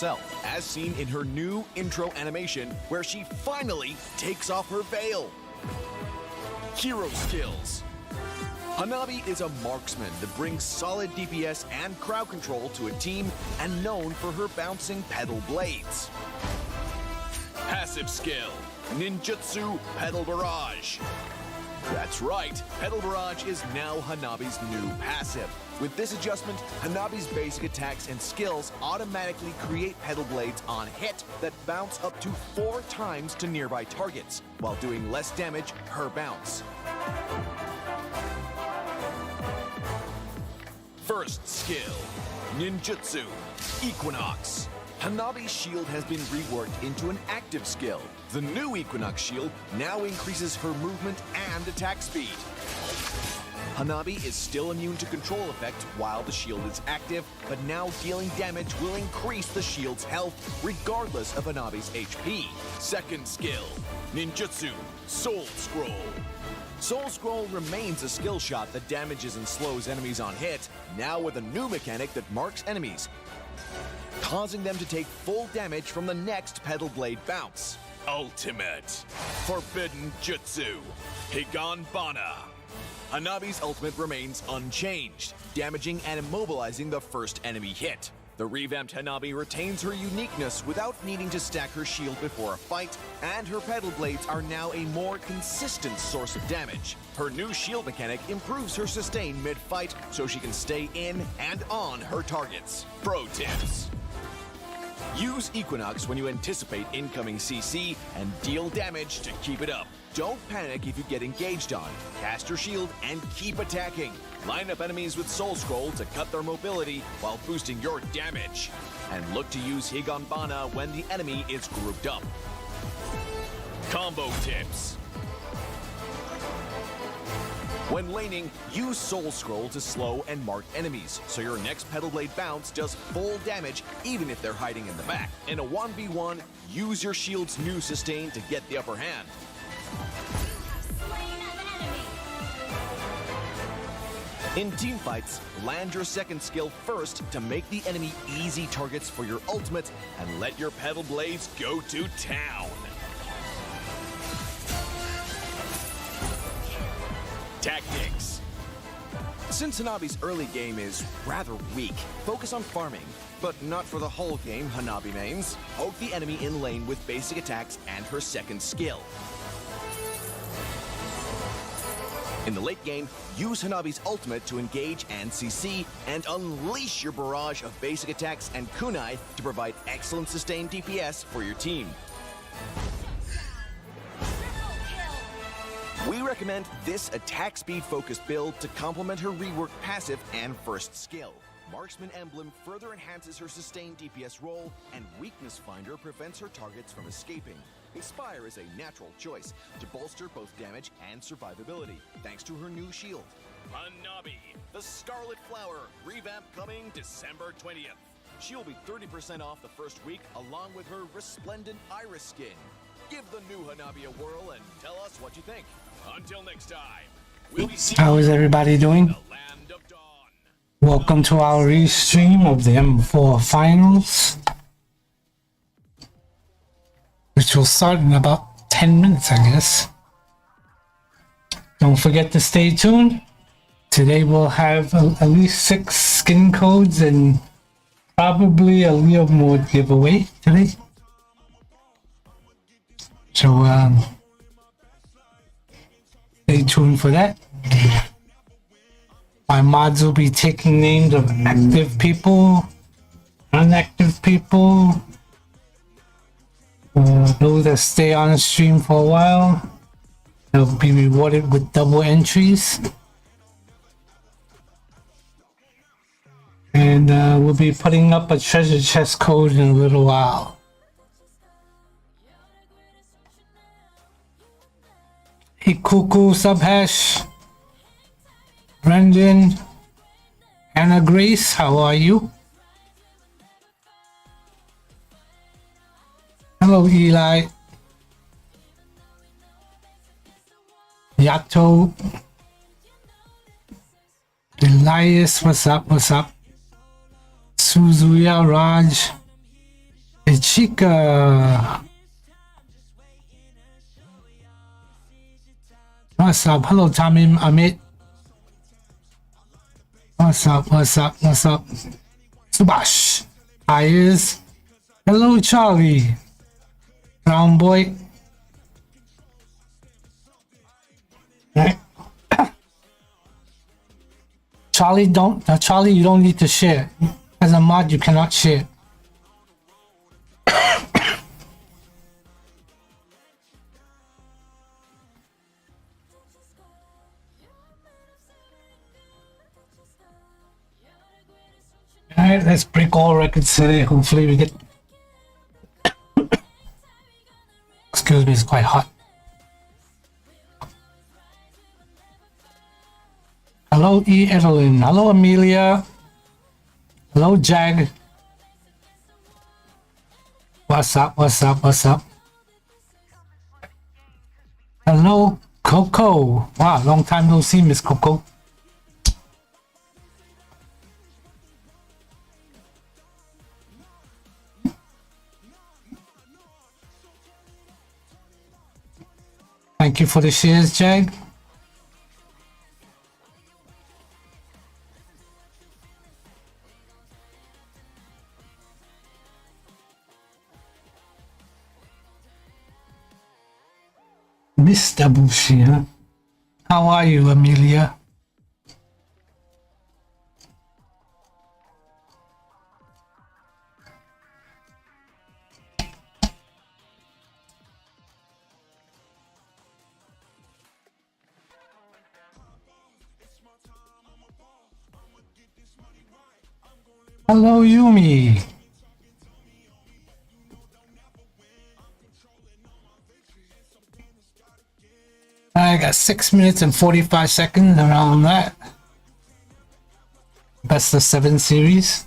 herself, as seen in her new intro animation where she finally takes off her veil. Hero skills. Hanabi is a marksman that brings solid DPS and crowd control to a team and known for her bouncing pedal blades. Passive skill, Ninjutsu Pedal Barrage. That's right, Pedal Barrage is now Hanabi's new passive. With this adjustment, Hanabi's basic attacks and skills automatically create pedal blades on hit that bounce up to 4 times to nearby targets, while doing less damage per bounce. First skill, Ninjutsu Equinox. Hanabi's shield has been reworked into an active skill. The new Equinox shield now increases her movement and attack speed. Hanabi is still immune to control effect while the shield is active, but now dealing damage will increase the shield's health regardless of Hanabi's HP. Second skill, Ninjutsu Soul Scroll. Soul Scroll remains a skill shot that damages and slows enemies on hit, now with a new mechanic that marks enemies, causing them to take full damage from the next pedal blade bounce. Ultimate Forbidden Jutsu Higanbana. Hanabi's ultimate remains unchanged, damaging and immobilizing the first enemy hit. The revamped Hanabi retains her uniqueness without needing to stack her shield before a fight, and her pedal blades are now a more consistent source of damage. Her new shield mechanic improves her sustain mid-fight so she can stay in and on her targets. Pro tips. Use Equinox when you anticipate incoming CC and deal damage to keep it up. Don't panic if you get engaged on. Cast your shield and keep attacking. Line up enemies with Soul Scroll to cut their mobility while boosting your damage. And look to use Higanbana when the enemy is grouped up. Combo tips. When laning, use Soul Scroll to slow and mark enemies, so your next Pedal Blade bounce does full damage even if they're hiding in the back. In a 1v1, use your shield's new sustain to get the upper hand. In teamfights, land your second skill first to make the enemy easy targets for your ultimate and let your Pedal Blades go to town. Tactics. Since Hanabi's early game is rather weak, focus on farming. But not for the whole game, Hanabi mains. Poke the enemy in lane with basic attacks and her second skill. In the late game, use Hanabi's ultimate to engage and CC, and unleash your barrage of basic attacks and kunai to provide excellent sustained DPS for your team. We recommend this attack speed focused build to complement her reworked passive and first skill. Marksman Emblem further enhances her sustained DPS role, and Weakness Finder prevents her targets from escaping. Inspire is a natural choice to bolster both damage and survivability, thanks to her new shield. Hanabi, the Scarlet Flower, revamp coming December 20th. She'll be 30% off the first week, along with her Resplendent Iris skin. Give the new Hanabi a whirl and tell us what you think. Until next time, we'll be seeing How is everybody doing? the Land of Dawn. Welcome to our restream of the M4 finals, which will start in about 10 minutes, I guess. Don't forget to stay tuned. Today we'll have at least 6 skin codes and probably a Leo mode giveaway today. So stay tuned for that. My mods will be taking names of active people, inactive people, those that stay on the stream for a while. They'll be rewarded with double entries. And we'll be putting up a treasure chest code in a little while. Hey Cuckoo, Subhash, Brendan, Anna Grace, how are you? Hello Eli, Yato, Elias, what's up, what's up? Suzuya, Raj, Chica. What's up? Hello, Tamim Amit. What's up? What's up? What's up? Subash. Ayers. Hello, Charlie. Brown boy. Right. Charlie, Charlie, you don't need to share. As a mod, you cannot share. Alright, let's break all records today. Hopefully we get... Excuse me, it's quite hot. Hello, E. Evelyn. Hello, Amelia. Hello, Jag. What's up? What's up? What's up? Hello, Coco. Wow, long time no see, Miss Coco. Thank you for the shares, Jag. Mr. Bushi, huh? How are you, Amelia? Hello, Yumi. I got 6 minutes and 45 seconds around that. Best of 7 series.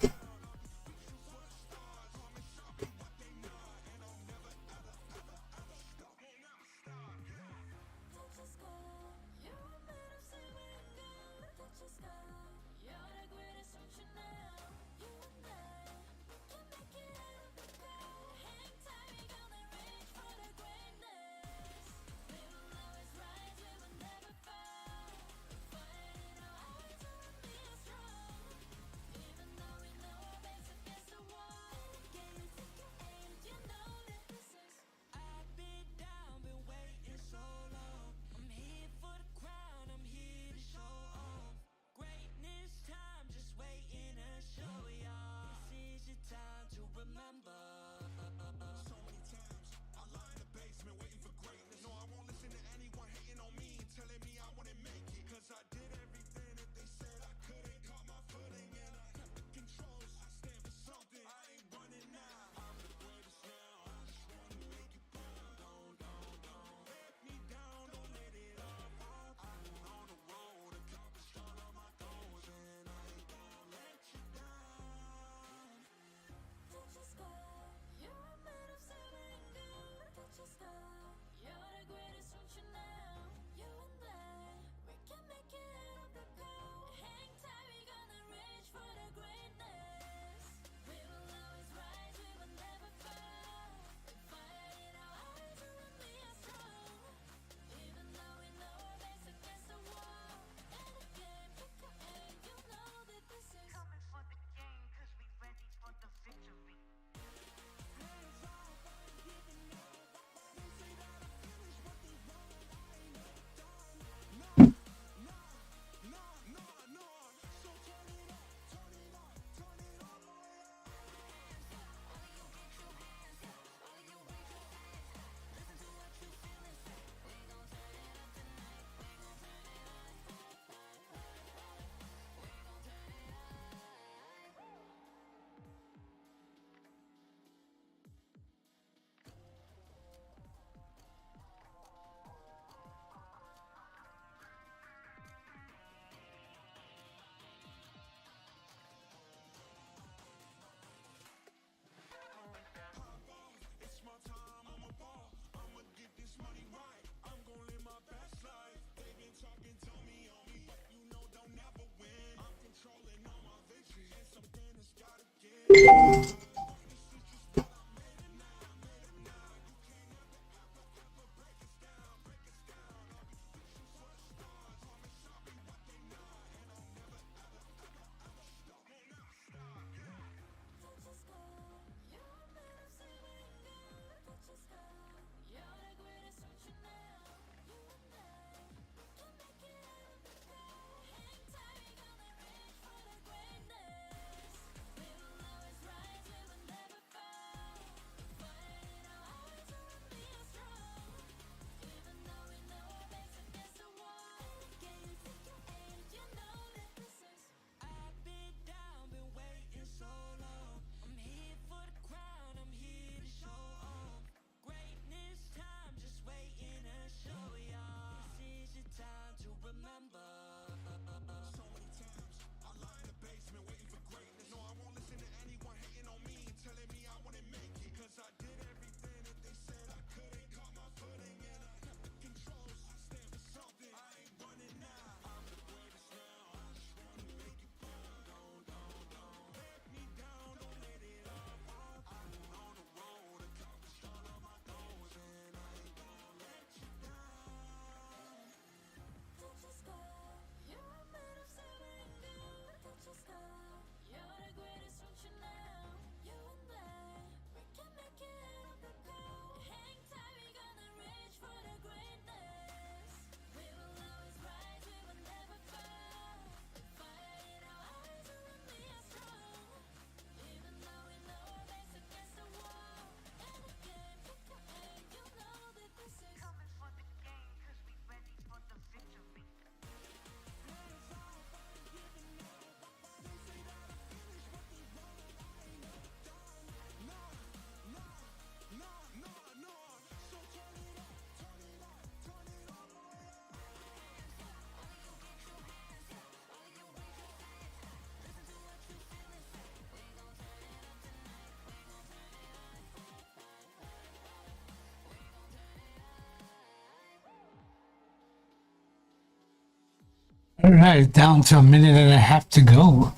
All right, down to a minute and a half to go.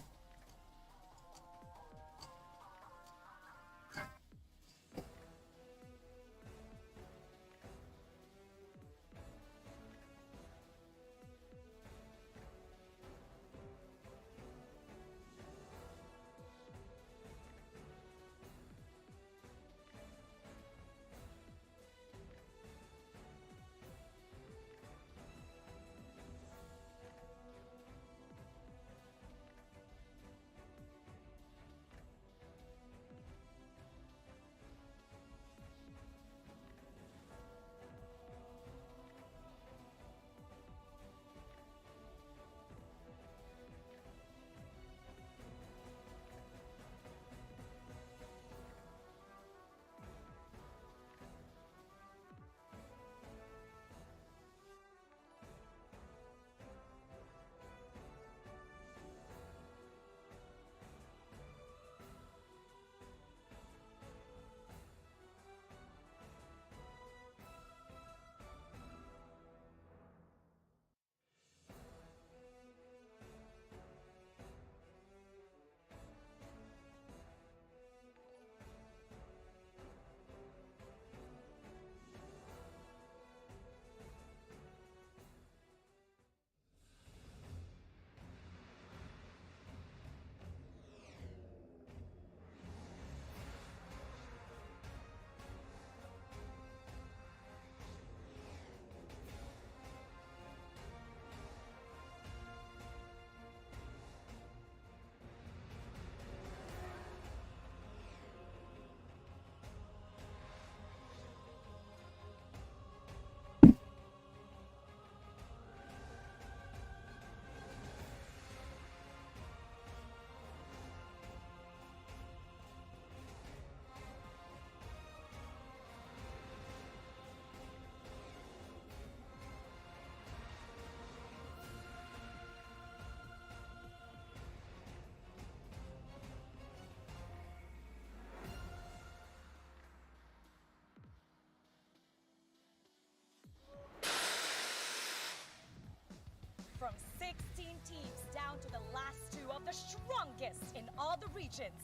From 16 teams down to the last two of the strongest in all the regions,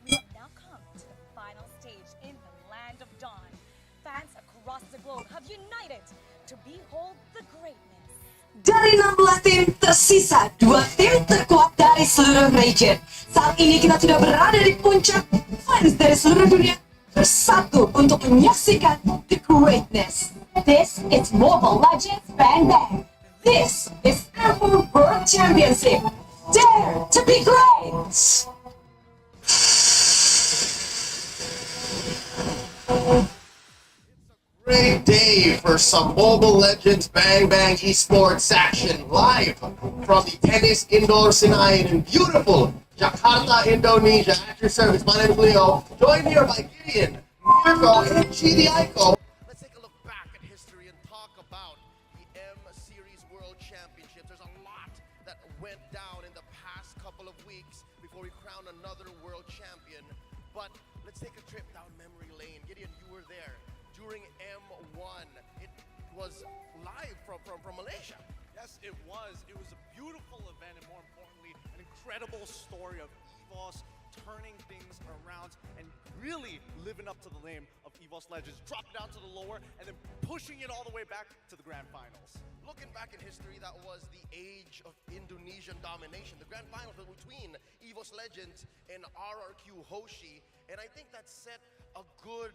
we have now come to the final stage in the land of dawn. Fans across the globe have united to behold the greatness. Dari 16 tim tersisa 2 tim terkuat dari seluruh region. Saat ini kita sudah berada di puncak. Fans dari seluruh dunia bersatu untuk menyaksikan the greatness. This is Mobile Legends Bang Bang. This is our World Championship. Dare to be great! Great day for some Mobile Legends Bang Bang Esports action live from the Tennis Indoor Senayan in beautiful Jakarta, Indonesia. At your service, my name is Leo, joined here by Gideon, Mirko, and Chidi Aiko. Let's take a look back at history and talk about the M-Series World Championships. There's a lot that went down in the past couple of weeks before we crown another world champion. But let's take a trip down memory lane. Gideon, you were there during M1. It was live from Malaysia. Yes, it was. It was a beautiful event, and more importantly, an incredible story of EVOS turning things around and really living up to the name of EVOS Legends, dropping down to the lower and then pushing it all the way back to the grand finals. Looking back in history, that was the age of Indonesian domination. The grand finals were between EVOS Legends and RRQ Hoshi, and I think that set a good,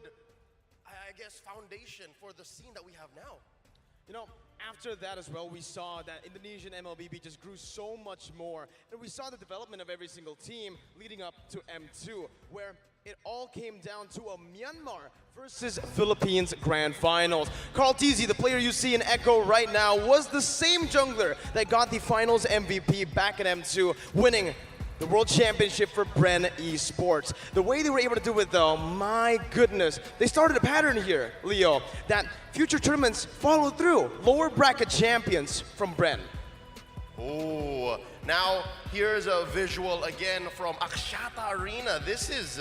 I guess, foundation for the scene that we have now. You know, after that as well, we saw that Indonesian MLBB just grew so much more. And we saw the development of every single team leading up to M2, where it all came down to a Myanmar versus Philippines grand finals. Carl Tizzy, the player you see in Echo right now, was the same jungler that got the finals MVP back at M2, winning the World Championship for Bren Esports. The way they were able to do it though, my goodness, they started a pattern here, Leo, that future tournaments follow through. Lower bracket champions from Bren. Oh, now here's a visual again from Akshata Arena. This is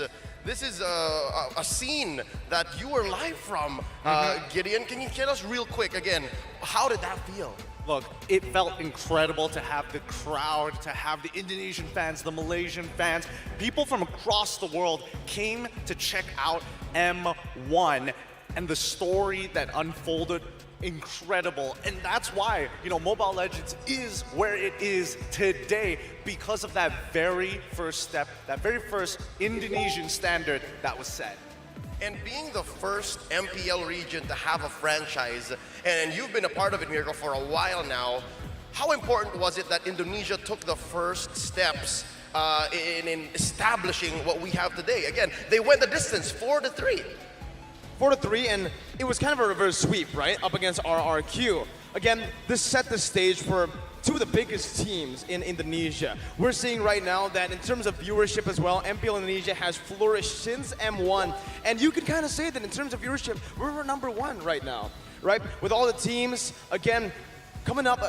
a scene that you were live from. Gideon, can you tell us real quick again, how did that feel? Look, it felt incredible to have the crowd, to have the Indonesian fans, the Malaysian fans, people from across the world came to check out M1 and the story that unfolded. Incredible, and that's why Mobile Legends is where it is today because of that very first step, that very first Indonesian standard that was set. And being the first MPL region to have a franchise, and you've been a part of it, Mirko, for a while now, how important was it that Indonesia took the first steps in establishing what we have today? Again, they went the distance, 4-3. 4-3, and it was kind of a reverse sweep, right? Up against RRQ. Again, this set the stage for two of the biggest teams in Indonesia. We're seeing right now that in terms of viewership as well, MPL Indonesia has flourished since M1. And you could kind of say that in terms of viewership, we're number one right now, right? With all the teams, again, coming up,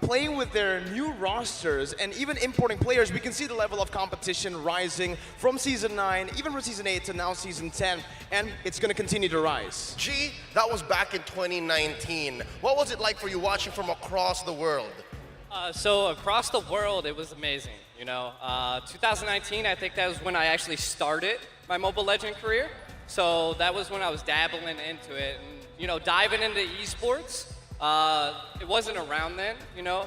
playing with their new rosters and even importing players, we can see the level of competition rising from Season 9, even from Season 8 to now Season 10, and it's going to continue to rise. G, that was back in 2019. What was it like for you watching from across the world? So across the world, it was amazing. 2019, I think that was when I actually started my Mobile Legend career. So that was when I was dabbling into it and, diving into esports. It wasn't around then,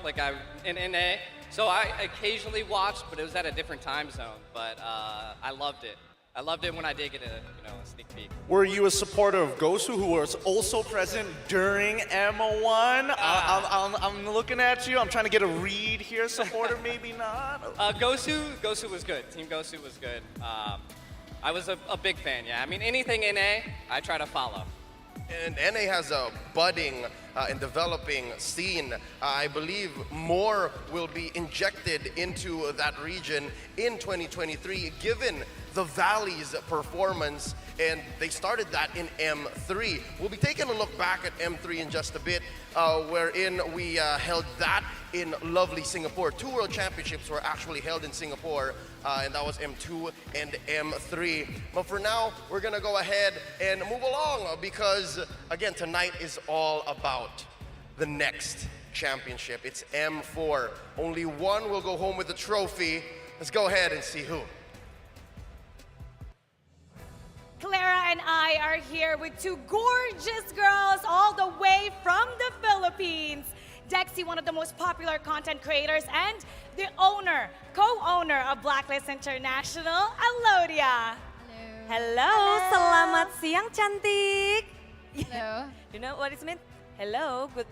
like in NA. So I occasionally watched, but it was at a different time zone. But I loved it. I loved it when I did get a sneak peek. Were you a supporter of Gosu, who was also present during M1? I'm looking at you. I'm trying to get a read here. Supporter, maybe not. Gosu was good. Team Gosu was good. I was a big fan. Yeah, I mean anything NA, I try to follow. And NA has a budding and developing scene. I believe more will be injected into that region in 2023, given the Valley's performance, and they started that in M3. We'll be taking a look back at M3 in just a bit, wherein we held that in lovely Singapore. 2 World Championships were actually held in Singapore, and that was M2 and M3. But for now, we're gonna go ahead and move along because, again, tonight is all about the next championship. It's M4. Only one will go home with the trophy. Let's go ahead and see who. Clara and I are here with two gorgeous girls all the way from the Philippines. Dexy, one of the most popular content creators and the co-owner of Blacklist International, Alodia. Hello, selamat siang cantik. Hello. You know what it means? Hello, good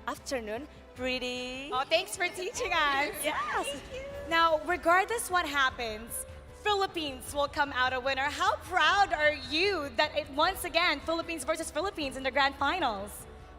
afternoon, pretty. Oh, thanks for teaching us. Yes. Now, regardless what happens, Philippines will come out a winner. How proud are you that it once again, Philippines versus Philippines in the grand finals?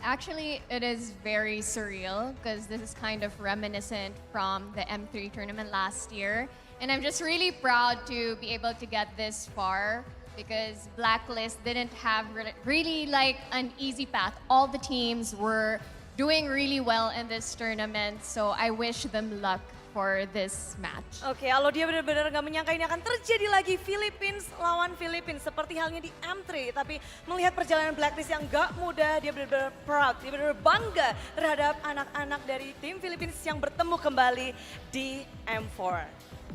Actually, it is very surreal because this is kind of reminiscent from the M3 tournament last year. And I'm just really proud to be able to get this far because Blacklist didn't have really like an easy path. All the teams were doing really well in this tournament, so I wish them luck for this match. Oke, kalau dia benar-benar nggak menyangka ini akan terjadi lagi Philippines lawan Philippines seperti halnya di M3. Tapi melihat perjalanan Blacklist yang nggak mudah, dia benar-benar proud, dia benar-benar bangga terhadap anak-anak dari tim Philippines yang bertemu kembali di M4.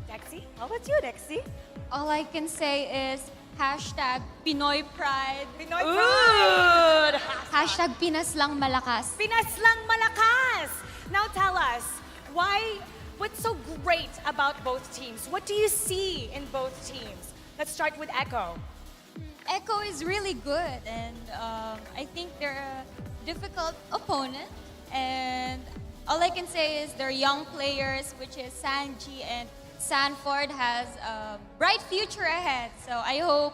Dexy, how about you, Dexy? All I can say is hashtag Pinoy Pride. Pinoy Pride! Hashtag Pinas lang malakas. Pinas lang malakas! Now tell us, what's so great about both teams? What do you see in both teams? Let's start with Echo. Echo is really good, and I think they're a difficult opponent. And all I can say is they're young players, which is Sanji and Sanford has a bright future ahead. So I hope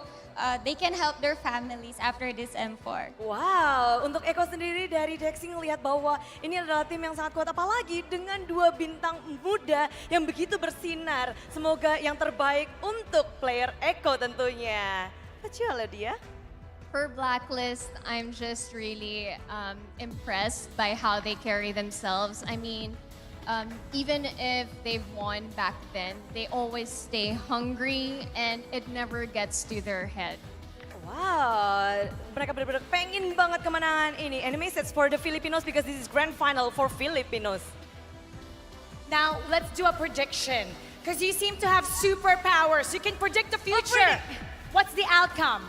they can help their families after this M4. Wow, untuk Eko sendiri dari Dexy ngelihat bahwa ini adalah tim yang sangat kuat, apalagi dengan 2 bintang muda yang begitu bersinar. Semoga yang terbaik untuk player Eko tentunya. Kecil loh dia. For Blacklist, I'm just really impressed by how they carry themselves. I mean, even if they've won back then, they always stay hungry and it never gets to their head. Wow, mereka benar-benar pengen banget kemenangan ini. Any message for the Filipinos because this is grand final for Filipinos. Now, let's do a prediction. Because you seem to have superpowers. You can predict the future. What's the outcome?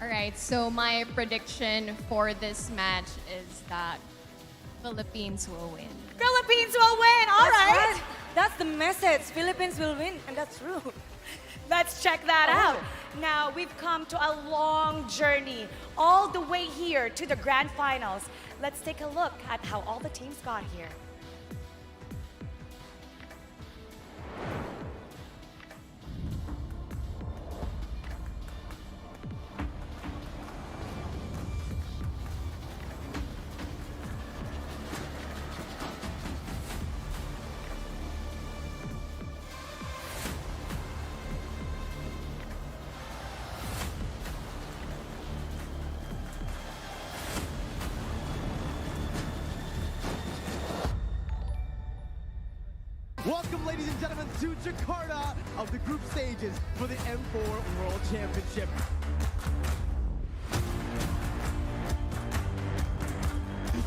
All right, so my prediction for this match is that Philippines will win. Philippines will win. All right. That's the message. Philippines will win, and that's true. Let's check that out. Now, we've come to a long journey all the way here to the grand finals. Let's take a look at how all the teams got here. Welcome, ladies and gentlemen, to Jakarta of the group stages for the M4 World Championship.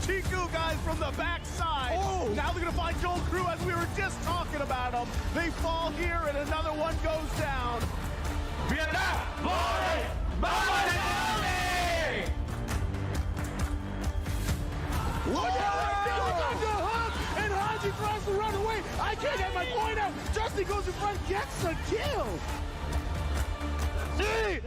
Chiku guys from the backside. Oh! Now they're gonna find Joel Crew as we were just talking about them. They fall here and another one goes down. Vietnam, boy, and Haji tries to run away. I can't get my point out. Justin goes in front, gets a kill. See!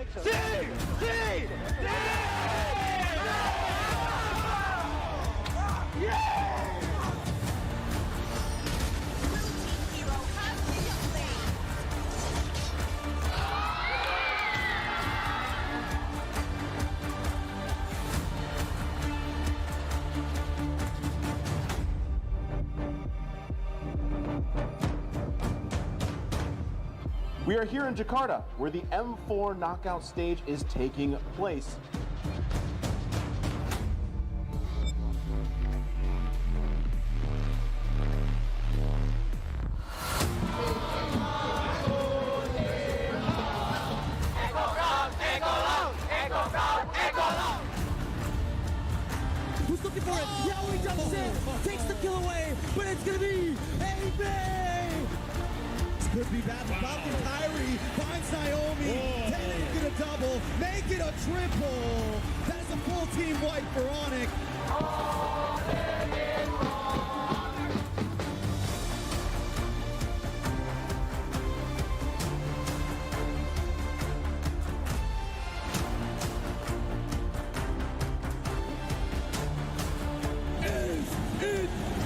We are here in Jakarta, where the M4 knockout stage is taking place. Who's looking for it? Yao jumps in, takes the kill away, but it's gonna be AB! Could be bad for Falcon. Kyrie finds Naomi. 10 get a double, make it a triple. That is a full team wipe for Onyx.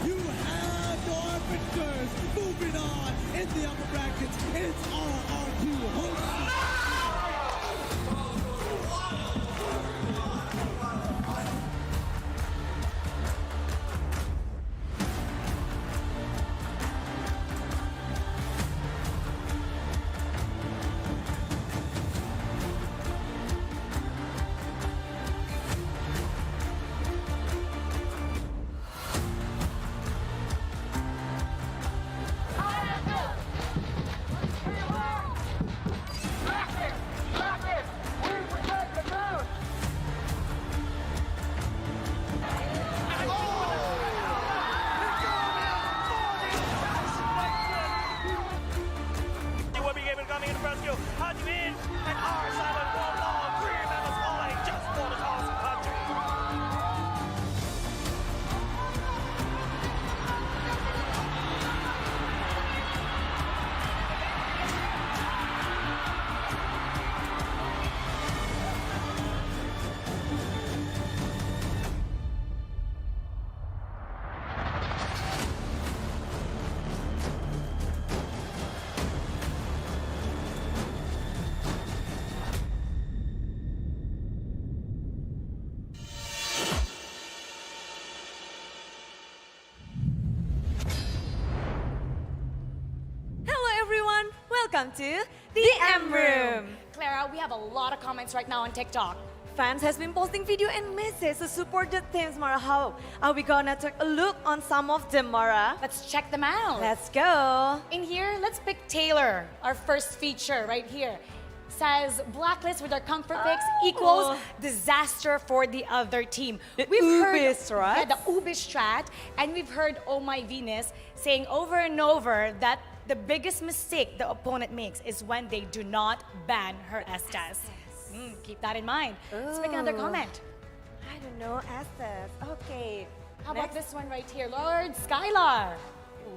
You have no arbiters moving on in the upper brackets. It's RRQ hosting. Welcome to the M Room. Clara, we have a lot of comments right now on TikTok. Fans has been posting video and messages to support the teams, Mara. How are we gonna take a look on some of them, Mara? Let's check them out. Let's go. In here, let's pick Taylor, our first feature right here. says Blacklist with their comfort picks equals disaster for the other team. We've Ube strat? Yeah, the Ube strat, and we've heard Oh My Venus saying over and over that the biggest mistake the opponent makes is when they do not ban her Estes. Keep that in mind. Let's make another comment. I don't know, Estes. Okay. How about this one right here, Lord Skylar?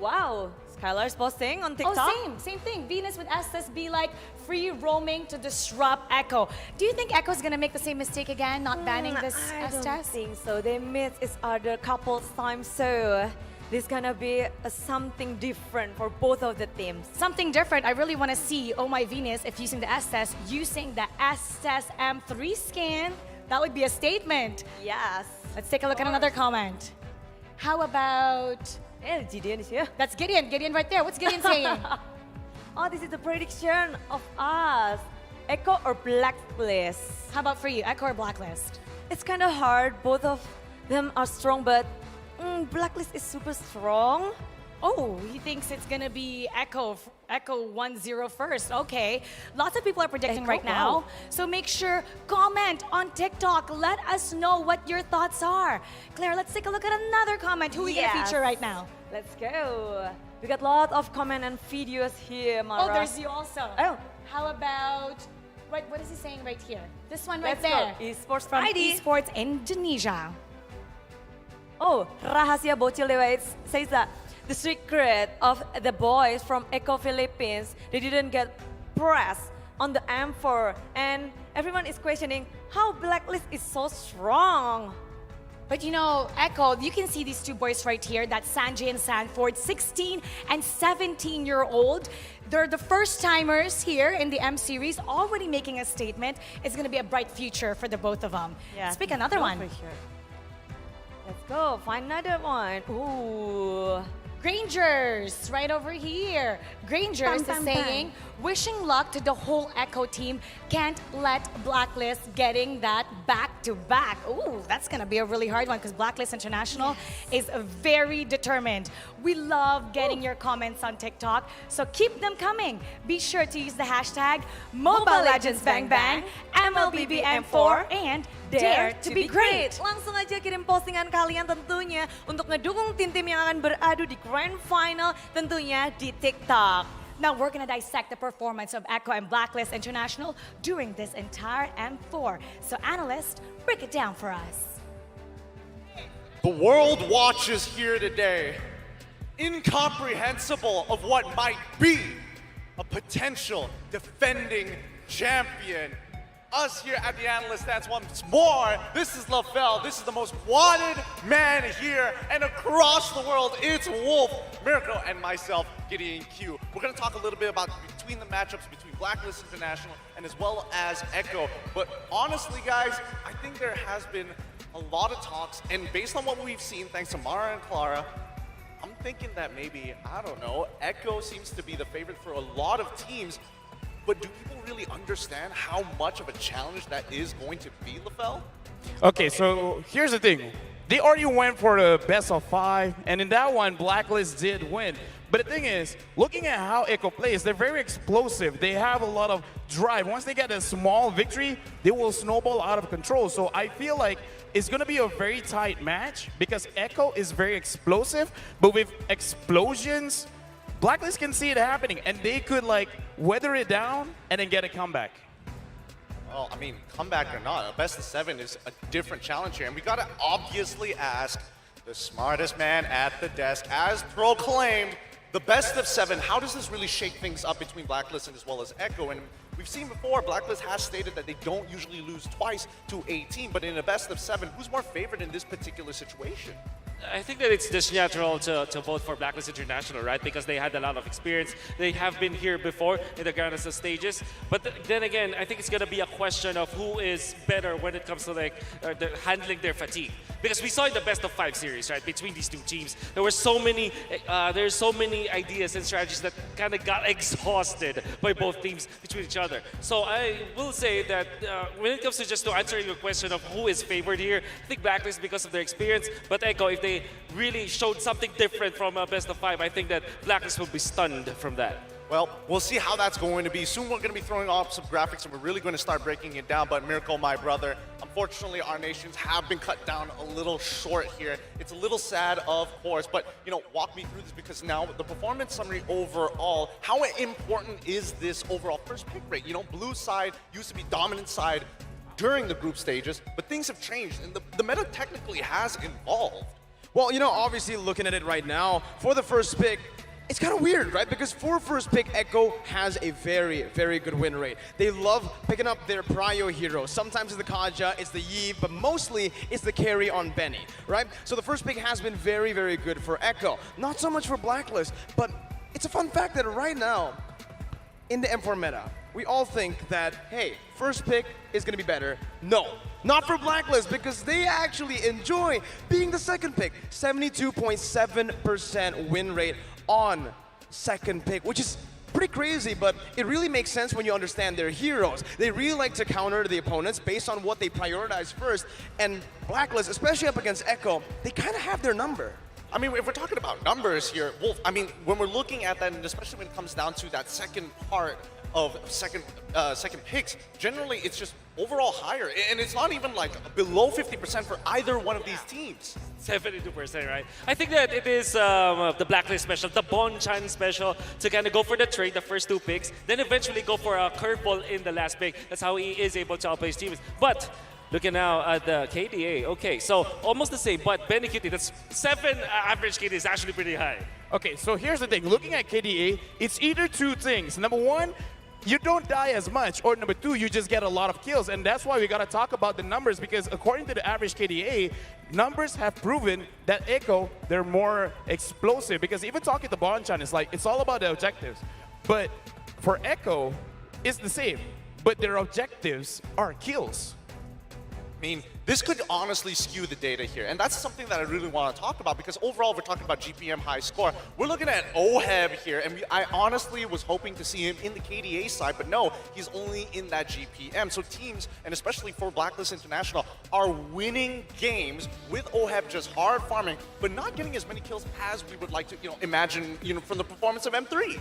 Wow, Skylar's posting on TikTok. Oh, same thing. Venus with Estes be like free roaming to disrupt Echo. Do you think Echo's gonna make the same mistake again, not banning this I Estes? don't think so. They met each other couple times, so this gonna be something different for both of the teams. Something different. I really want to see Oh My Venus if using the Estes, using the Estes M3 skin. That would be a statement. Yes. Let's take a look at another comment. How about... Gideon is here. That's Gideon. Gideon right there. What's Gideon saying? Oh, this is the prediction of us. Echo or Blacklist? How about for you, Echo or Blacklist? It's kind of hard. Both of them are strong, but Blacklist is super strong. Oh, he thinks it's gonna be Echo 1-0 first. Okay. Lots of people are predicting Echo, right now. wow. So make sure, comment on TikTok. Let us know what your thoughts are. Claire, let's take a look at another comment. Who are we gonna feature right now? Let's go. We got a lot of comment and videos here, Mara. Oh, there's you also. Oh. How about, what is he saying right here? This one right Let's there. go. Esports From ID. Esports Indonesia. Oh, Rahasia Bocil Dewa says that the secret of the boys from Echo Philippines, they didn't get pressed on the M4, and everyone is questioning how Blacklist is so strong. But you know, Echo, you can see these two boys right here, that's Sanjay and Sanford, 16 and 17-year-old. They're the first timers here in the M series, already making a statement. It's gonna be a bright future for the both of them. Yeah, Let's pick another one. For sure. Let's go, find another one. Ooh. Grangers, right over here. Grangers is saying, wishing luck to the whole Echo team. Can't let Blacklist getting that back-to-back. Ooh, that's gonna be a really hard one because Blacklist International is very determined. We love getting your comments on TikTok, so keep them coming. Be sure to use the hashtag Mobile Legends Bang Bang, MLBB M4, and Dare to be great. Langsung aja kirim postingan kalian tentunya untuk ngedukung tim-tim yang akan beradu di Grand Final tentunya di TikTok. Now we're gonna dissect the performance of Echo and Blacklist International during this entire M4. So analyst, break it down for us. The world watches here today, incomprehensible of what might be a potential defending champion. Us here at the Analyst Stats once more. This is LaFell. This is the most wanted man here and across the world. It's Wolf, Miracle, and myself, Gideon Q. We're going to talk a little bit about between the matchups between Blacklist International and as well as Echo. But honestly, guys, I think there has been a lot of talks, and based on what we've seen, thanks to Mara and Clara, I'm thinking that maybe, I don't know, Echo seems to be the favorite for a lot of teams. But do people really understand how much of a challenge that is going to be, LaFell? Okay, so here's the thing. They already went for the best of 5, and in that one, Blacklist did win. But the thing is, looking at how Echo plays, they're very explosive. They have a lot of drive. Once they get a small victory, they will snowball out of control. So I feel like it's going to be a very tight match because Echo is very explosive, but with explosions, Blacklist can see it happening, and they could like weather it down and then get a comeback. Well, I mean, comeback or not, a best of 7 is a different challenge here, and we gotta obviously ask the smartest man at the desk, as proclaimed, the best of 7. How does this really shake things up between Blacklist and as well as Echo? And we've seen before, Blacklist has stated that they don't usually lose twice to a team, but in a best of 7, who's more favored in this particular situation? I think that it's just natural to vote for Blacklist International, right? Because they had a lot of experience. They have been here before in the Grand Slam stages. But then again, I think it's going to be a question of who is better when it comes to like handling their fatigue. Because we saw in the best of 5 series, right, between these two teams, there were so many, there's so many ideas and strategies that kind of got exhausted by both teams between each other. So I will say that when it comes to just to answering your question of who is favored here, I think Blacklist because of their experience, but Echo, if they really showed something different from a best of 5, I think that Blacklist will be stunned from that. Well, we'll see how that's going to be. Soon we're going to be throwing off some graphics and we're really going to start breaking it down. But Miracle, my brother, unfortunately our nations have been cut down a little short here. It's a little sad, of course, but walk me through this, because now the performance summary overall, how important is this overall first pick rate? Blue side used to be dominant side during the group stages, but things have changed and the meta technically has evolved. Well, obviously looking at it right now, for the first pick, it's kind of weird, right? Because for first pick, Echo has a very, very good win rate. They love picking up their prio heroes. Sometimes it's the Kaja, it's the Yi, but mostly it's the carry on Benny, right? So the first pick has been very, very good for Echo. Not so much for Blacklist, but it's a fun fact that right now, in the M4 meta, we all think that, hey, first pick is gonna be better. No, not for Blacklist, because they actually enjoy being the second pick. 72.7% win rate on second pick, which is pretty crazy, but it really makes sense when you understand their heroes. They really like to counter the opponents based on what they prioritize first, and Blacklist, especially up against Echo, they kind of have their number. I mean, if we're talking about numbers here, Wolf, I mean, when we're looking at that, and especially when it comes down to that second part of second picks, generally it's just overall higher, and it's not even like below 50% for either one of these teams. 72%, right? I think that it is the Blacklist special, the Bonchan special, to kind of go for the trade, the first two picks, then eventually go for a curveball in the last pick. That's how he is able to outplay his teams. But looking now at the KDA, okay, so almost the same, but Benny QT, that's 7 average KDA is actually pretty high. Okay, so here's the thing. Looking at KDA, it's either two things. Number one, you don't die as much, or number two, you just get a lot of kills. And that's why we gotta talk about the numbers, because according to the average KDA, numbers have proven that Echo, they're more explosive. Because even talking to Bonchan, it's like, it's all about the objectives. But for Echo, it's the same, but their objectives are kills. I mean, this could honestly skew the data here, and that's something that I really want to talk about, because overall we're talking about GPM high score. We're looking at Oheb here, and I honestly was hoping to see him in the KDA side, but no, he's only in that GPM. So teams, and especially for Blacklist International, are winning games with Oheb just hard farming, but not getting as many kills as we would like to, imagine, from the performance of M3.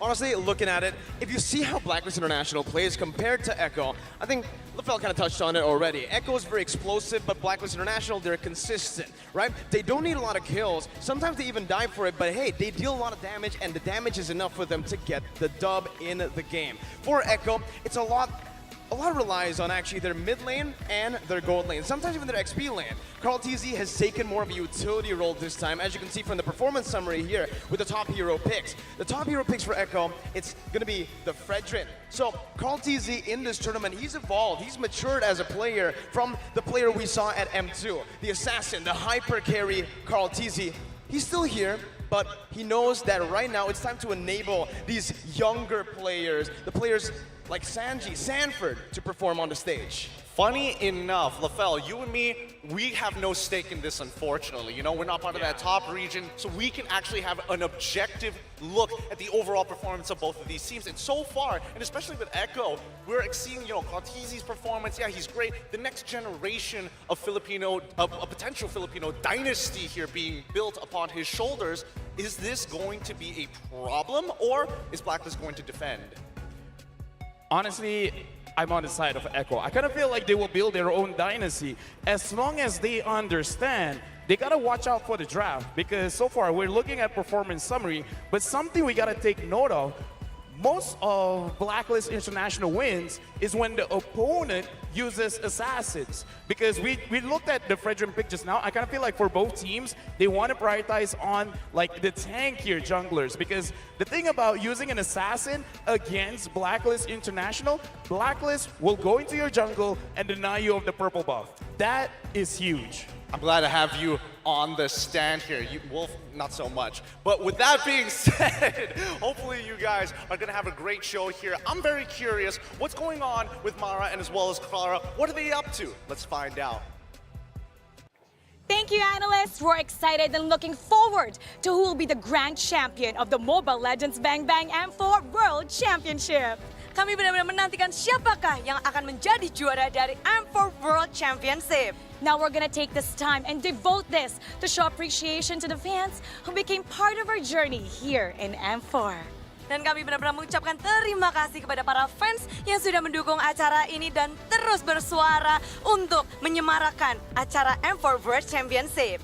Honestly, looking at it, if you see how Blacklist International plays compared to Echo, I think LaFell kind of touched on it already. Echo is very explosive, but Blacklist International, they're consistent, right? They don't need a lot of kills. Sometimes they even die for it, but hey, they deal a lot of damage, and the damage is enough for them to get the dub in the game. For Echo, it's a lot relies on actually their mid lane and their gold lane, sometimes even their XP lane. Carl TZ has taken more of a utility role this time, as you can see from the performance summary here with the top hero picks. The top hero picks for Echo, it's going to be the Fredrin. So Carl TZ in this tournament, he's evolved, he's matured as a player from the player we saw at M2, the assassin, the hyper carry Carl TZ. He's still here, but he knows that right now it's time to enable these younger players, the players like Sanji, Sanford, to perform on the stage. Funny enough, LaFell, you and me, we have no stake in this, unfortunately. We're not part of that top region, so we can actually have an objective look at the overall performance of both of these teams. And so far, and especially with Echo, we're seeing, Cortese's performance. Yeah, he's great. The next generation of a potential Filipino dynasty here being built upon his shoulders. Is this going to be a problem, or is Blacklist going to defend? Honestly, I'm on the side of Echo. I kind of feel like they will build their own dynasty as long as they understand they gotta watch out for the draft, because so far we're looking at performance summary, but something we gotta take note of, most of Blacklist International wins is when the opponent uses assassins. Because we looked at the Fredrin pick just now, I kind of feel like for both teams, they want to prioritize on like the tankier junglers. Because the thing about using an assassin against Blacklist International, Blacklist will go into your jungle and deny you of the purple buff. That is huge. I'm glad to have you on the stand here. Wolf, not so much. But with that being said, hopefully you guys are going to have a great show here. I'm very curious what's going on with Mara and as well as Clara. What are they up to? Let's find out. Thank you, analysts. We're excited and looking forward to who will be the grand champion of the Mobile Legends Bang Bang M4 World Championship. Kami benar-benar menantikan siapakah yang akan menjadi juara dari M4 World Championship. Now we're gonna take this time and devote this to show appreciation to the fans who became part of our journey here in M4. Dan kami benar-benar mengucapkan terima kasih kepada para fans yang sudah mendukung acara ini dan terus bersuara untuk menyemarakan acara M4 World Championship.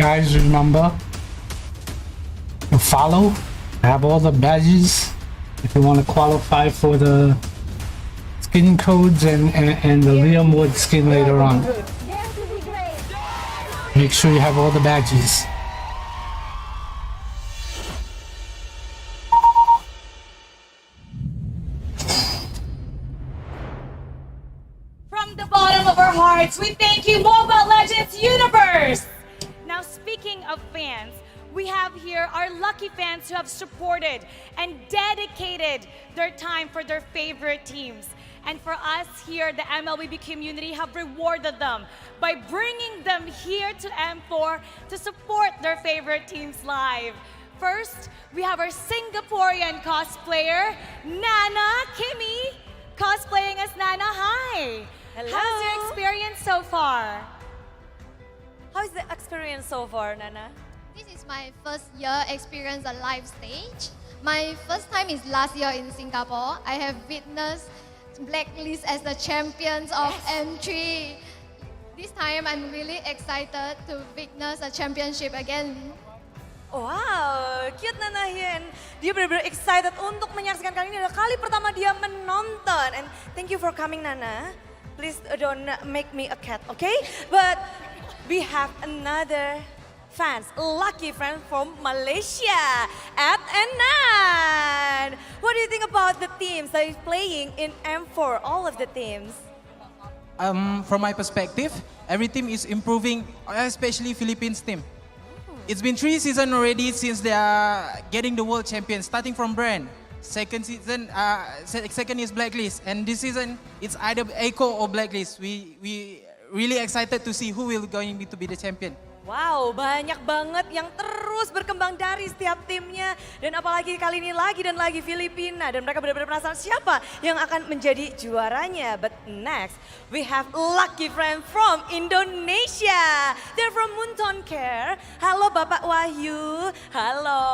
Guys, remember to follow, have all the badges if you want to qualify for the skin codes and the Liam Wood skin later on. Make sure you have all the badges. From the bottom of our hearts, we thank you, Mobile Legends Universe! Now, speaking of fans, we have here our lucky fans who have supported and dedicated their time for their favorite teams. And for us here, the MLBB community have rewarded them by bringing them here to M4 to support their favorite teams live. First, we have our Singaporean cosplayer, Nana Kimi, cosplaying as Nana. Hi! Hello. How's your experience so far? How is the experience so far, Nana? This is my first year experience a live stage. My first time is last year in Singapore. I have witnessed Blacklist as the champions of M3. This time I'm really excited to witness a championship again. Wow, cute Nana Hien. Dia benar-benar excited untuk menyaksikan kali ini adalah kali pertama dia menonton. And thank you for coming, Nana. Please don't make me a cat, okay? But we have another fans, lucky friend from Malaysia, Ed and Nan. What do you think about the teams that is playing in M4, all of the teams? From my perspective, every team is improving, especially Philippines team. It's been 3 seasons already since they are getting the world champion, starting from Brand. Second season, second is Blacklist, and this season it's either Echo or Blacklist. We really excited to see who will going to be the champion. Wow, banyak banget yang terus berkembang dari setiap timnya. Dan apalagi kali ini lagi dan lagi Filipina. Dan mereka benar-benar penasaran siapa yang akan menjadi juaranya. But next, we have lucky friend from Indonesia. They're from Munton Care. Halo Bapak Wahyu. Halo.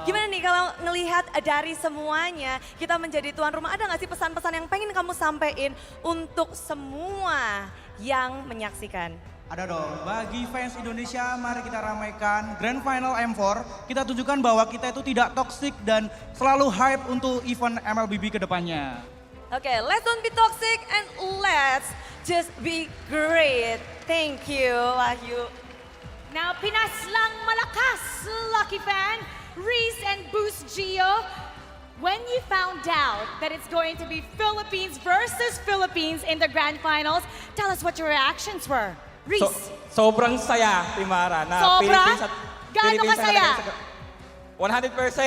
Gimana nih kalau ngelihat dari semuanya, kita menjadi tuan rumah. Ada nggak sih pesan-pesan yang pengen kamu sampaikan untuk semua yang menyaksikan? Ada dong, bagi fans Indonesia mari kita ramaikan Grand Final M4. Kita tunjukkan bahwa kita itu tidak toxic dan selalu hype untuk event MLBB ke depannya. Okay, let's don't be toxic and let's just be great. Thank you, Wahyu. Now, Pinas lang malakas, lucky fan, Reese and Boost Gio. When you found out that it's going to be Philippines versus Philippines in the grand finals, tell us what your reactions were. Reese. Sobrang saya, Timara, na Sobra? Philippines at Gaano Philippines ang kasaya? nalagay sa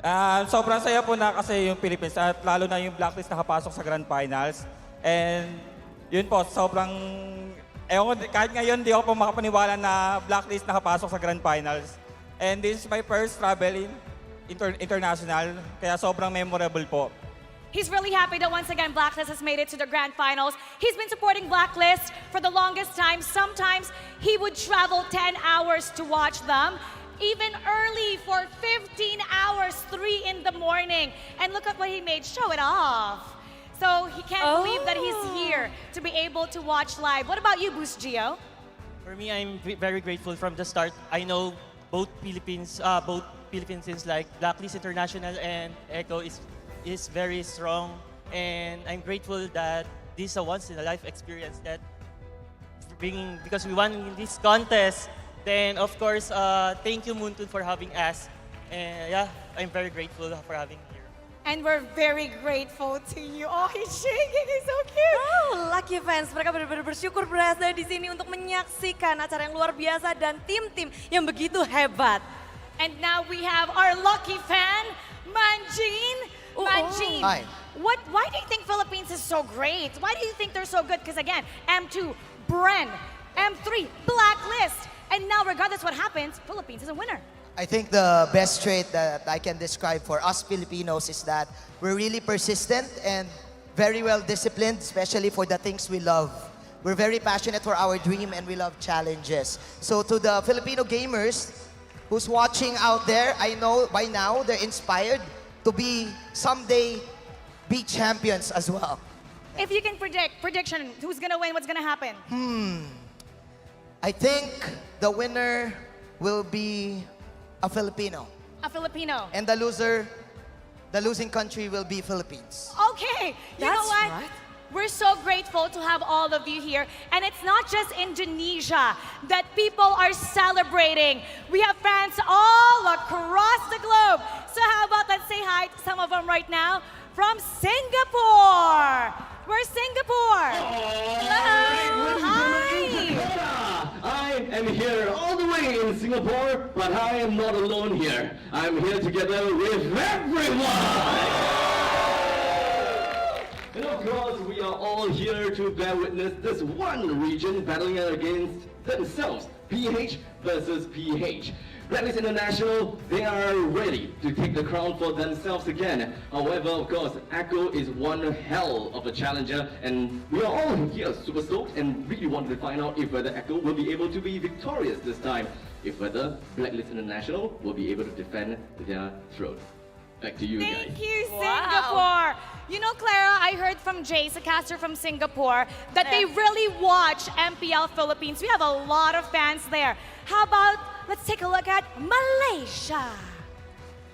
100%. Sobrang saya po na kasi yung Philippines at lalo na yung Blacklist nakapasok sa Grand Finals. And yun po, sobrang, kahit ngayon di ako po makapaniwala na Blacklist nakapasok sa Grand Finals. And this is my first travel in international, kaya sobrang memorable po. He's really happy that once again Blacklist has made it to the grand finals. He's been supporting Blacklist for the longest time. Sometimes he would travel 10 hours to watch them, even early for 15 hours, 3 in the morning. And look at what he made, show it off. So he can't believe that he's here to be able to watch live. What about you, Boost Gio? For me, I'm very grateful from the start. I know both Philippine teams like Blacklist International and Echo is very strong, and I'm grateful that this is a once in a life experience that because we won in this contest. Then of course, thank you Muntun for having us, and yeah, I'm very grateful for having here. And we're very grateful to you. Oh, he's shaking. He's so cute. Oh, Lucky fans, mereka benar-benar bersyukur berada di sini untuk menyaksikan acara yang luar biasa dan tim-tim yang begitu hebat. And now we have our lucky fan, Manjin. Manjin, Hi. why do you think Philippines is so great? Why do you think they're so good? Because again, M2, Bren, M3, Blacklist. And now regardless what happens, Philippines is a winner. I think the best trait that I can describe for us Filipinos is that we're really persistent and very well disciplined, especially for the things we love. We're very passionate for our dream and we love challenges. So to the Filipino gamers who's watching out there, I know by now they're inspired to be someday be champions as well. If you can prediction, who's gonna win, what's gonna happen? I think the winner will be a Filipino. A Filipino. And the losing country will be Philippines. Okay, you know what? right. We're so grateful to have all of you here. And it's not just Indonesia that people are celebrating. We have fans all across the globe. So how about let's say hi to some of them right now from Singapore. We're Singapore. Hello. Hi. I am here all the way in Singapore, but I am not alone here. I'm here together with everyone! And of course, we are all here to bear witness this one region battling against themselves, PH versus PH. Blacklist International, they are ready to take the crown for themselves again. However, of course, Echo is one hell of a challenger, and we are all here super stoked and really wanted to find out if whether Echo will be able to be victorious this time, if whether Blacklist International will be able to defend their throne. Back to you guys. Thank you, Singapore. You know, Clara, I heard from Jace, a caster from Singapore, that they really watch MPL Philippines. We have a lot of fans there. How about, let's take a look at Malaysia.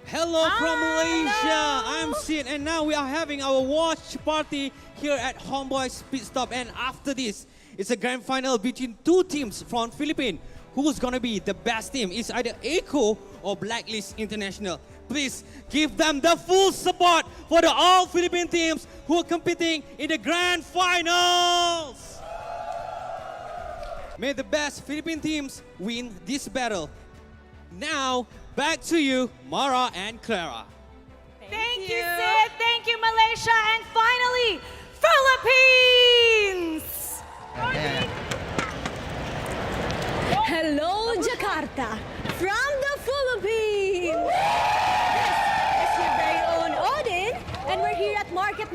Hello from Malaysia. I'm Sid, and now we are having our watch party here at Homeboy's Pit Stop. And after this, it's a grand final between two teams from Philippines. Who's gonna be the best team? It's either Echo or Blacklist International. Please give them the full support for the all Philippine teams who are competing in the grand finals. May the best Philippine teams win this battle. Now, back to you, Mara and Clara. Thank you, Sid. Thank you, Malaysia. And finally, Philippines! Hello, Jakarta, from the Philippines. This is your very own Odin, and we're here at Market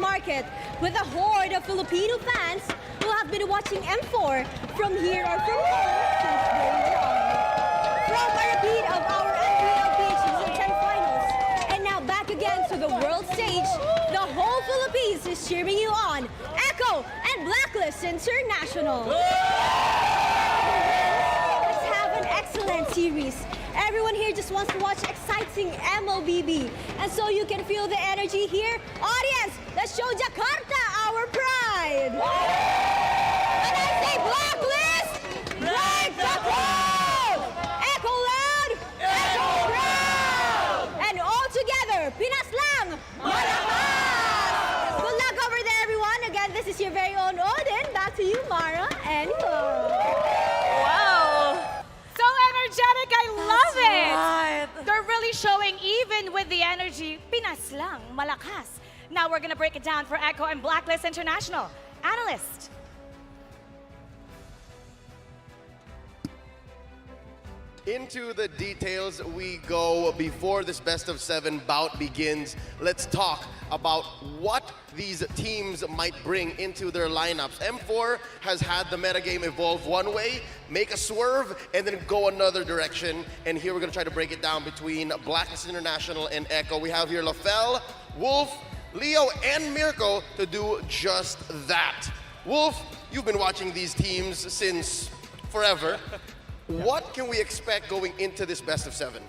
with a horde of Filipino fans who have been watching M4 from here or from home since day one. From a repeat of our MLBB Season 10 finals, and now back again to the world stage, the whole Philippines is cheering you on. Echo and Blacklist International. Excellent series. Everyone here just wants to watch exciting MLBB. And so you can feel the energy here. Audience, let's show Jakarta our pride. And I say Blacklist, break the crowd. Echo loud, echo proud. And all together, Pinas lang, malakas. Good luck over there, everyone. Again, this is your very own Odin. Back to you, Mara and Clara. Energetic, I love it. They're really showing, even with the energy, Pinas lang, malakas. Now we're gonna break it down for Echo and Blacklist International. Analyst. Into the details we go before this best of 7 bout begins. Let's talk about what these teams might bring into their lineups. M4 has had the metagame evolve one way, make a swerve, and then go another direction. And here we're gonna try to break it down between Blacklist International and Echo. We have here Lafell, Wolf, Leo, and Mirko to do just that. Wolf, you've been watching these teams since forever. What can we expect going into this best of 7?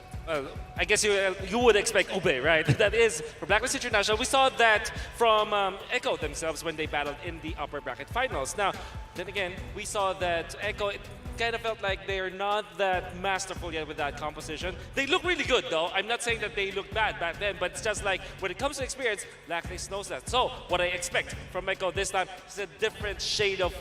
I guess you would expect Ube, right? That is, for Blacklist International, we saw that from Echo themselves when they battled in the upper bracket finals. Now, then again, we saw that Echo, it kind of felt like they're not that masterful yet with that composition. They look really good, though. I'm not saying that they looked bad back then, but it's just like, when it comes to experience, Blacklist knows that. So, what I expect from Echo this time is a different shade of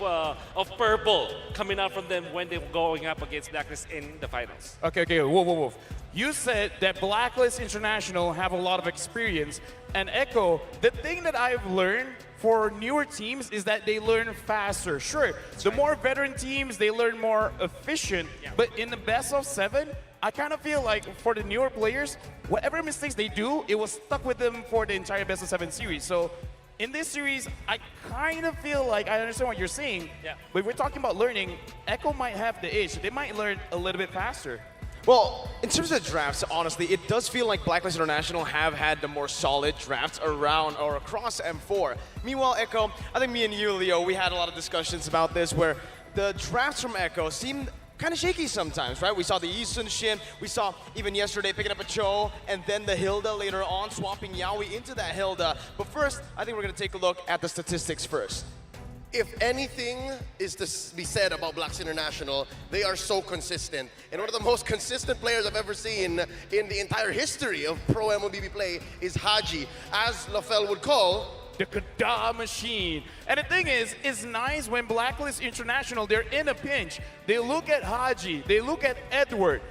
purple coming out from them when they were going up against Blacklist in the finals. Okay, whoa. You said that Blacklist International have a lot of experience, and Echo, the thing that I've learned for newer teams is that they learn faster. Sure, the more veteran teams, they learn more efficient, but in the best of 7, I kind of feel like for the newer players, whatever mistakes they do, it was stuck with them for the entire best of 7 series. So in this series, I kind of feel like I understand what you're saying, but if we're talking about learning, Echo might have the edge. They might learn a little bit faster. Well, in terms of drafts, honestly, it does feel like Blacklist International have had the more solid drafts around or across M4. Meanwhile, Echo, I think me and you, Leo, we had a lot of discussions about this where the drafts from Echo seemed kind of shaky sometimes, right? We saw the Eastern Shin, we saw even yesterday picking up a Cho, and then the Hilda later on, swapping Yaoi into that Hilda. But first, I think we're going to take a look at the statistics first. If anything is to be said about Blacks International, they are so consistent. And one of the most consistent players I've ever seen in the entire history of pro MLBB play is Haji, as LaFell would call the Kada machine. And the thing is, it's nice when Blacklist International, they're in a pinch. They look at Haji, they look at Edward.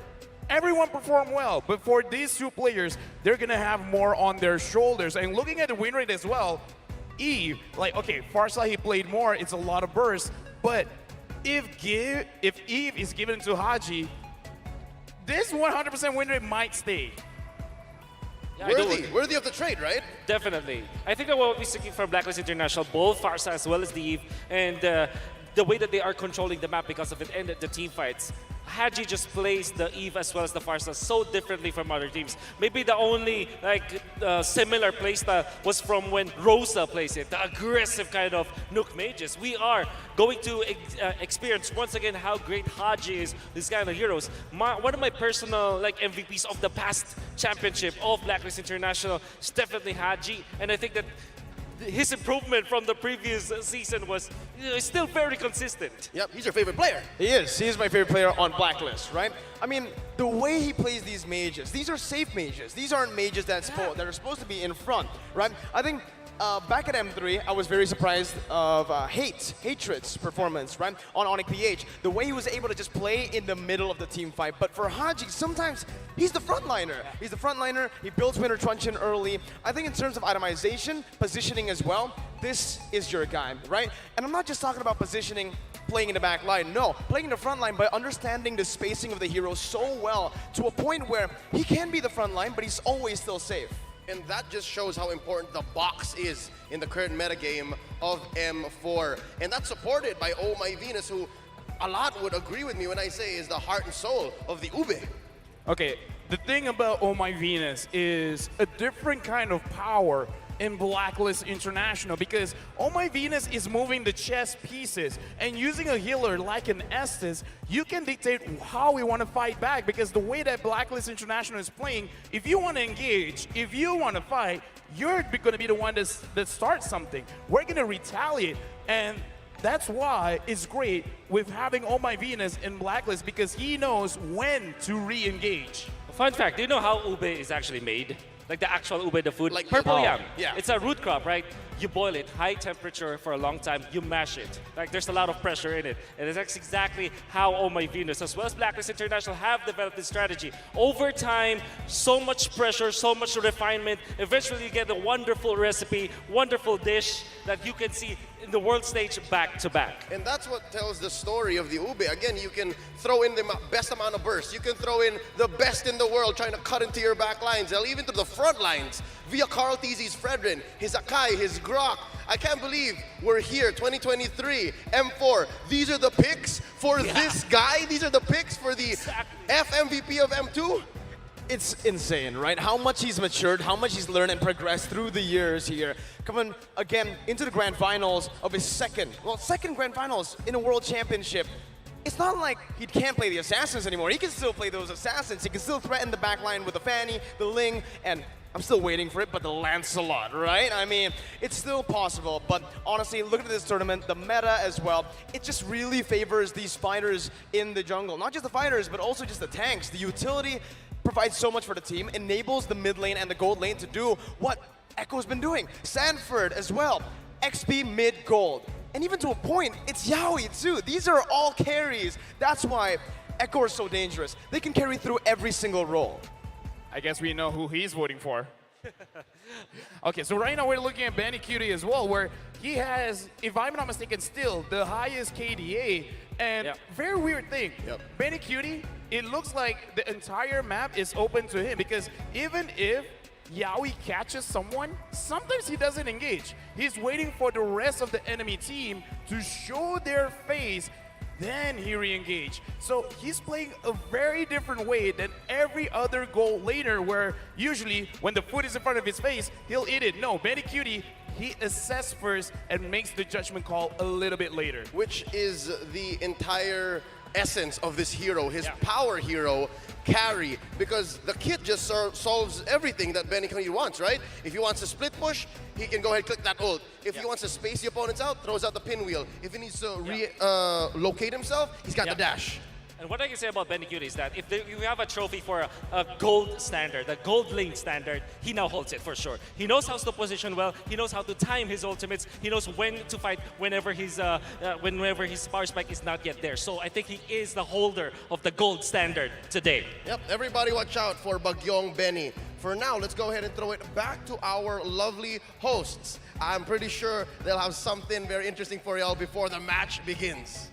Everyone performed well, but for these two players, they're gonna have more on their shoulders. And looking at the win rate as well, Eve, like, okay, Farsa, he played more, it's a lot of bursts, but if Eve is given to Haji, this 100% win rate might stay. Yeah, worthy of the trade, right? Definitely. I think that what we're seeing from Blacklist International, both Farsa as well as the Eve, and the way that they are controlling the map because of it and the team fights. Haji just plays the Eve as well as the Farsa so differently from other teams. Maybe the only similar playstyle was from when Rosa plays it, the aggressive kind of Nook mages. We are going to experience once again how great Haji is, these kind of heroes. One of my personal MVPs of the past championship of Blacklist International is definitely Haji, and I think that his improvement from the previous season was still very consistent. Yep, he's your favorite player. He is. He is my favorite player on Blacklist, right? I mean, the way he plays these mages, these are safe mages. These aren't mages that are supposed to be in front, right? I think back at M3, I was very surprised of Hatred's performance, right? On Onyx PH. The way he was able to just play in the middle of the team fight. But for Haji, sometimes he's the frontliner. He's the frontliner. He builds Winter Truncheon early. I think in terms of itemization, positioning as well, this is your guy, right? And I'm not just talking about positioning, playing in the back line. No, playing in the front line by understanding the spacing of the hero so well to a point where he can be the front line, but he's always still safe. And that just shows how important the box is in the current metagame of M4. And that's supported by Oh My Venus, who a lot would agree with me when I say is the heart and soul of the Ube. Okay, the thing about Oh My Venus is a different kind of power in Blacklist International, because Oh My Venus is moving the chess pieces, and using a healer like an Estes, you can dictate how we want to fight back, because the way that Blacklist International is playing, if you want to engage, if you want to fight, you're going to be the one that starts something. We're going to retaliate, and that's why it's great with having Oh My Venus in Blacklist, because he knows when to re-engage. Fun fact, do you know how ube is actually made? Like the actual ube, the food? Like purple yam. Yeah. It's a root crop, right? You boil it, high temperature for a long time, you mash it. Like there's a lot of pressure in it. And that's exactly how Oh My Venus, as well as Blacklist International, have developed this strategy. Over time, so much pressure, so much refinement, eventually you get a wonderful recipe, wonderful dish that you can see in the world stage back to back. And that's what tells the story of the Ube. Again, you can throw in the best amount of bursts. You can throw in the best in the world trying to cut into your back lines, and even to the front lines via Carl Tizzi's Fredrin, his Akai, his Grok. I can't believe we're here, 2023, M4. These are the picks for this guy? These are the picks for the FMVP of M2? It's insane, right? How much he's matured, how much he's learned and progressed through the years here. Coming again into the grand finals of his second grand finals in a world championship. it's not like he can't play the assassins anymore. He can still play those assassins. He can still threaten the backline with the Fanny, the Ling, and I'm still waiting for it, but the Lancelot, right? I mean, it's still possible, but honestly, looking at this tournament, the meta as well, it just really favors these fighters in the jungle. Not just the fighters, but also just the tanks. The utility provides so much for the team, enables the mid lane and the gold lane to do what Echo's been doing. Sanford as well, XP mid gold. And even to a point, it's Yaoi too. These are all carries. That's why Echo are so dangerous. They can carry through every single role. I guess we know who he's voting for. Okay, so right now we're looking at Benny Cutie as well, where he has, if I'm not mistaken, still the highest KDA. And very weird thing, Benny Cutie, it looks like the entire map is open to him, because even if Yaoi catches someone, sometimes he doesn't engage. He's waiting for the rest of the enemy team to show their face, then he re-engage. So he's playing a very different way than every other goal laner, where usually when the food is in front of his face, he'll eat it. No, Benny Cutie, he assesses first and makes the judgment call a little bit later. Which is the entire essence of this hero, his power hero, carry, because the kit just solves everything that Benny Cutie wants, right? If he wants a split push, he can go ahead and click that ult. If he wants to space the opponents out, throws out the pinwheel. If he needs to locate himself, he's got the dash. And what I can say about Benny Cutie is that if you have a trophy for a gold standard, a gold lane standard, he now holds it for sure. He knows how to position well. He knows how to time his ultimates. He knows when to fight whenever his power spike is not yet there. So I think he is the holder of the gold standard today. Yep, everybody watch out for Bagyong Benny. For now, let's go ahead and throw it back to our lovely hosts. I'm pretty sure they'll have something very interesting for y'all before the match begins.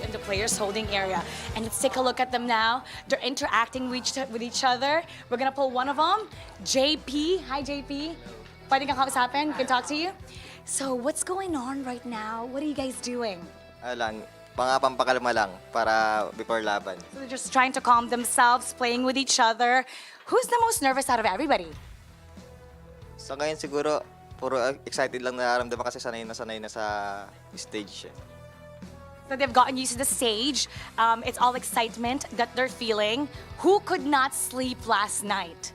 In the players holding area. And let's take a look at them now. They're interacting with each other. We're gonna pull one of them, JP. Hi, JP. Pwede kang kausapin? Can talk to you. So what's going on right now? What are you guys doing? Alang, pampakalma lang para before laban. So they're just trying to calm themselves, playing with each other. Who's the most nervous out of everybody? So ngayon siguro, puro excited lang nararamdaman kasi sanay na sa stage. So they've gotten used to the stage. It's all excitement that they're feeling. Who could not sleep last night?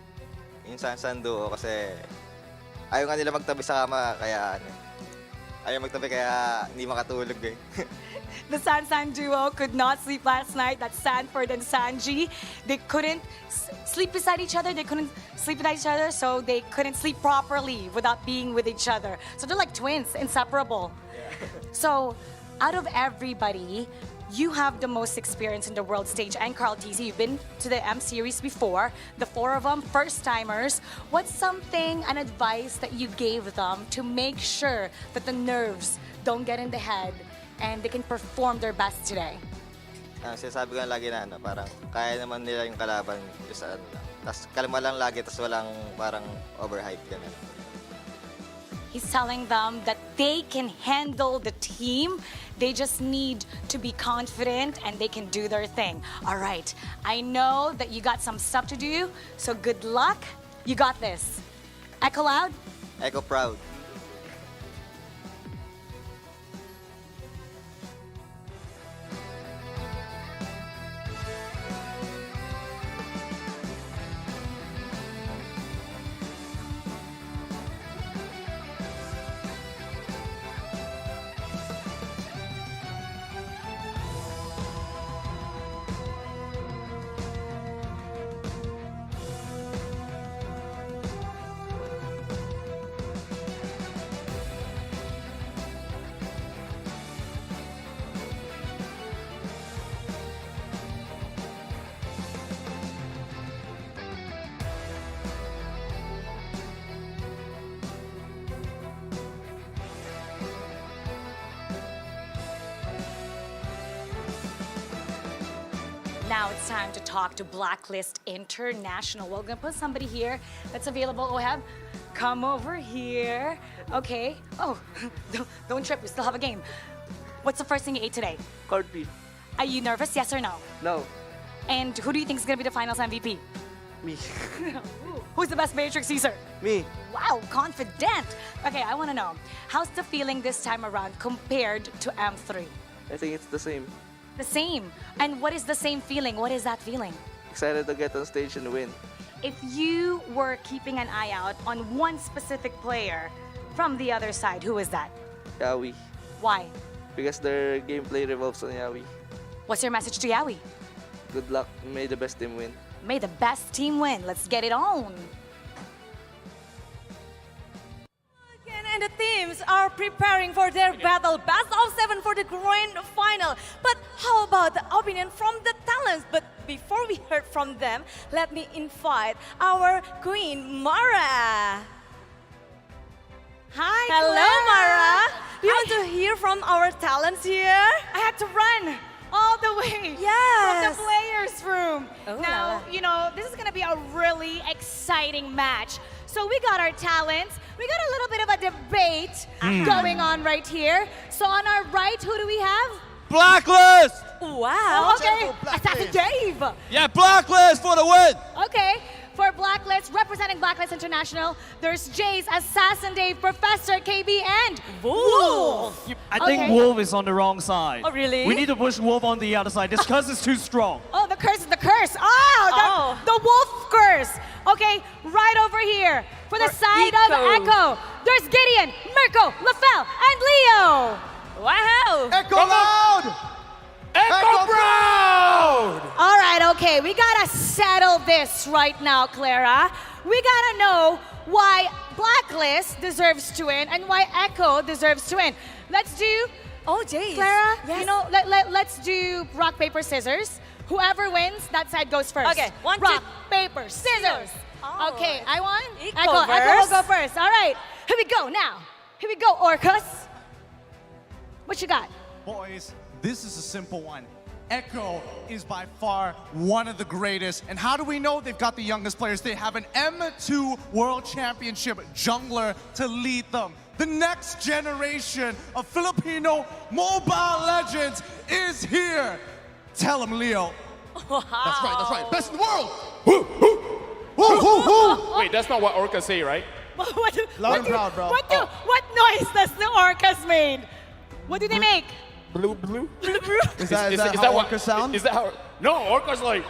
Yung Sansan duo kasi ayaw nga nila magtabi sa kama kaya ayaw magtabi kaya hindi makatulog eh. The Sansan duo could not sleep last night. That's Sanford and Sanji. They couldn't sleep beside each other. They couldn't sleep beside each other, so they couldn't sleep properly without being with each other. So they're like twins, inseparable. So out of everybody, you have the most experience in the world stage. And Carl TZ, you've been to the M series before. The four of them, first timers. What's something, an advice that you gave them to make sure that the nerves don't get in the head and they can perform their best today? Sinasabi ko lagi na parang kaya naman nila yung kalaban sa lang. Tapos kalma lang lagi, tapos walang parang overhype ganun. He's telling them that they can handle the team. They just need to be confident and they can do their thing. All right, I know that you got some stuff to do, so good luck. You got this. Echo loud. Echo proud. Now it's time to talk to Blacklist International. We're gonna put somebody here that's available. Oheb, come over here. Okay. Oh, don't trip. We still have a game. What's the first thing you ate today? Corned beef. Are you nervous? Yes or no? No. And who do you think is gonna be the finals MVP? Me. Who's the best Matrix Caesar? Me. Wow, confident. Okay, I want to know, how's the feeling this time around compared to M3? I think it's the same. The same. And what is the same feeling? What is that feeling? Excited to get on stage and win. If you were keeping an eye out on one specific player from the other side, who is that? Yawi. Why? Because their gameplay revolves on Yawi. What's your message to Yawi? Good luck. May the best team win. May the best team win. Let's get it on. And the teams are preparing for their battle, best of 7 for the grand final. But how about the opinion from the talents? But before we hear from them, let me invite our queen, Mara. Hi, hello, Mara. Do you want to hear from our talents here? I had to run all the way from the players' room. Oh, now, you know, this is going to be a really exciting match. So we got our talents. We got a little bit of a debate going on right here. So on our right, who do we have? Blacklist! Wow. Okay, Assassin Dave. Yeah, Blacklist for the win! Okay, for Blacklist, representing Blacklist International, there's Jace, Assassin Dave, Professor KB, and Wolf. I think Wolf is on the wrong side. Oh, really? We need to push Wolf on the other side. This curse is too strong. Oh, the curse is the curse. Oh, the wolf curse. Okay, right over here. For the side of Echo, there's Gideon, Mirko, LaFell, and Leo. Wow. Echo loud! Echo proud! All right, okay, we gotta settle this right now, Clara. We gotta know why Blacklist deserves to win and why Echo deserves to win. Let's do, Jace. Clara, Yes. you know, let's do rock, paper, scissors. Whoever wins, that side goes first. Okay, one, rock, two, paper, scissors. Oh. Okay, I won. Echo Echo will first. go first. All right, here we go now. Here we go, Orcus. What you got? Boys, this is a simple one. Echo is by far one of the greatest. And how do we know they've got the youngest players? They have an M2 World Championship jungler to lead them. The next generation of Filipino mobile legends is here. Tell them, Leo. Wow. That's right. Best in the world. Wait, that's not what Orca say, right? Loud and proud, bro. What noise does the Orcas made? What do they make? Blue, blue. Is that how Orca sound? Is that how? No, Orca's like.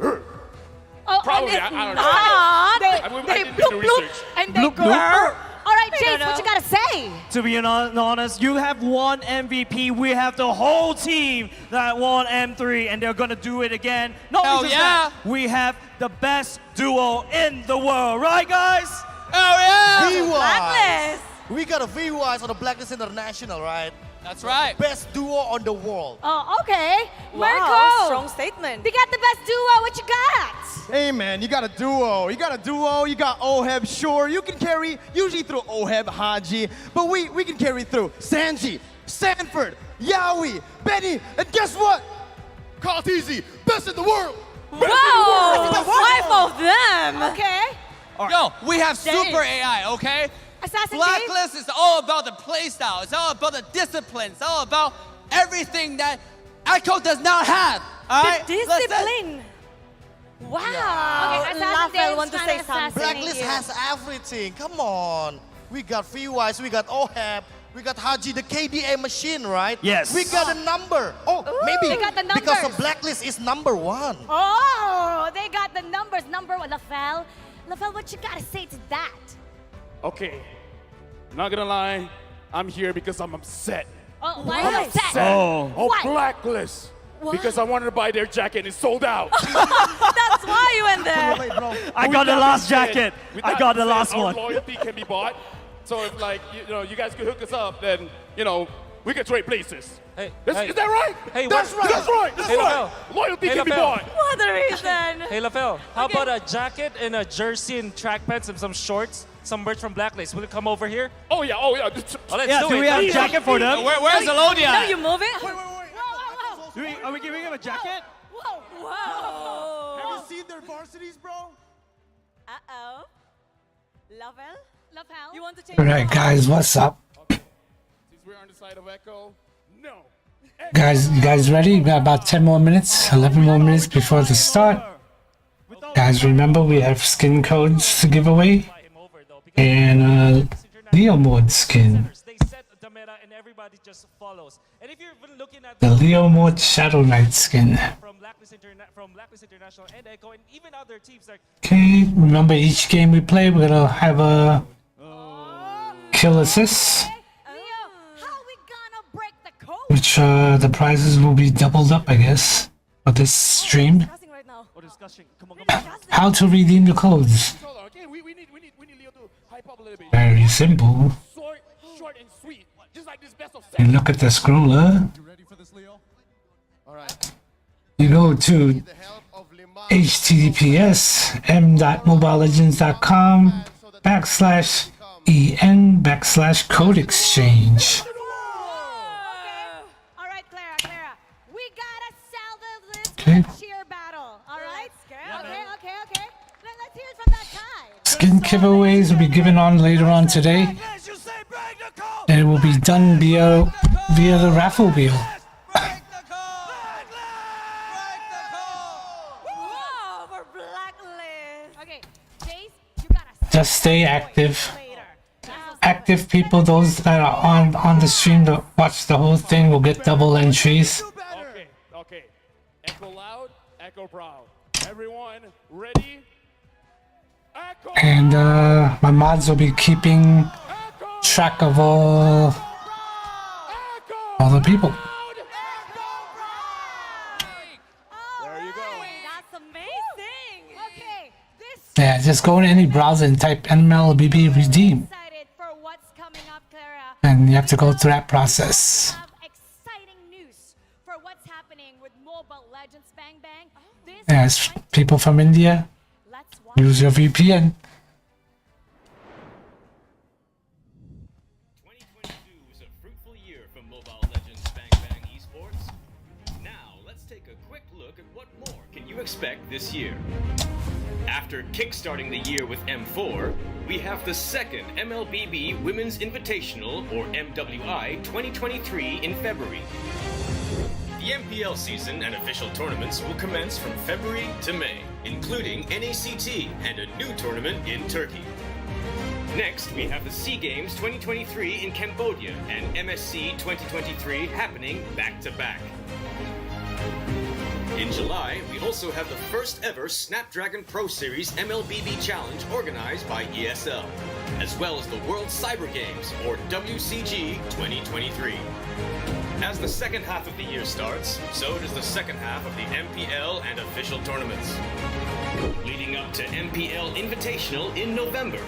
Oh, Probably, and it's I don't not. know. They I didn't do bloop, the bloop, research. and they Bloop, go. bloop. All right, Jace, what you gotta say? To be honest, you have one MVP. We have the whole team that won M3, and they're gonna do it again. Not Hell just yeah. that, we have the best duo in the world, right, guys? Oh yeah! Blacklist. We got a V-Wise on the Blacklist International, right? That's right. Best duo on the world. Oh, okay. Wow, Mirko. strong statement. They got the best duo. What you got? Hey man, you got a duo. You got Oheb, sure. You can carry usually through Oheb, Haji, but we can carry through Sanji, Sanford, Yawi, Benny, and guess what? Call easy. Best in the world. Wow, 5 of them. Okay. Yo, we have Dave. super AI, okay? Assassin Blacklist is all about the playstyle. It's all about the discipline. It's all about everything that Echo does not have. All right? The discipline. Wow. Okay, Assassin Lafel Dave's want to trying say to something. assassinate Blacklist you. has everything. Come on. We got V-Wise, we got Oheb, we got Haji, the KDA machine, right? Yes. We got a number. Oh, Ooh, maybe they got the because the numbers. Blacklist is number 1. Oh, they got the numbers. Number one, LaFell. LaFell, what you gotta say to that? Okay, not gonna lie, I'm here because I'm upset. Oh, why are you upset? Oh. Why? Blacklist. What? Because I wanted to buy their jacket and it's sold out. That's why you went there. I got the last jacket. I got the last Our one. loyalty can be bought. So if you guys could hook us up, then we could trade places. Hey, Is that right? Hey, that's what- right. That's right. That's Hey, right. Lafell. Loyalty Hey, can be Lafell. bought. What the reason? Hey, Lafell, how about a jacket and a jersey and track pants and some shorts, some merch from Blacklist? Will you come over here? Oh yeah. Oh, let's Yeah, do it. we have a jacket for them? Where's Elodia? No, you moving? Are we giving him a jacket? Whoa! Whoa! Have you seen their varsities, bro? Uh-oh. Lovell? Lovell? You want to change Alright guys, what's up? Since we're on the side of Echo, no. Guys, you guys ready? We got about 10 more minutes, 11 more minutes before the start. Guys, remember we have skin codes to give away. And Leo mode skin. They set the meta and everybody just follows. And if you're even looking at The Leo mode Shadow Knight skin. from Blacklist International and Echo and even other teams like Okay, remember each game we play, we're gonna have a kill assist. Which the prizes will be doubled up, I guess, for this stream. How to redeem the codes? Okay, we need Leo to hype up a little bit. Very simple. Short and sweet. Just like this best of You look at the scroller. You go to https m.mobilelegends.com/en/code exchange. Okay. Cheer battle, all right? Okay. Let's hear it from that side. Skin giveaways will be given on later on today. And it will be done via the raffle wheel. Okay, Jace, you gotta Just stay active. Active people, those that are on the stream to watch the whole thing, will get double entries. Okay. Echo loud, echo proud. Everyone ready? And my mods will be keeping track of all the people. There you go. That's amazing. Okay, this Yeah, just go to any browser and type MLBB redeem. excited for what's coming up, Clara. And you have to go through that process. Exciting news for what's happening with Mobile Legends Bang Bang. This As people from India, use your VPN. 2022 was a fruitful year for Mobile Legends Bang Bang Esports. Now, let's take a quick look at what more can you expect this year. After kickstarting the year with M4, we have the second MLBB Women's Invitational, or MWI, 2023 in February. The MPL season and official tournaments will commence from February to May, including NACT and a new tournament in Turkey. Next, we have the SEA Games 2023 in Cambodia and MSC 2023 happening back-to-back. In July, we also have the first ever Snapdragon Pro Series MLBB Challenge organized by ESL, as well as the World Cyber Games, or WCG 2023. As the second half of the year starts, so does the second half of the MPL and official tournaments, leading up to MPL Invitational in November.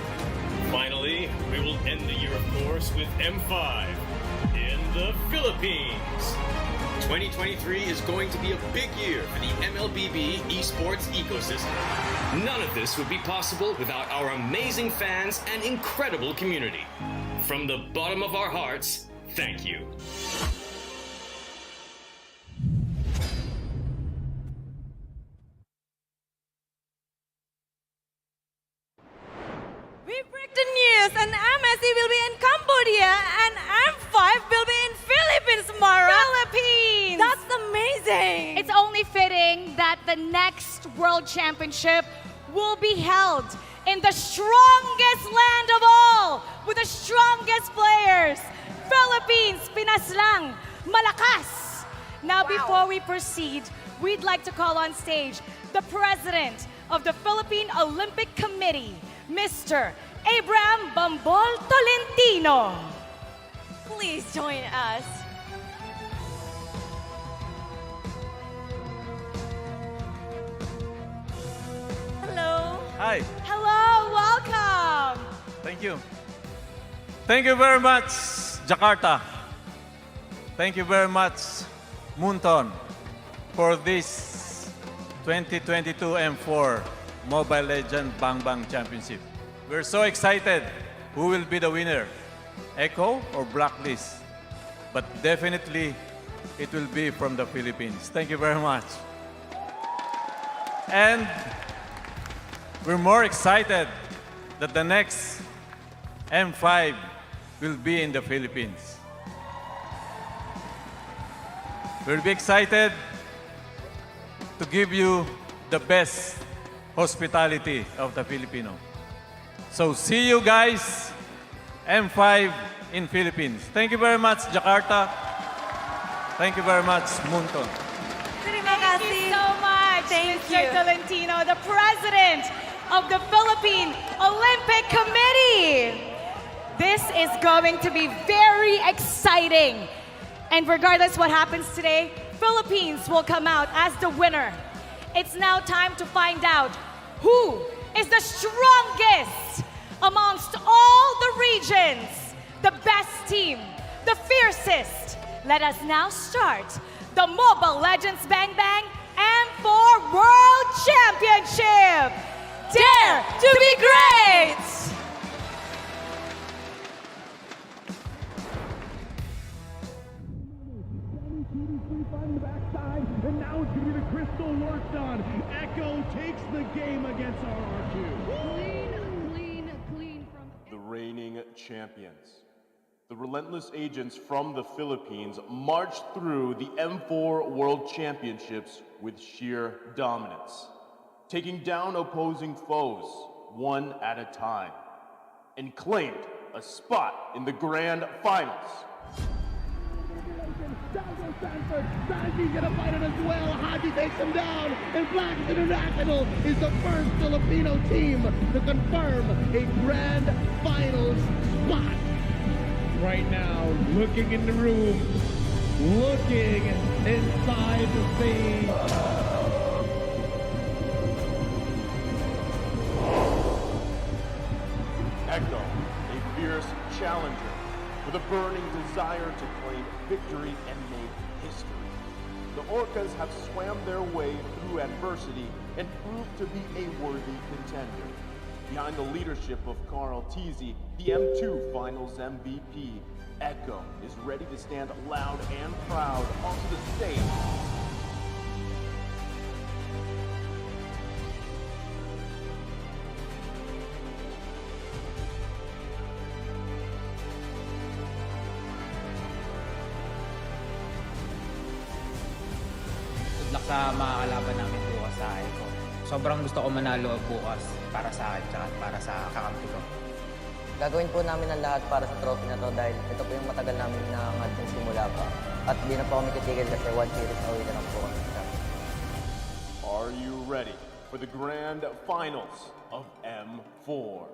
Finally, we will end the year, of course, with M5 in the Philippines. 2023 is going to be a big year for the MLBB esports ecosystem. None of this would be possible without our amazing fans and incredible community. From the bottom of our hearts, thank you. We break the news, and MSC will be in Cambodia, and M5 will be in Philippines, Mara. Philippines! That's amazing. It's only fitting that the next World Championship will be held in the strongest land of all, with the strongest players. Philippines, Pinas lang, malakas. Now, before we proceed, we'd like to call on stage the president of the Philippine Olympic Committee, Mr. Abraham Bambol Tolentino. Please join us. Hello. Hi, Hello, welcome. thank you. Thank you very much, Jakarta. Thank you very much, Munton, for this 2022 M4 Mobile Legends Bang Bang Championship. We're so excited. Who will be the winner? Echo or Blacklist? But definitely, it will be from the Philippines. Thank you very much. And we're more excited that the next M5 will be in the Philippines. We'll be excited to give you the best hospitality of the Filipino. So see you guys, M5 in Philippines. Thank you very much, Jakarta. Thank you very much, Munton. Thank you so much, Mr. Tolentino, the president of the Philippine Olympic Committee. This is going to be very exciting. And regardless what happens today, Philippines will come out as the winner. It's now time to find out who is the strongest amongst all the regions, the best team, the fiercest. Let us now start the Mobile Legends Bang Bang M4 World Championship. Dare to be great! And now it's going to be the crystal worked on. Echo takes the game against RRQ. Clean from the reigning champions. The relentless agents from the Philippines marched through the M4 World Championships with sheer dominance, taking down opposing foes one at a time, and claimed a spot in the grand finals. Sanji's gonna fight it as well. Haji takes him down, and Black International is the first Filipino team to confirm a grand finals spot. Right now, looking in the room, looking inside the scene. Echo, a fierce challenger with a burning desire to claim victory and make history. The Orcas have swam their way through adversity and proved to be a worthy contender. Behind the leadership of Carl Teasy, the M2 Finals MVP, Echo is ready to stand loud and proud onto the stage. Good luck sa mga kalaban namin bukas sa Echo. Sobrang gusto ko manalo bukas para sa akin at para sa kakampi ko. Gagawin po namin ang lahat para sa trophy na to dahil ito po yung matagal namin nakangad ng simula pa. At di na po kami titigil kasi one series away na lang po kami. Are you ready for the grand finals of M4?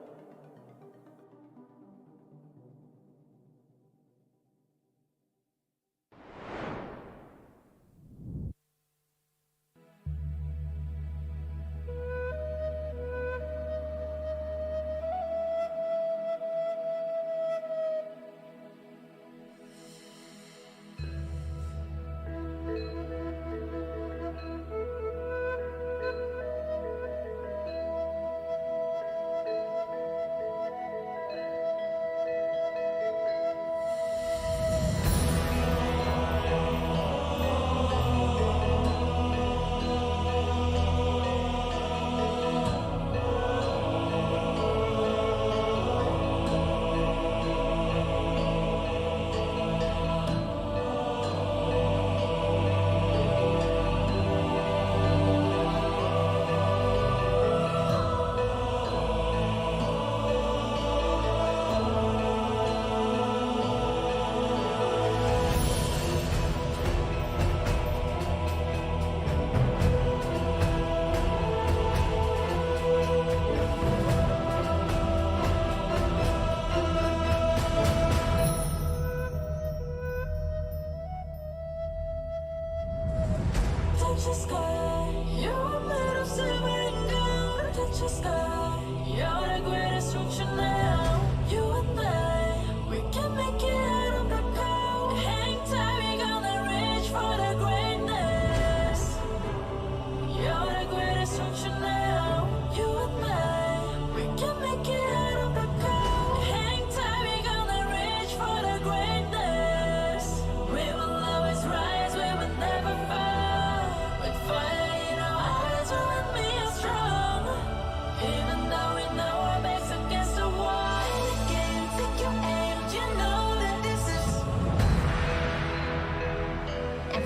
Fire in our eyes, you and me.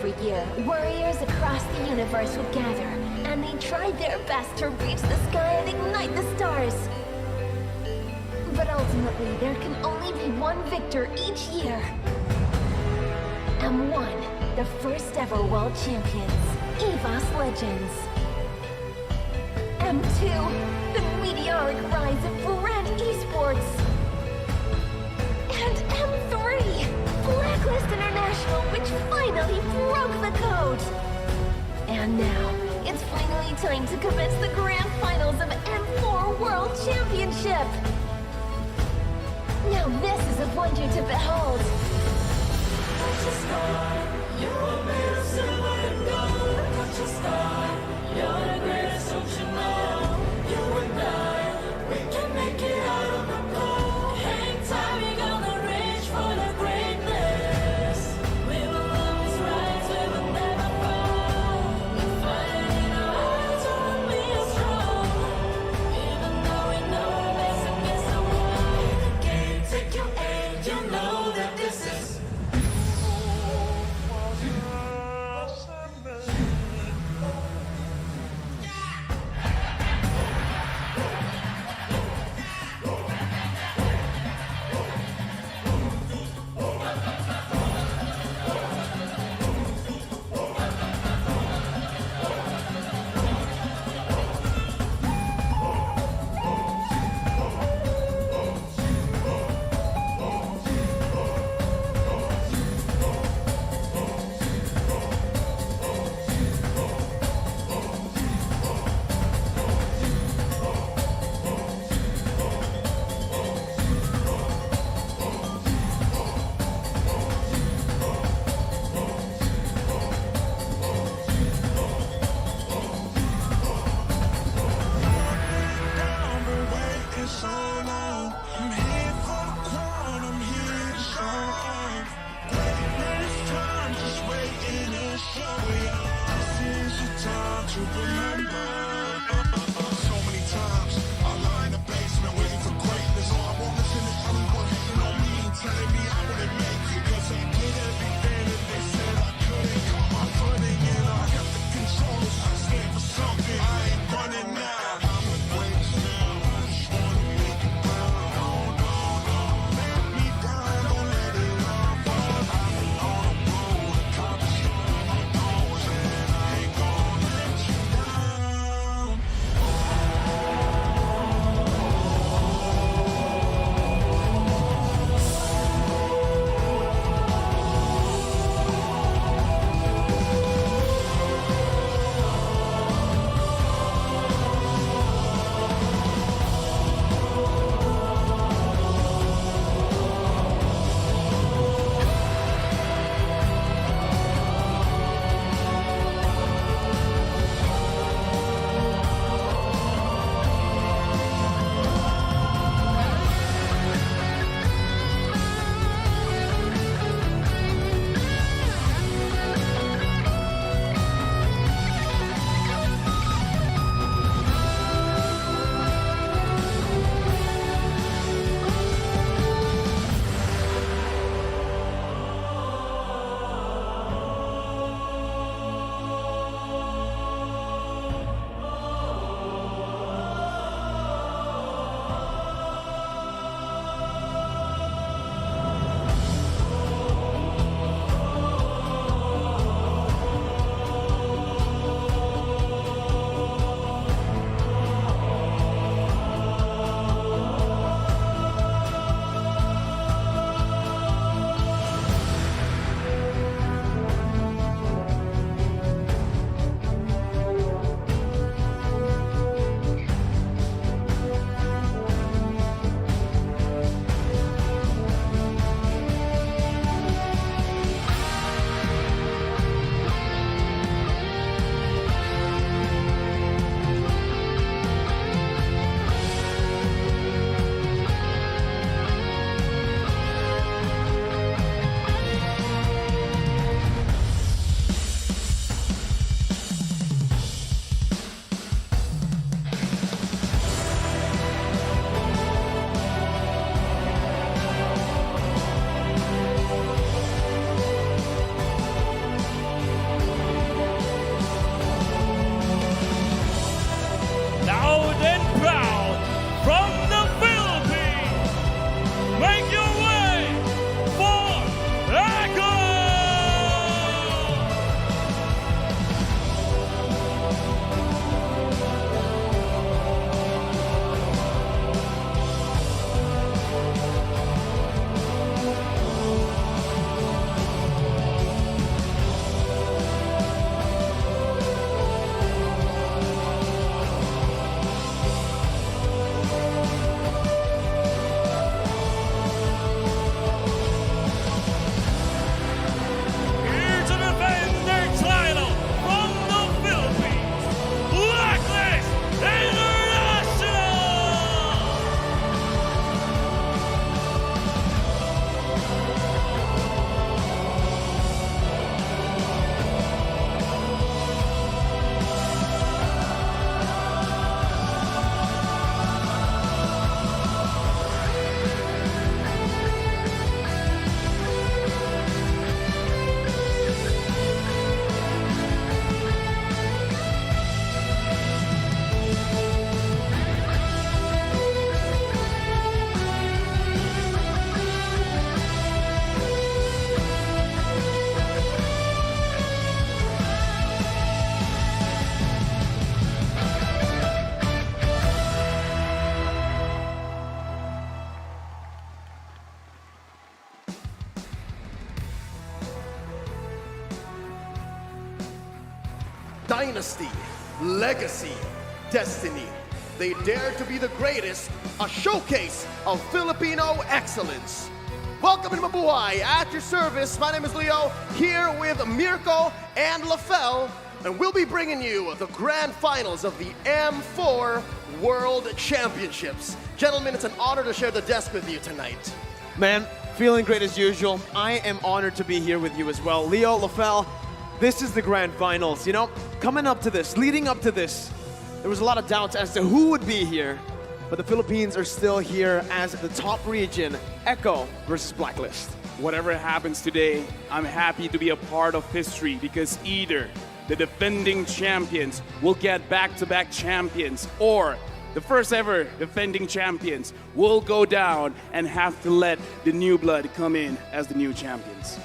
Every year, warriors across the universe would gather, and they tried their best to reach the sky and ignite the stars. But ultimately, there can only be one victor each year. M1, the first ever world champions, EVOS Legends. M2, the meteoric rise of Brand Esports. And M3, Blacklist International, which finally broke the code. And now, it's finally time to commence the grand finals of M4 World Championship. Now this is a wonder to behold. Touch the sky, you are made of silver and gold. Touch the sky, you're the greatest, don't you know? You and I, we can make it out of the cold. Hang tight, we gonna reach for the greatness. We will always rise, we will never fall. We fight in our hearts, we'll be strong. Even though we know our best against the wall. Take your aim, you know that this is dynasty, legacy, destiny. They dare to be the greatest, a showcase of Filipino excellence. Welcome to Mabuhay. At your service, my name is Leo, here with Mirko and Lafel, and we'll be bringing you the grand finals of the M4 World Championships. Gentlemen, it's an honor to share the desk with you tonight. Man, feeling great as usual. I am honored to be here with you as well. Leo, Lafel, this is the grand finals. You know, coming up to this, leading up to this, there was a lot of doubts as to who would be here, but the Philippines are still here as the top region, Echo versus Blacklist. Whatever happens today, I'm happy to be a part of history because either the defending champions will get back-to-back champions or the first ever defending champions will go down and have to let the new blood come in as the new champions.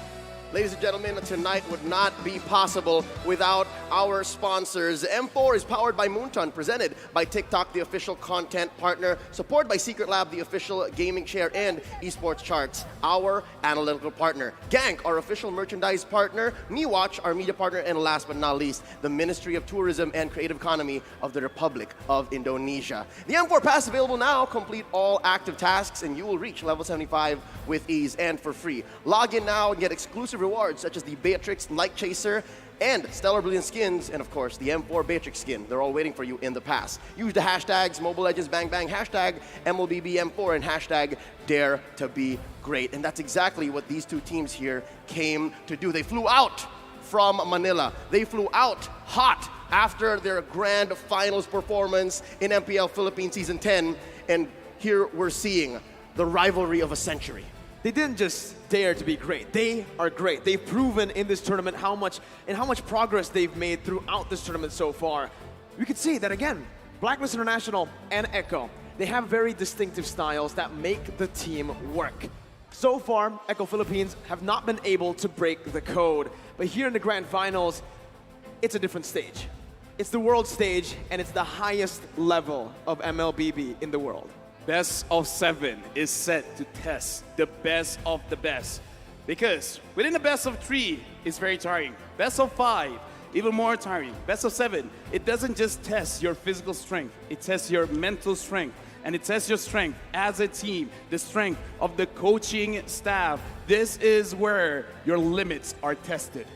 Ladies and gentlemen, tonight would not be possible without our sponsors. M4 is powered by Moonton, presented by TikTok, the official content partner, supported by Secret Lab, the official gaming chair, and Esports Charts, our analytical partner. Gank, our official merchandise partner, MeWatch, our media partner, and last but not least, the Ministry of Tourism and Creative Economy of the Republic of Indonesia. The M4 Pass available now. Complete all active tasks, and you will reach level 75 with ease and for free. Log in now and get exclusive rewards such as the Beatrix Light Chaser and Stellar Brilliant skins, and of course the M4 Beatrix skin. They're all waiting for you in the pass. Use the hashtags Mobile Legends Bang Bang, hashtag MLBB M4, and hashtag Dare to Be Great. And that's exactly what these two teams here came to do. They flew out from Manila. They flew out hot after their grand finals performance in MPL Philippines Season 10, and here we're seeing the rivalry of a century. They didn't just dare to be great. They are great. They've proven in this tournament how much progress they've made throughout this tournament so far. We could see that again, Blacklist International and Echo, they have very distinctive styles that make the team work. So far, Echo Philippines have not been able to break the code. But here in the grand finals, it's a different stage. It's the world stage, and it's the highest level of MLBB in the world. Best of 7 is set to test the best of the best. Because within the best of 3, it's very tiring. Best of 5, even more tiring. Best of 7, it doesn't just test your physical strength, it tests your mental strength. And it tests your strength as a team, the strength of the coaching staff. This is where your limits are tested.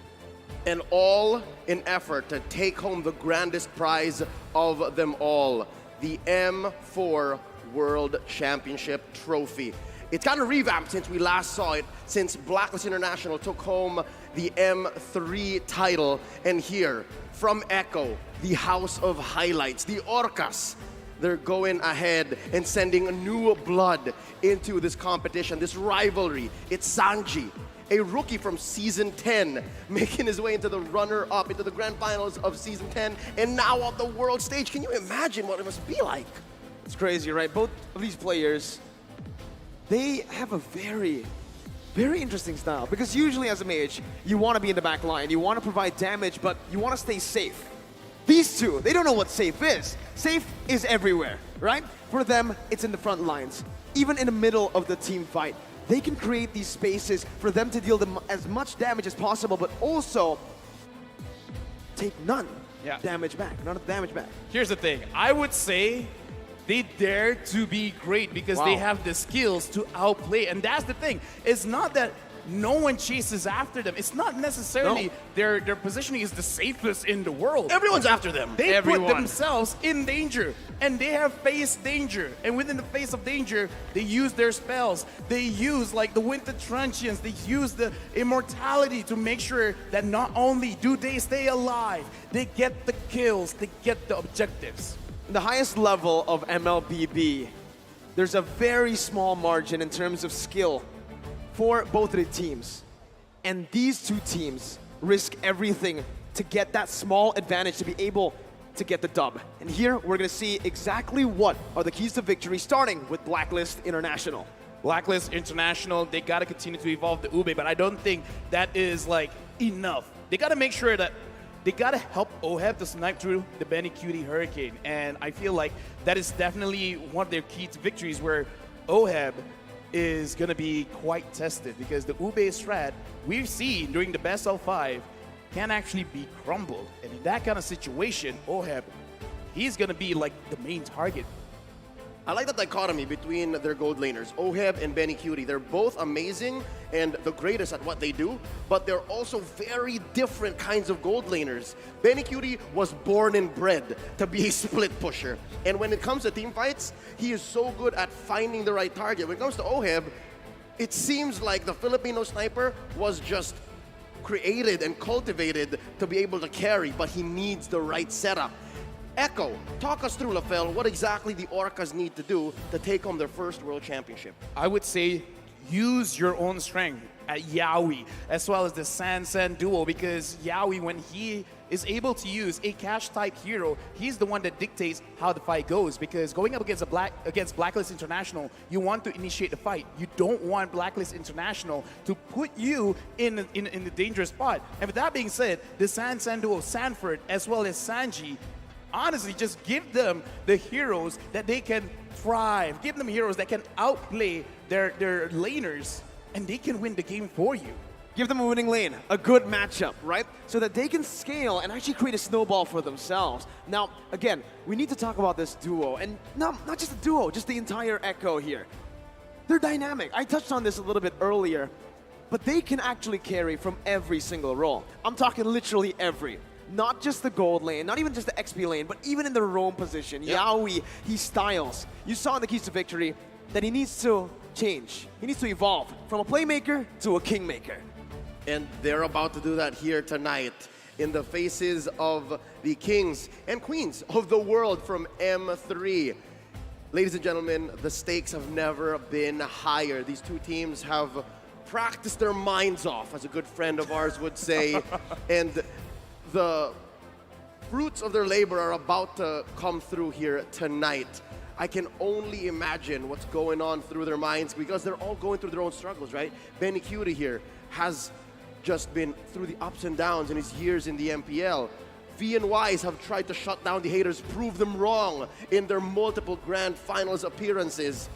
And all in effort to take home the grandest prize of them all, the M4 World Championship Trophy. It's kind of revamped since we last saw it, since Blacklist International took home the M3 title. And here, from Echo, the House of Highlights, the Orcas, they're going ahead and sending new blood into this competition, this rivalry. It's Sanji, a rookie from Season 10, making his way into the runner-up, into the grand finals of Season 10, and now on the world stage. Can you imagine what it must be like? It's crazy, right? Both of these players, they have a very, very interesting style. Because usually as a mage, you want to be in the back line, you want to provide damage, but you want to stay safe. These two, they don't know what safe is. Safe is everywhere, right? For them, it's in the front lines. Even in the middle of the team fight, they can create these spaces for them to deal them as much damage as possible, but also take none damage back, none of the damage back. Here's the thing, I would say they dare to be great because they have the skills to outplay. And that's the thing. It's not that no one chases after them. It's not necessarily their positioning is the safest in the world. Everyone's after them. They put themselves in danger, and they have faced danger. And within the face of danger, they use their spells. They use like the Winter Truncheons. They use the Immortality to make sure that not only do they stay alive, they get the kills, they get the objectives. The highest level of MLBB, there's a very small margin in terms of skill for both of the teams. And these two teams risk everything to get that small advantage to be able to get the dub. And here we're gonna see exactly what are the keys to victory, starting with Blacklist International. Blacklist International, they gotta continue to evolve the Ube, but I don't think that is like enough. They gotta make sure that they gotta help OHEB to snipe through the Benny Cutie Hurricane. And I feel like that is definitely one of their key to victories where OHEB is gonna be quite tested because the Ube strat we've seen during the best of 5 can actually be crumbled. And in that kind of situation, Oheb, he's going to be like the main target. I like the dichotomy between their gold laners, Oheb and BennyQt. They're both amazing and the greatest at what they do, but they're also very different kinds of gold laners. BennyQt was born and bred to be a split pusher. And when it comes to team fights, he is so good at finding the right target. When it comes to Oheb, it seems like the Filipino sniper was just created and cultivated to be able to carry, but he needs the right setup. Echo, talk us through, Lafel, what exactly the Orcas need to do to take home their first World Championship. I would say use your own strength at Yawi, as well as the San duo, because Yawi, when he is able to use a cash-type hero, he's the one that dictates how the fight goes, because going up against Blacklist International, you want to initiate the fight. You don't want Blacklist International to put you in a dangerous spot. And with that being said, the San duo, Sanford, as well as Sanji, honestly, just give them the heroes that they can thrive. Give them heroes that can outplay their laners, and they can win the game for you. Give them a winning lane, a good matchup, right? So that they can scale and actually create a snowball for themselves. Now, again, we need to talk about this duo, and not just the duo, just the entire Echo here. They're dynamic. I touched on this a little bit earlier, but they can actually carry from every single role. I'm talking literally every. Not just the gold lane, not even just the XP lane, but even in the roam position. Yep. Yawi, he styles. You saw in the Keys to Victory that he needs to change. He needs to evolve from a playmaker to a kingmaker. And they're about to do that here tonight in the faces of the kings and queens of the world from M3. Ladies and gentlemen, the stakes have never been higher. These two teams have practiced their minds off, as a good friend of ours would say, and the fruits of their labor are about to come through here tonight. I can only imagine what's going on through their minds, because they're all going through their own struggles, right? BennyQt here has just been through the ups and downs in his years in the MPL. V and Ys have tried to shut down the haters, prove them wrong in their multiple grand finals appearances.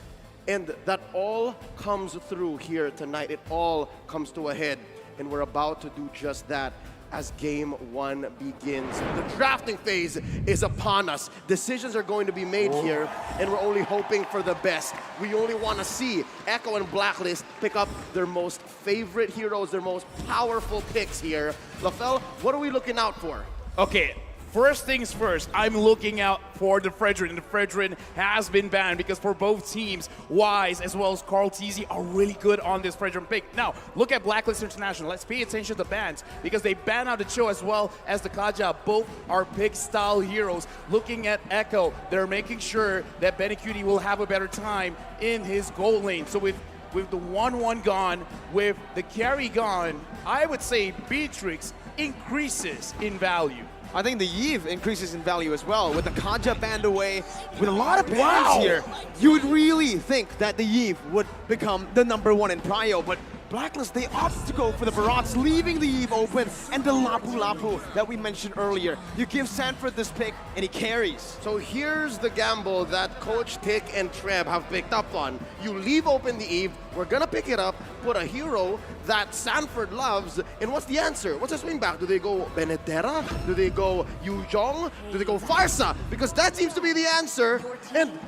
And that all comes through here tonight. It all comes to a head. And we're about to do just that as game one begins. The drafting phase is upon us. Decisions are going to be made here, and we're only hoping for the best. We only want to see Echo and Blacklist pick up their most favorite heroes, their most powerful picks here. Lafel, what are we looking out for? Okay, first things first, I'm looking out for the Fredrin. The Fredrin has been banned because for both teams, Wise as well as Carl TZ are really good on this Fredrin pick. Now, look at Blacklist International. Let's pay attention to the bans because they ban out the Cho as well as the Kaja. Both are big style heroes. Looking at Echo, they're making sure that BennyQt will have a better time in his gold lane. So with the 1-1 gone, with the carry gone, I would say Beatrix increases in value. I think the Eve increases in value as well. With the Kaja banned away, with a lot of bans here, you would really think that the Eve would become the #1 in Prio, but Blacklist, they opt to go for the Barats, leaving the Eve open, and the Lapu Lapu that we mentioned earlier. You give Sanford this pick, and he carries. So here's the gamble that Coach Tick and Treb have picked up on. You leave open the Eve, we're gonna pick it up, put a hero that Sanford loves, and what's the answer? What's the swing back? Do they go Benedetta? Do they go Yu Jong? Do they go Farsa? Because that seems to be the answer. And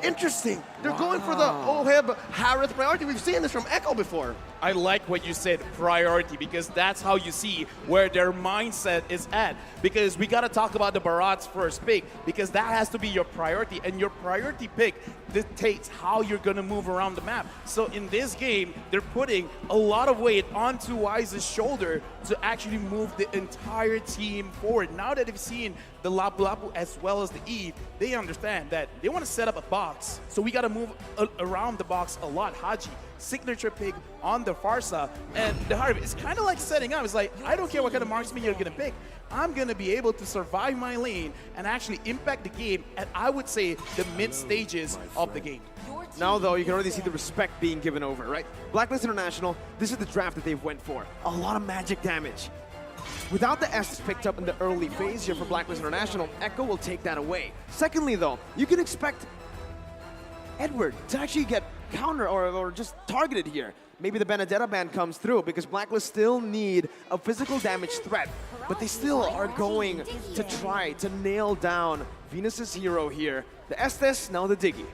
interesting, they're going for the Oheb Harith priority. We've seen this from Echo before. I like what you said, priority, because that's how you see where their mindset is at. Because we got to talk about the Barat's first pick, because that has to be your priority, and your priority pick dictates how you're going to move around the map. So in this game, they're putting a lot of weight onto Wise's shoulder to actually move the entire team forward. Now that they've seen the Lapu Lapu as well as the Eve, they understand that they want to set up a box. So we got to move around the box a lot. Haji, signature pick on the Farsa, and the Harvey, it's kind of like setting up. It's like, I don't care what kind of marksman you're going to pick. I'm going to be able to survive my lane and actually impact the game at, I would say, the mid stages of the game. Now, though, you can already see the respect being given over, right? Blacklist International, this is the draft that they've went for. A lot of magic damage. Without the S picked up in the early phase here for Blacklist International, Echo will take that away. Secondly, though, you can expect Edward to actually get counter or just targeted here. maybe the Benedetta ban comes through, because Blacklist still need a physical damage threat. But they still are going to try to nail down Venus's hero here. The Estes, now the Diggy.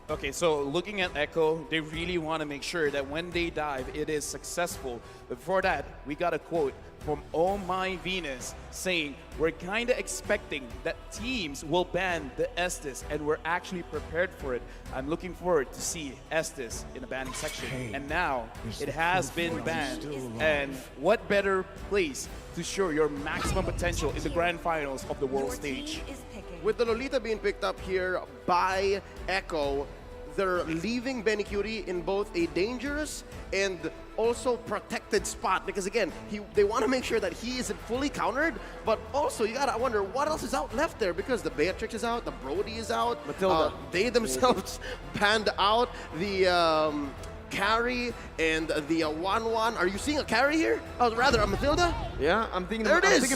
Okay, so looking at Echo, they really want to make sure that when they dive, it is successful. But before that, we got a quote from Oh My Venus saying, we're kind of expecting that teams will ban the Estes, and we're actually prepared for it. I'm looking forward to see Estes in the banning section. And now, it has been banned. And what better place to show your maximum potential in the grand finals of the world stage? With the Lolita being picked up here by Echo, they're leaving Benny Curie in both a dangerous and also protected spot, because again, they want to make sure that he isn't fully countered, but also you gotta wonder what else is out left there, because the Beatrix is out, the Brody is out, Matilda. They themselves banned out the carry and the 1-1. Are you seeing a carry here? Oh, rather a Matilda? Yeah, I'm thinking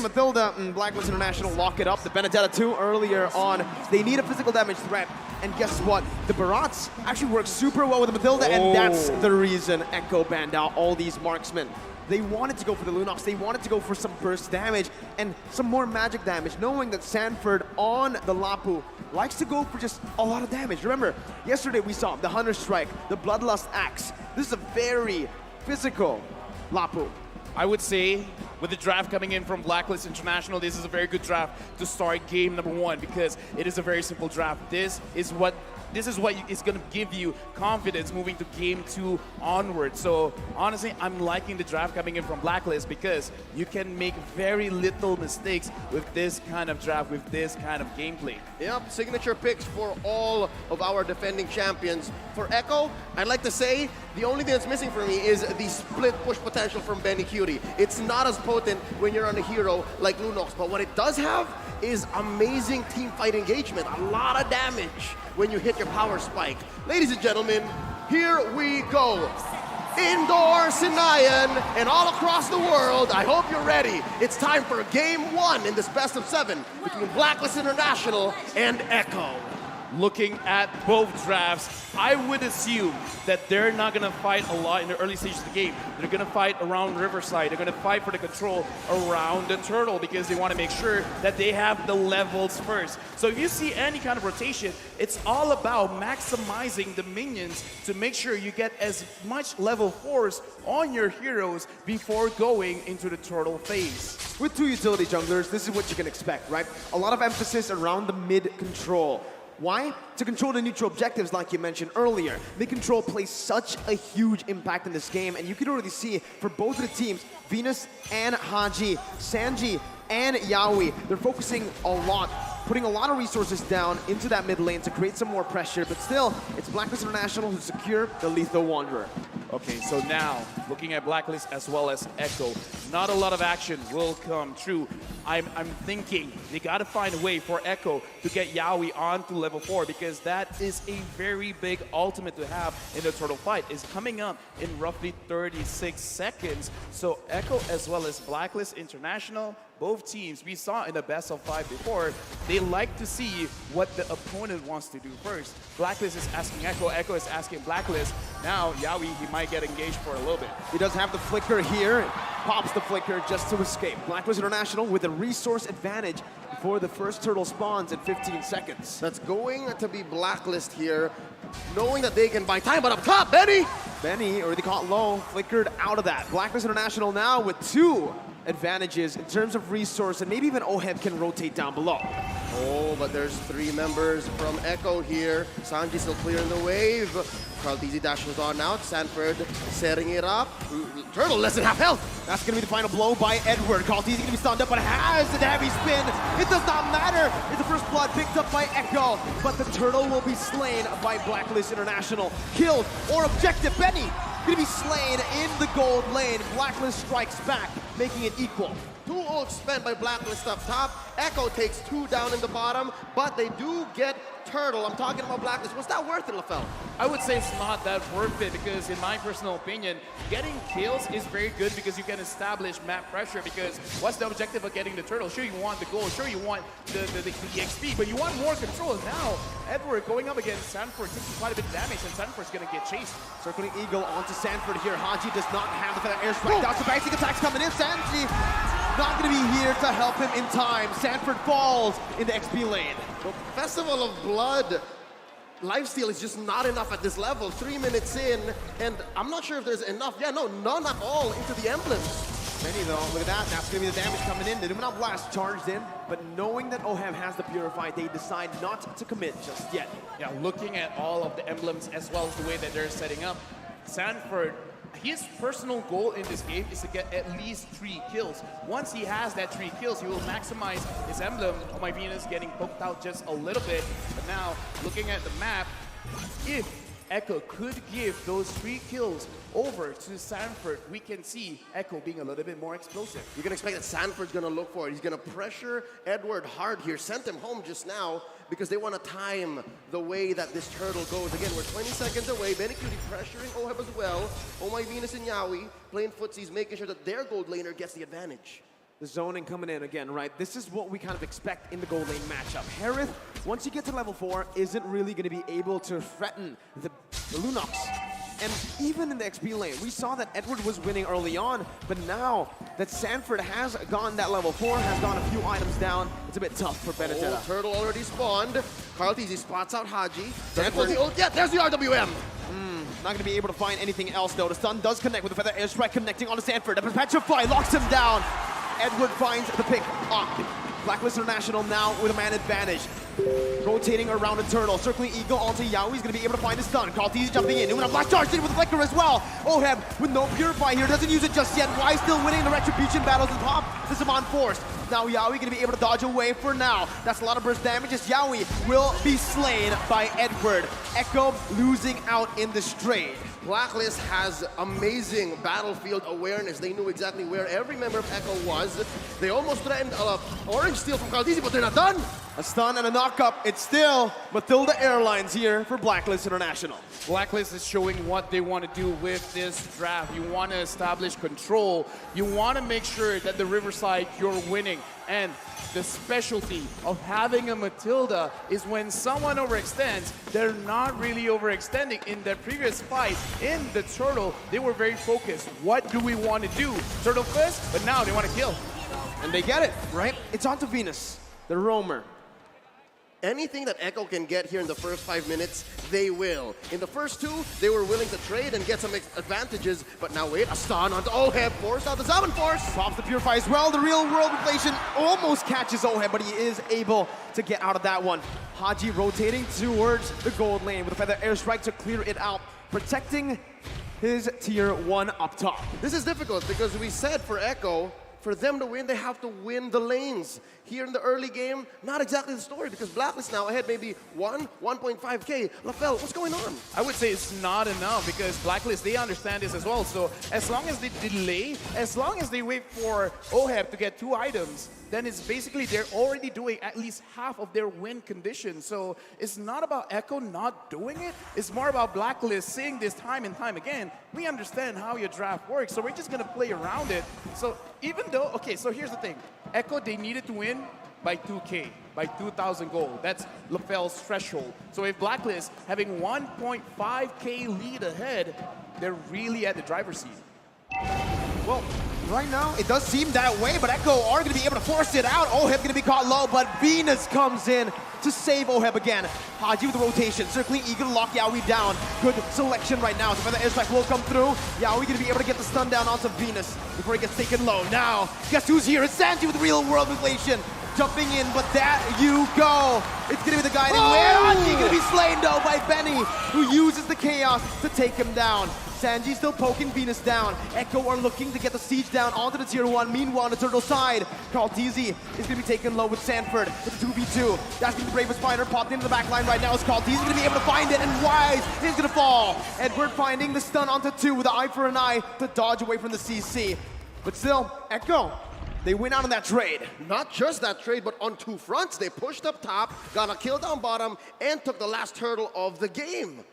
Matilda and Blacklist International lock it up. The Benedetta 2 earlier on. They need a physical damage threat. And guess what? The Barats actually work super well with the Matilda, and that's the reason Echo banned out all these marksmen. They wanted to go for the Lunox, they wanted to go for some burst damage and some more magic damage, knowing that Sanford on the Lapu likes to go for just a lot of damage. Remember, yesterday we saw the Hunter Strike, the Bloodlust Axe. This is a very physical Lapu. I would say, with the draft coming in from Blacklist International, this is a very good draft to start game number 1, because it is a very simple draft. This is what is going to give you confidence moving to game 2 onward. So honestly, I'm liking the draft coming in from Blacklist, because you can make very little mistakes with this kind of draft, with this kind of gameplay. Yep, signature picks for all of our defending champions. For Echo, I'd like to say the only thing that's missing for me is the split push potential from Benny Cutie. It's not as potent when you're on a hero like Lunox, but what it does have is amazing team fight engagement, a lot of damage when you hit your power spike. Ladies and gentlemen, here we go. Indoor Sinayan and all across the world, I hope you're ready. It's time for game 1 in this best of 7 between Blacklist International and Echo. Looking at both drafts, I would assume that they're not going to fight a lot in the early stages of the game. They're going to fight around Riverside. They're going to fight for the control around the turtle, because they want to make sure that they have the levels first. So if you see any kind of rotation, it's all about maximizing the minions to make sure you get as much level 4s on your heroes before going into the turtle phase. With 2 utility junglers, this is what you can expect, right? A lot of emphasis around the mid control. Why? To control the neutral objectives, like you mentioned earlier. Mid-control plays such a huge impact in this game, and you can already see for both of the teams, Venus and Haji, Sanji and Yaoi, they're focusing a lot, putting a lot of resources down into that mid lane to create some more pressure, but still, it's Blacklist International who secure the Lethal Wanderer. Okay, so now, looking at Blacklist as well as Echo, not a lot of action will come true. I'm thinking they got to find a way for Echo to get Yaoi onto level 4, because that is a very big ultimate to have in the turtle fight. It's coming up in roughly 36 seconds. So Echo as well as Blacklist International, both teams, we saw in the best of 5 before, they like to see what the opponent wants to do first. Blacklist is asking Echo, Echo is asking Blacklist. Now, Yaoi, he might get engaged for a little bit. He does have the flicker here, pops the flicker just to escape. Blacklist International with a resource advantage before the first turtle spawns in 15 seconds. That's going to be Blacklist here, knowing that they can buy time, but up top, Benny! Benny, already caught low, flickered out of that. Blacklist International now with 2 advantages in terms of resource, and maybe even Oheb can rotate down below. Oh, but there's 3 members from Echo here. Sanji still clearing the wave. Carl DZ Dash was on out. Sanford setting it up. Turtle less than half health. That's going to be the final blow by Edward. Carl DZ going to be stunned up, but has the heavy spin. It does not matter. It's the first blood picked up by Echo, but the turtle will be slain by Blacklist International. Killed or objective. Benny going to be slain in the gold lane. Blacklist strikes back, making it equal. 2 ults spent by Blacklist up top. Echo takes 2 down in the bottom, but they do get Turtle. I'm talking about Blacklist. Was that worth it, LaFell? I would say it's not that worth it because in my personal opinion, getting kills is very good because you can establish map pressure because what's the objective of getting the turtle? Sure, you want the gold, sure, you want the XP, but you want more control. Now, Edward going up against Sanford taking quite a bit of damage and Sanford's gonna get chased. Circling Eagle onto Sanford here. Haji does not have the airstrike. Down some basic attacks coming in. Sanji not gonna be here to help him in time. Sanford falls in the XP lane. Well, Festival of Blood lifesteal is just not enough at this level. 3 minutes in, and I'm not sure if there's enough. Yeah, no, none at all into the emblems. Many though, look at that. That's gonna be the damage coming in. The Illuminati Blast charged in, but knowing that OHEB has the Purify, they decide not to commit just yet. Yeah, looking at all of the emblems as well as the way that they're setting up, Sanford, his personal goal in this game is to get at least 3 kills. Once he has that 3 kills, he will maximize his emblem. Oh My Venus getting poked out just a little bit. But now, looking at the map, if Echo could give those 3 kills over to Sanford, we can see Echo being a little bit more explosive. You can expect that Sanford's gonna look for it. He's gonna pressure Edward hard here. Sent him home just now because they want to time the way that this turtle goes. Again, we're 20 seconds away. Benny Cutie pressuring OHEB as well. Oh My Venus and Yawi playing footsies, making sure that their gold laner gets the advantage. The zoning coming in again, right? This is what we kind of expect in the gold lane matchup. Harith, once you get to level 4, isn't really going to be able to threaten the Lunox. And even in the XP lane, we saw that Edward was winning early on, but now that Sanford has gone that level 4, has gone a few items down, it's a bit tough for Benedetta. Oh, turtle already spawned. Carl Teasy spots out Haji. Sanford, yeah, there's the RWM. Not going to be able to find anything else though. The stun does connect with the Feather Airstrike connecting onto Sanford. The Petrify locks him down. Edward finds the pick up. Blacklist International now with a man advantage. Rotating around the turtle, circling Eagle onto Yao. He's going to be able to find the stun. Carl Teasy jumping in. Doing a blast charge in with the Flicker as well. OHEB with no Purify here. Doesn't use it just yet. Why still winning the Retribution battles at the top? This is on force. Now Yaoi going to be able to dodge away for now. That's a lot of burst damage as Yaoi will be slain by Edward. Echo losing out in the straight. Blacklist has amazing battlefield awareness. They knew exactly where every member of Echo was. They almost threatened orange steal from Caldisi, but they're not done. A stun and a knock-up. It's still Matilda Airlines here for Blacklist International. Blacklist is showing what they want to do with this draft. You want to establish control. You want to make sure that the Riverside, you're winning. And the specialty of having a Matilda is when someone overextends, they're not really overextending. In their previous fight in the Turtle, they were very focused. What do we want to do? Turtle first, but now they want to kill. And they get it, right? It's onto Venus, the roamer. Anything that Echo can get here in the first 5 minutes, they will. In the first 2, they were willing to trade and get some advantages, but now wait, a stun onto OHEB, forced out the Zaman Force. Pops the Purify as well. The real world inflation almost catches OHEB, but he is able to get out of that one. Haji rotating towards the gold lane with a Feather Airstrike to clear it out, protecting his tier 1 up top. This is difficult because we said for Echo, for them to win, they have to win the lanes. Here in the early game, not exactly the story because Blacklist now ahead maybe 1.5K. LaFell, what's going on? I would say it's not enough because Blacklist, they understand this as well. So as long as they delay, as long as they wait for OHEB to get 2 items, then it's basically they're already doing at least half of their win condition. So it's not about Echo not doing it. It's more about Blacklist saying this time and time again, we understand how your draft works, so we're just going to play around it. So even though, okay, so here's the thing. Echo, they needed to win by 2K, by 2,000 gold. That's LaFell's threshold. So if Blacklist having 1.5K lead ahead, they're really at the driver's seat. Well, right now, it does seem that way, but Echo are going to be able to force it out. OHEB going to be caught low, but Venus comes in to save OHEB again. Haji with the rotation, circling Eagle to lock Yaoi down. Good selection right now. So the airstrike will come through. Yaoi going to be able to get the stun down onto Venus before he gets taken low. Now, guess who's here? It's Sanji with the real world inflation. Jumping in, but there you go. It's going to be the guiding win. Haji going to be slain though by Benny, who uses the chaos to take him down. Sanji still poking Venus down. Echo are looking to get the siege down onto the tier 1. Meanwhile, on the turtle side, Carl Teasy is going to be taken low with Sanford with the 2v2. That's going to be the bravest fighter popped into the back line right now. Is Carl Teasy going to be able to find it, and Wise is going to fall. Edward finding the stun onto 2 with an eye for an eye to dodge away from the CC. But still, Echo They win out on that trade. Not just that trade, but on two fronts. They pushed up top, got a kill down bottom, and took the last hurdle of the game.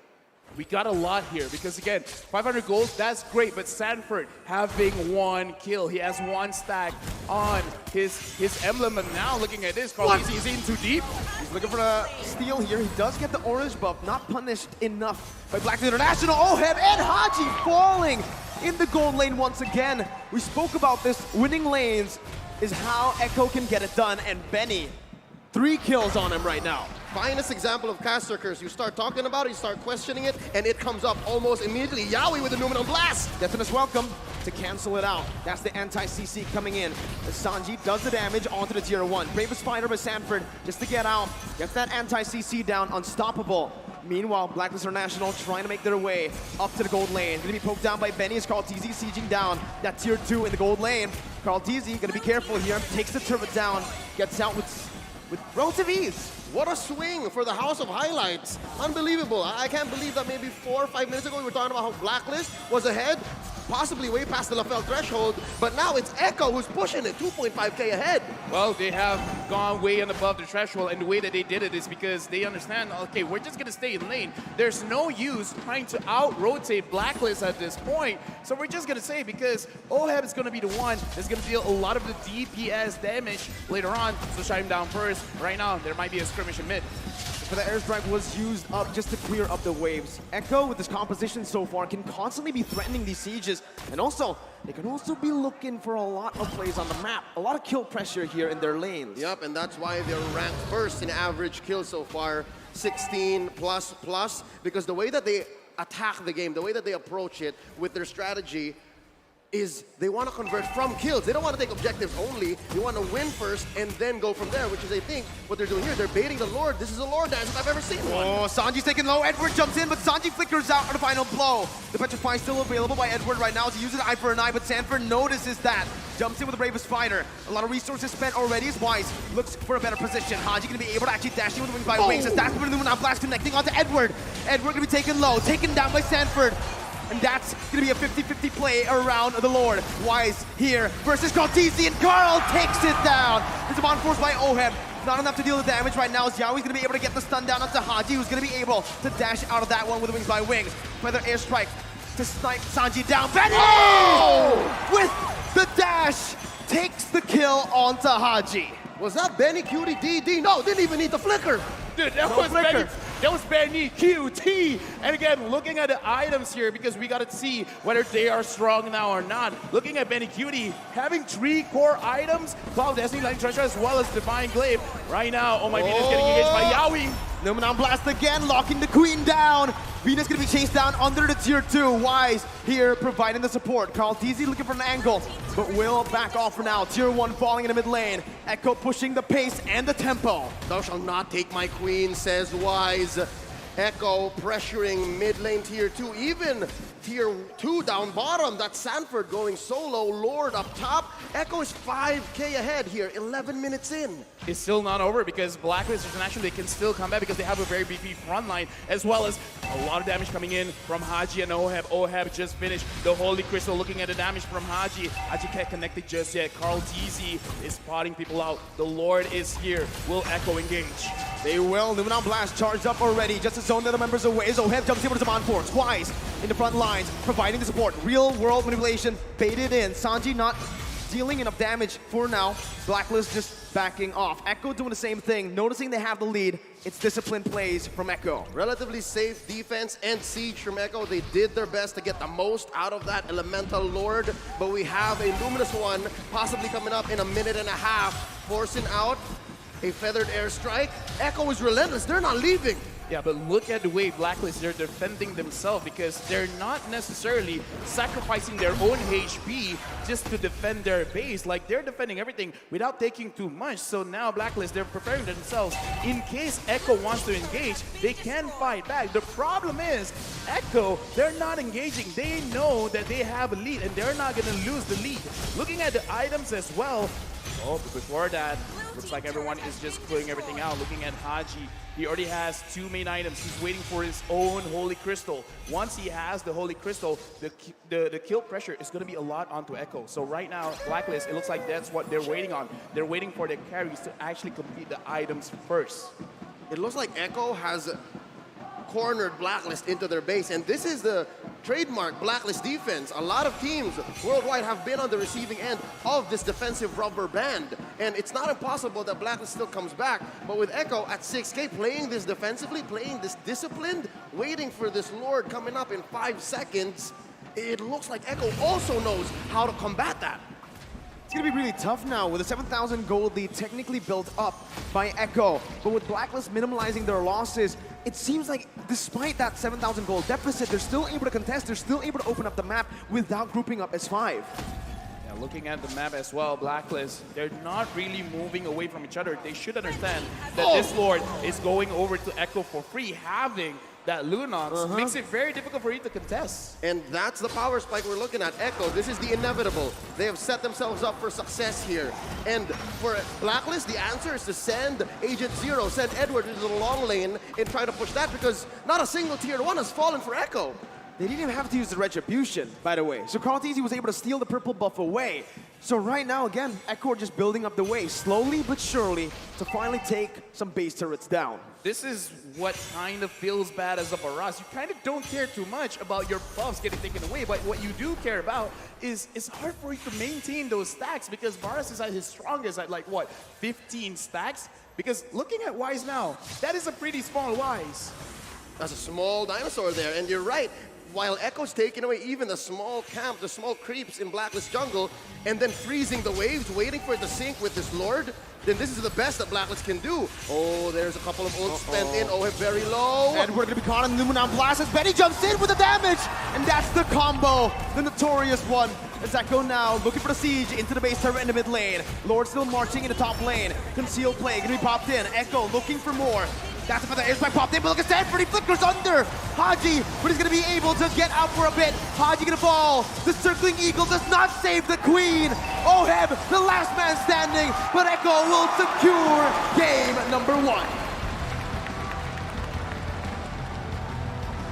We got a lot here because, again, 500 goals, that's great, but Sanford having one kill. He has one stack on his emblem, and now looking at this, Carl, he's in too deep. He's looking for a steal here. He does get the orange buff, not punished enough by Black International. Oheb and Haji falling in the gold lane once again. We spoke about this. Winning lanes is how Echo can get it done, and Benny, 3 kills on him right now. Finest example of caster curse. You start talking about it, you start questioning it, and it comes up almost immediately. Yawi with the Numenum Blast. Definite welcome to cancel it out. That's the anti-CC coming in. As Sanji does the damage onto the tier 1. Bravest fighter by Sanford just to get out. Gets that anti-CC down, unstoppable. Meanwhile, Blacklist International trying to make their way up to the gold lane. Gonna be poked down by Benny as Carl TZ sieging down that tier 2 in the gold lane. Carl TZ gonna be careful here, takes the turret down, gets out with relative ease. What a swing for the House of Highlights. Unbelievable. I can't believe that maybe 4 or 5 minutes ago we were talking about how Blacklist was ahead, possibly way past the LaFell threshold, but now it's Echo who's pushing it, 2.5K ahead. Well, they have gone way and above the threshold, and the way that they did it is because they understand, okay, we're just gonna stay in lane. There's no use trying to out-rotate Blacklist at this point, so we're just gonna say, because Oheb is gonna be the one that's gonna deal a lot of the DPS damage later on, so shut him down first. Right now, there might be a skirmish in mid. But the airstrike was used up just to clear up the waves. Echo, with this composition so far, can constantly be threatening these sieges. And also, they can also be looking for a lot of plays on the map. A lot of kill pressure here in their lanes. Yep, and that's why they're ranked first in average kills so far, 16 plus, because the way that they attack the game, the way that they approach it with their strategy is they want to convert from kills. They don't want to take objectives only. They want to win first and then go from there, which is, I think, what they're doing here. They're baiting the Lord. This is a Lord dance if I've ever seen one. Oh, Sanji's taken low. Edward jumps in, but Sanji flickers out on the final blow. The Petrify still available by Edward right now as he uses eye for an eye, but Sanford notices that. Jumps in with the bravest fighter. A lot of resources spent already as Wise looks for a better position. Haji gonna be able to actually dash in with the wings by wings as that's when the Moon Blast connecting onto Edward. Edward gonna be taken low, taken down by Sanford. And that's gonna be a 50-50 play around the Lord. Wise here versus Carl TZ, and Carl takes it down. It's a force by Oheb. Not enough to deal the damage right now as Yaoi's gonna be able to get the stun down onto Haji, who's gonna be able to dash out of that one with the wings by wings. Feather airstrike to snipe Sanji down. Benny! With the dash, takes the kill onto Haji. Was that Benny Cutie DD? No, didn't even need the flicker. Dude, that was Benny QT. And again, looking at the items here, because we got to see whether they are strong now or not. Looking at Benny QT, having 3 core items, Cloud Destiny, Lightning Treasure, as well as Divine Glaive. Right now, oh my goodness, getting engaged by Yawi. Numenum Blast again, locking the Queen down. Venus gonna be chased down under the tier 2. Wise here providing the support. Carl TZ looking for an angle, but will back off for now. Tier 1 falling in the mid lane. Echo pushing the pace and the tempo. Thou shalt not take my queen, says Wise. Echo pressuring mid lane tier 2, even tier 2 down bottom. That's Sanford going solo, Lord up top. Echo is 5K ahead here, 11 minutes in. It's still not over because Blacklist International, they can still come back because they have a very beefy front line, as well as a lot of damage coming in from Haji and Oheb. Oheb just finished the Holy Crystal. Looking at the damage from Haji. Haji can't connect it just yet. Carl TZ is spotting people out. The Lord is here. Will Echo engage? They will. Numenum Blast charged up already. Just to zone the other members away as Oheb jumps in with his force. Wise in the front lines, providing the support. Real world manipulation, baited in. Sanji not dealing enough damage for now. Blacklist just backing off. Echo doing the same thing, noticing they have the lead. It's disciplined plays from Echo. Relatively safe defense and siege from Echo. They did their best to get the most out of that Elemental Lord, but we have a Luminous one possibly coming up in a minute and a half, forcing out a feathered airstrike. Echo is relentless. They're not leaving. Yeah, but look at the way Blacklist, they're defending themselves because they're not necessarily sacrificing their own HP just to defend their base. Like, they're defending everything without taking too much. So now Blacklist, they're preparing themselves. In case Echo wants to engage, they can fight back. The problem is, Echo, they're not engaging. They know that they have a lead and they're not going to lose the lead. Looking at the items as well, oh, but before that, Looks like everyone is just clearing everything out. Looking at Haji, he already has 2 main items. He's waiting for his own Holy Crystal. Once he has the Holy Crystal, the kill pressure is going to be a lot onto Echo. So right now, Blacklist, it looks like that's what they're waiting on. They're waiting for their carries to actually complete the items first. It looks like Echo has cornered Blacklist into their base, and this is the trademark Blacklist defense. A lot of teams worldwide have been on the receiving end of this defensive rubber band, and it's not impossible that Blacklist still comes back, but with Echo at 6K playing this defensively, playing this disciplined, waiting for this Lord coming up in 5 seconds, it looks like Echo also knows how to combat that. It's going to be really tough now with a 7,000 gold lead technically built up by Echo. But with Blacklist minimalizing their losses, it seems like despite that 7,000 gold deficit, they're still able to contest, they're still able to open up the map without grouping up as 5. Yeah, looking at the map as well, Blacklist, they're not really moving away from each other. They should understand that this Lord is going over to Echo for free. Having that Lunox makes it very difficult for you to contest. And that's the power spike we're looking at. Echo, this is the inevitable. They have set themselves up for success here. And for Blacklist, the answer is to send Agent Zero, send Edward into the long lane and try to push that, because not a single tier 1 has fallen for Echo. They didn't even have to use the Retribution, by the way. So Carltese was able to steal the purple buff away. So right now, again, Echo are just building up the way, slowly but surely, to finally take some base turrets down. This is what kind of feels bad as a Baras. You kind of don't care too much about your buffs getting taken away, but what you do care about is it's hard for you to maintain those stacks, because Baras is at his strongest at like, what, 15 stacks? Because looking at Wise now, that is a pretty small Wise. That's a small dinosaur there, and you're right. While Echo's taking away even the small camp, the small creeps in Blacklist jungle, and then freezing the waves, waiting for it to sync with this Lord, then this is the best that Blacklist can do. Oh, there's a couple of ults spent in. Oh, very low. And we're going to be caught in the Luminon Blast as Benny jumps in with the damage. And that's the combo, the notorious one. As Echo now looking for the siege into the base turret in the mid lane. Lord still marching in the top lane. Concealed play going to be popped in. Echo looking for more. That's for the air strike popped in, but look at Stanford, he flickers under Haji, but he's gonna be able to get out for a bit. Haji gonna fall. The circling eagle does not save the queen. Oheb, the last man standing, but Echo will secure game number 1.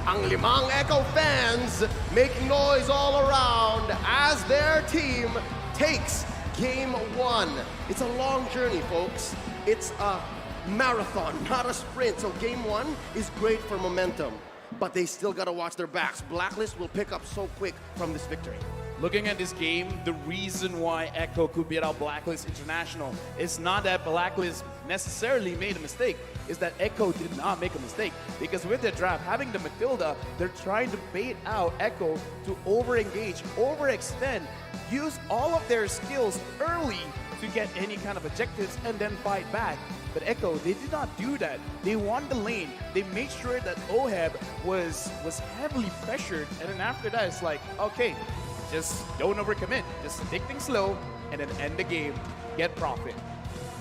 Ang limang Echo fans making noise all around as their team takes game 1. It's a long journey, folks. It's a marathon, not a sprint. So game 1 is great for momentum, but they still gotta watch their backs. Blacklist will pick up so quick from this victory. Looking at this game, the reason why Echo could beat out Blacklist International is not that Blacklist necessarily made a mistake, is that Echo did not make a mistake. Because with the draft, having the Matilda, they're trying to bait out Echo to over-engage, overextend, use all of their skills early to get any kind of objectives and then fight back. But Echo, they did not do that. They won the lane. They made sure that Oheb was heavily pressured, and then after that, it's like, okay, just don't overcommit. Just take things slow, and then end the game, get profit.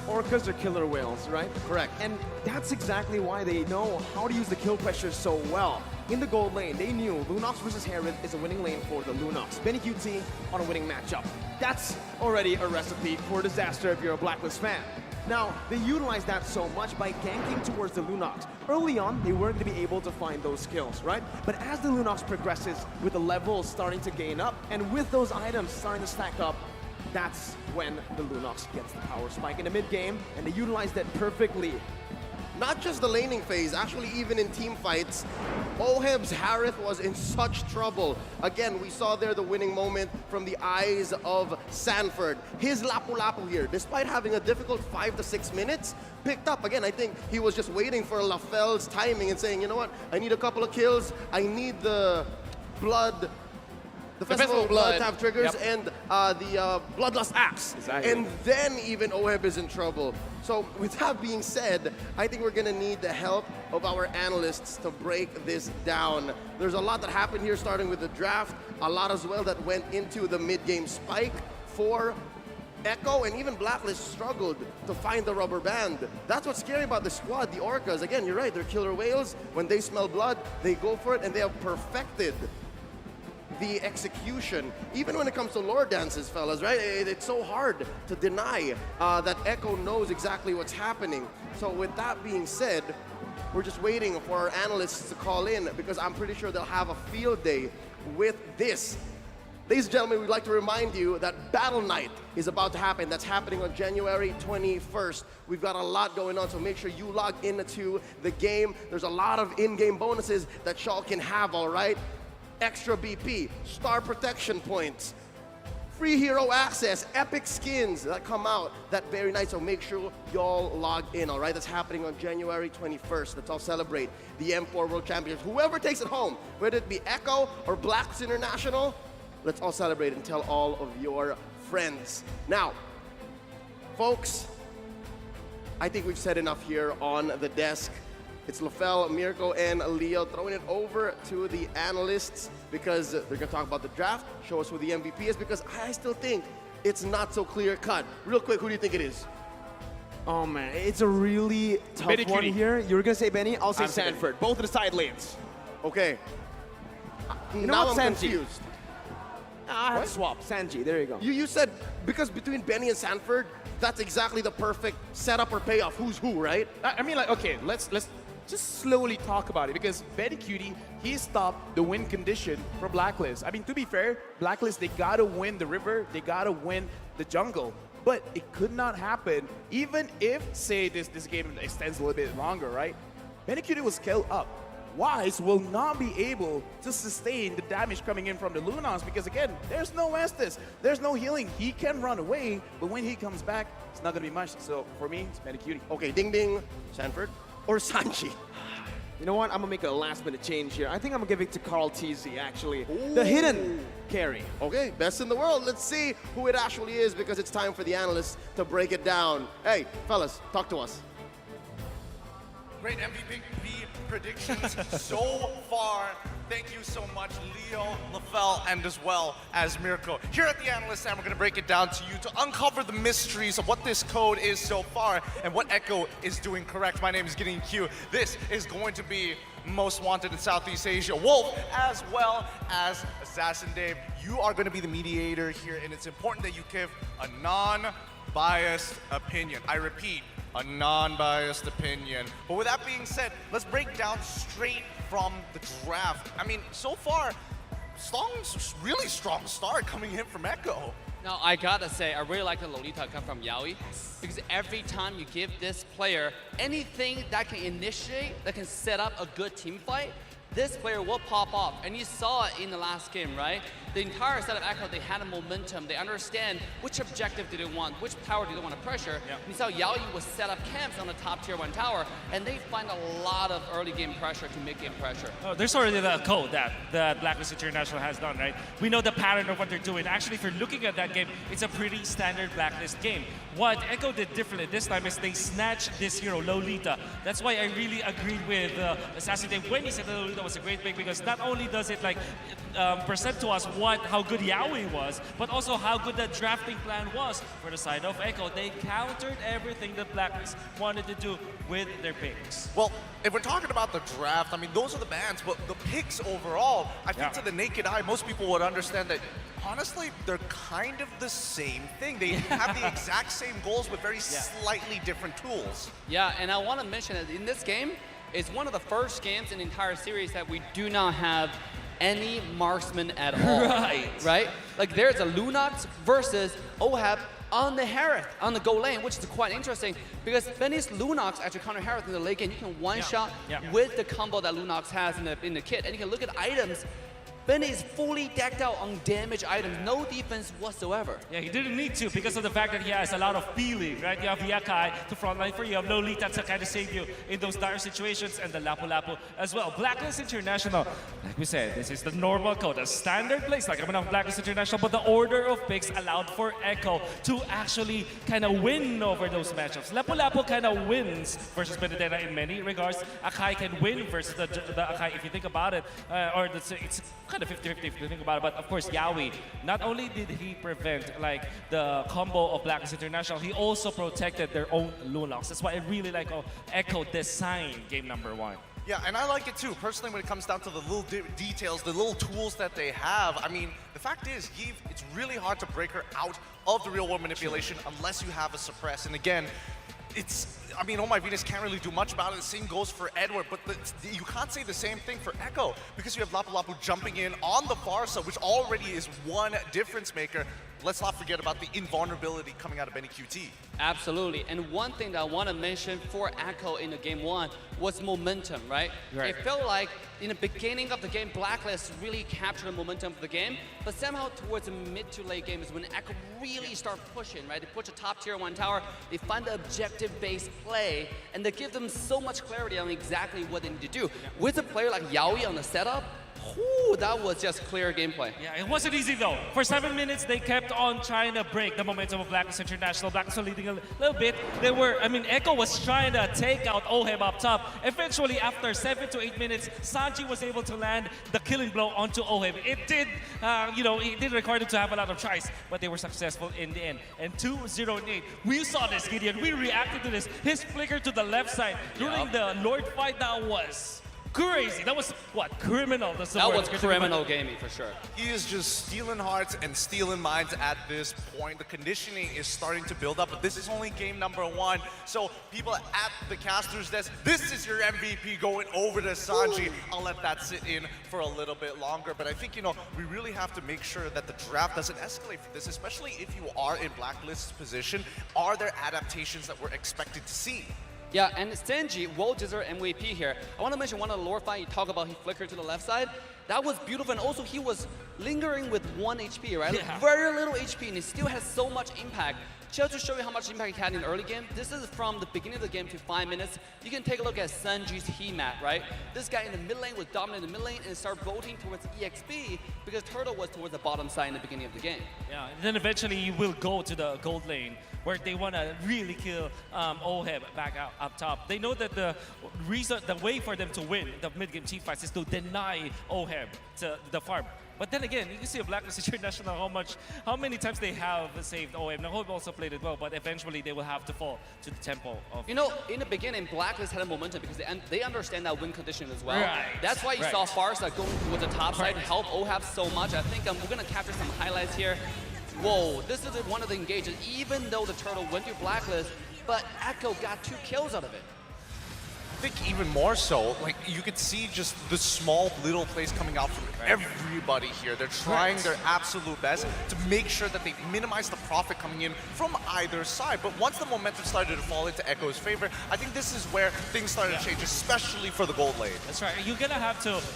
Orcas are killer whales, right? Correct. And that's exactly why they know how to use the kill pressure so well. In the gold lane, they knew Lunox versus Herod is a winning lane for the Lunox. Benny QT on a winning matchup. That's already a recipe for disaster if you're a Blacklist fan. Now, they utilized that so much by ganking towards the Lunox. Early on, they weren't going to be able to find those kills, right? But as the Lunox progresses, with the levels starting to gain up, and with those items starting to stack up, that's when the Lunox gets the power spike in the mid-game, and they utilize that perfectly. Not just the laning phase, actually even in team fights, Oheb's Harith was in such trouble. Again, we saw there the winning moment from the eyes of Sanford. His Lapu-Lapu here, despite having a difficult 5 to 6 minutes, picked up. Again, I think he was just waiting for LaFell's timing and saying, you know what, I need a couple of kills, I need the blood, the Festival of Blood to have triggers, and the Bloodlust Axe. Exactly. And then even Oheb is in trouble. So with that being said, I think we're gonna need the help of our analysts to break this down. There's a lot that happened here, starting with the draft, a lot as well that went into the mid-game spike for Echo, and even Blacklist struggled to find the rubber band. That's what's scary about the squad, the Orcas. Again, you're right, they're killer whales. When they smell blood, they go for it, and they have perfected the execution, even when it comes to lore dances, fellas, right? It's so hard to deny that Echo knows exactly what's happening. So with that being said, we're just waiting for our analysts to call in because I'm pretty sure they'll have a field day with this. Ladies and gentlemen, we'd like to remind you that Battle Night is about to happen. That's happening on January 21st. We've got a lot going on, so make sure you log into the game. There's a lot of in-game bonuses that y'all can have, all right? Extra BP, star protection points, free hero access, epic skins that come out that very night, so make sure y'all log in, all right? That's happening on January 21st. Let's all celebrate the M4 World Championships. Whoever takes it home, whether it be Echo or Blacklist International, let's all celebrate and tell all of your friends. Now, folks, I think we've said enough here on the desk. It's Lafel, Mirko, and Leo throwing it over to the analysts because they're going to talk about the draft, show us who the MVP is, because I still think it's not so clear-cut. Real quick, who do you think it is? Oh man, it's a really tough Benny one Cutie. here. You're gonna say Benny, I'll say I'm saying Sanford. Both of the side lanes. Okay. You know Now what, I'm Sanji? confused. I have to swap. Sanji, there you go. You said because between Benny and Sanford, that's exactly the perfect setup or payoff. Who's who, right? I mean, like, okay, let's just slowly talk about it because Betty Cutie, he stopped the win condition for Blacklist. I mean, to be fair, Blacklist, they gotta win the river, they gotta win the jungle. But it could not happen even if, say, this game extends a little bit longer, right? Betty Cutie will scale up. Wise will not be able to sustain the damage coming in from the Lunox because, again, there's no Estes, there's no healing. He can run away, but when he comes back, it's not going to be much. So for me, it's Betty Cutie. Okay, Ding Ding, Sanford, or Sanji? You know what? I'm gonna make a last-minute change here. I think I'm gonna give it to Carl TZ, actually. The hidden carry. Okay, best in the world. Let's see who it actually is because it's time for the analysts to break it down. Hey, fellas, talk to us. Great MVP predictions so far. Thank you so much, Leo, Lafel, and as well as Mirko. Here at the Analyst Stand, we're going to break it down to you to uncover the mysteries of what this code is so far and what Echo is doing correct. My name is Gideon Q. This is going to be Most Wanted in Southeast Asia, Wolf, as well as Assassin Dave. You are going to be the mediator here, and it's important that you give a non-biased opinion. I repeat, a non-biased opinion. But with that being said, let's break down straight from the draft. I mean, so far, really strong start coming in from Echo. Now, I gotta say, I really like the Lolita come from Yaoi, because every time you give this player anything that can initiate, that can set up a good team fight, this player will pop off. And you saw it in the last game, right? The entire set of Echo, they had a momentum. They understand which objective do they want, which tower do they want to pressure. Yep. You saw Yaoi was set up camps on the top tier 1 tower, and they find a lot of early game pressure to make game pressure. Oh, there's already the code that Blacklist International has done, right? We know the pattern of what they're doing. Actually, if you're looking at that game, it's a pretty standard Blacklist game. What Echo did differently this time is they snatched this hero, Lolita. That's why I really agreed with Assassin Dave when he said that Lolita was a great pick, because not only does it like present to us how good Yaoi was, but also how good the drafting plan was for the side of Echo. They countered everything that Blacklist wanted to do with their picks. Well, if we're talking about the draft, I mean, those are the bans, but the picks overall, I think to the naked eye, most people would understand that, honestly, they're kind of the same thing. They have the exact same goals with very slightly different tools. Yeah, and I want to mention that in this game, it's one of the first games in the entire series that we do not have any marksman at all. Right? Like there's a Lunox versus Oheb on the Harith, on the go lane, which is quite interesting because Benny's Lunox actually counter Harith in the late game. You can one-shot with the combo that Lunox has in the kit, and you can look at items. Benny is fully decked out on damage items, no defense whatsoever. Yeah, he didn't need to because of the fact that he has a lot of feeling, right? You have Yakai to frontline for you, you have Lolita to kind of save you in those dire situations, and the Lapu Lapu as well. Blacklist International, like we said, this is the normal code, a standard place, like I'm on Blacklist International, but the order of picks allowed for Echo to actually kind of win over those matchups. Lapu Lapu kind of wins versus Benedetta in many regards. Akai can win versus the Akai if you think about it, it's kind of 50-50 if you think about it, but of course Yaoi, not only did he prevent like the combo of Blacklist International, he also protected their own Lunox. That's why I really like how Echo designed game number 1. Yeah, and I like it too. Personally, when it comes down to the little details, the little tools that they have, I mean, the fact is, Yves, it's really hard to break her out of the real world manipulation unless you have a suppress. And again, I mean, Oh My Venus can't really do much about it. The same goes for Edward, but you can't say the same thing for Echo because you have Lapu Lapu jumping in on the far side, which already is one difference maker. Let's not forget about the invulnerability coming out of Benny QT. Absolutely. And one thing that I want to mention for Echo in the game one was momentum, right? It felt like in the beginning of the game, Blacklist really captured the momentum of the game, but somehow towards the mid to late game is when Echo really start pushing, right? They push a top tier 1 tower, they find the objective-based play, and they give them so much clarity on exactly what they need to do. With a player like Yaoi on the setup, whoo, that was just clear gameplay. Yeah, it wasn't easy though. For 7 minutes, they kept on trying to break the momentum of Blacklist International. Blacklist were leading a little bit. Echo was trying to take out OHEB up top. Eventually, after 7 to 8 minutes, Sanji was able to land the killing blow onto OHEB. It did, it did require them to have a lot of tries, but they were successful in the end. And 2-0-8, we saw this, Gideon. We reacted to this. His flicker to the left side during the Lord fight, that was crazy. That was, what, criminal? That's the that word. was criminal gaming for sure. He is just stealing hearts and stealing minds at this point. The conditioning is starting to build up, but this is only game number 1. So people at the caster's desk, this is your MVP going over to Sanji. Ooh. I'll let that sit in for a little bit longer, but I think, we really have to make sure that the draft doesn't escalate for this, especially if you are in Blacklist's position. Are there adaptations that we're expected to see? Yeah, and Sanji, well-deserved MVP here. I want to mention one of the lore fight, you talk about he flickered to the left side. That was beautiful, and also he was lingering with 1 HP, right? Yeah. Very little HP, and he still has so much impact. Just to show you how much impact he had in the early game, this is from the beginning of the game to 5 minutes. You can take a look at Sanji's heat map, right? This guy in the mid lane was dominating the mid lane and started rotating towards EXP because Turtle was towards the bottom side in the beginning of the game. Yeah, and then eventually you will go to the gold lane where they want to really kill OHEB back up top. They know that the way for them to win the mid-game team fights is to deny OHEB to the farm. But then again, you can see a Blacklist International how many times they have saved OHEB. Now, OHEB also played it well, but eventually they will have to fall to the tempo of... in the beginning, Blacklist had a momentum because they understand that win condition as well. Right. That's why you saw Farsa going towards the top side to help OHEB so much. I think we're going to capture some highlights here. Whoa, this is one of the engages, even though the Turtle went to Blacklist, but Echo got 2 kills out of it. I think even more so, like you could see just the small little plays coming out from everybody here. They're trying their absolute best to make sure that they minimize the profit coming in from either side. But once the momentum started to fall into Echo's favor, I think this is where things started to change, especially for the gold lane. That's right.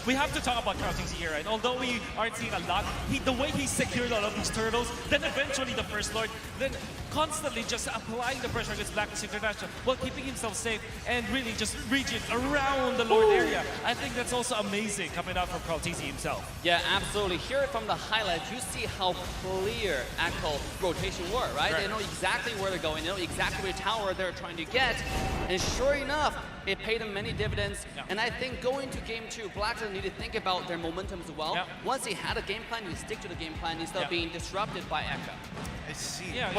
We have to talk about Krauting's here, right? Although we aren't seeing a lot, the way he secured all of these turtles, then eventually the First Lord, then constantly just applying the pressure against Blacklist International while keeping himself safe and really just reaching around the Lord area. I think that's also amazing coming out from Krauting himself. Yeah, absolutely. Here from the highlights, you see how clear Echo rotation were, right? They know exactly where they're going, they know exactly which tower they're trying to get, and sure enough, it paid them many dividends. And I think going to game 2, Blacklist need to think about their momentum as well. Once they had a game plan, you stick to the game plan instead of being disrupted by Echo. I see. Yeah,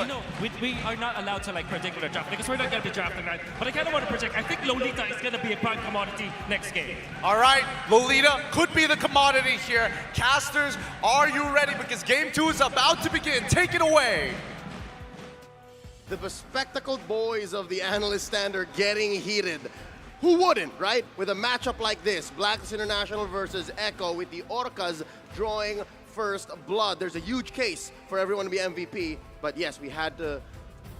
we are not allowed to predict the draft because we're not going to be drafting, right? But I kind of want to predict. I think Lolita is going to be a prime commodity next game. All right, Lolita could be the commodity here. Casters, are you ready? Because game 2 is about to begin. Take it away. The bespectacled boys of the analyst stand are getting heated. Who wouldn't, right? With a matchup like this, Blacklist International versus Echo, with the Orcas drawing first blood. There's a huge case for everyone to be MVP, but yes, we had to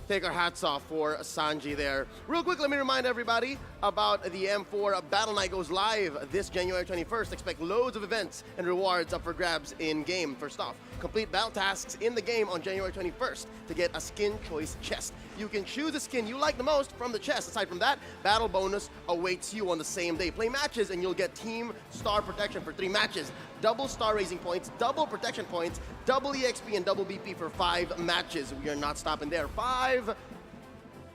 take our hats off for Sanji there. Real quick, let me remind everybody about the M4 Battle Night goes live this January 21st. Expect loads of events and rewards up for grabs in-game. First off, complete battle tasks in the game on January 21st to get a skin choice chest. You can choose a skin you like the most from the chest. Aside from that, battle bonus awaits you on the same day. Play matches and you'll get team star protection for 3 matches, double star raising points, double protection points, double EXP, and double BP for 5 matches. We are not stopping there. 5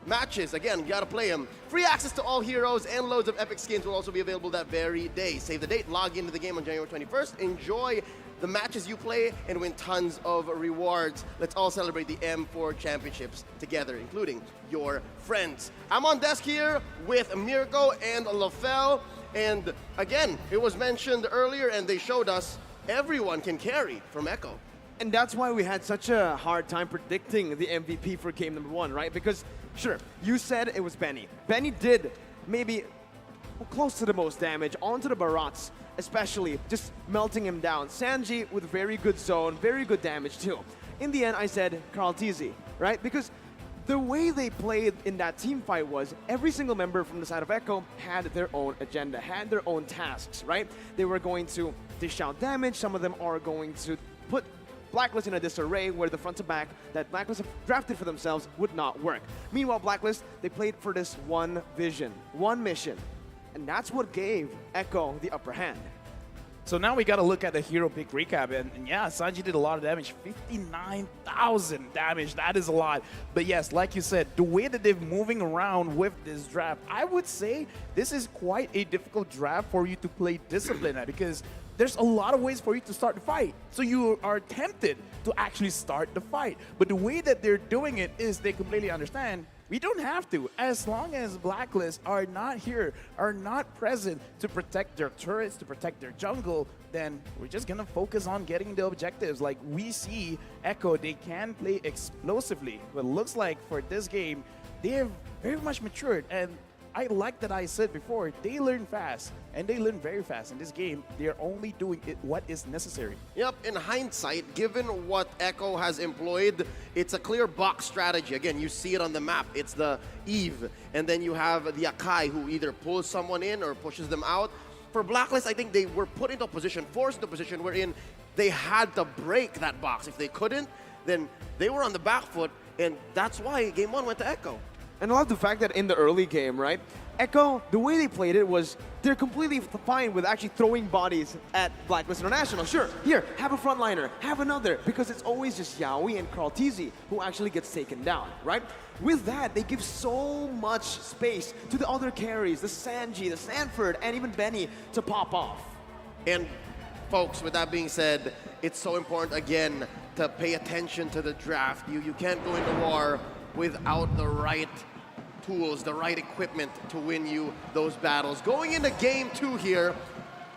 matches. Again, you gotta play them. Free access to all heroes and loads of epic skins will also be available that very day. Save the date, log into the game on January 21st. Enjoy the matches you play and win tons of rewards. Let's all celebrate the M4 championships together, including your friends. I'm on desk here with Mirko and LaFell. And again, it was mentioned earlier and they showed us everyone can carry from Echo. And that's why we had such a hard time predicting the MVP for game number 1, right? Because, sure, you said it was Benny. Benny did maybe close to the most damage onto the Barats, especially just melting him down. Sanji with very good zone, very good damage too. In the end, I said Carl Tizzy, right? Because the way they played in that team fight was every single member from the side of Echo had their own agenda, had their own tasks, right? They were going to dish out damage. Some of them are going to put Blacklist in a disarray where the front to back that Blacklist have drafted for themselves would not work. Meanwhile, Blacklist, they played for this one vision, one mission. And that's what gave Echo the upper hand. So now we got to look at the hero pick recap. And yeah, Sanji did a lot of damage. 59,000 damage. That is a lot. But yes, like you said, the way that they're moving around with this draft, I would say this is quite a difficult draft for you to play discipline at, because there's a lot of ways for you to start the fight. So you are tempted to actually start the fight. But the way that they're doing it is they completely understand we don't have to. As long as Blacklist are not here, are not present to protect their turrets, to protect their jungle, then we're just gonna focus on getting the objectives. Like we see Echo, they can play explosively. But it looks like for this game, they have very much matured. And I like that I said before, they learn fast, and they learn very fast. In this game, they're only doing what is necessary. Yep, in hindsight, given what Echo has employed, it's a clear box strategy. Again, you see it on the map. It's the Eve, and then you have the Akai who either pulls someone in or pushes them out. For Blacklist, I think they were put into a position, forced into a position wherein they had to break that box. If they couldn't, then they were on the back foot, and that's why Game 1 went to Echo. And I love the fact that in the early game, right, Echo, the way they played it was they're completely fine with actually throwing bodies at Blacklist International. Sure, here, have a frontliner, have another, because it's always just Yaoi and Carl Tizzy who actually gets taken down, right? With that, they give so much space to the other carries, the Sanji, the Sanford, and even Benny to pop off. And folks, with that being said, it's so important, again, to pay attention to the draft. You can't go into war without the right tools, the right equipment to win you those battles. Going into game 2 here,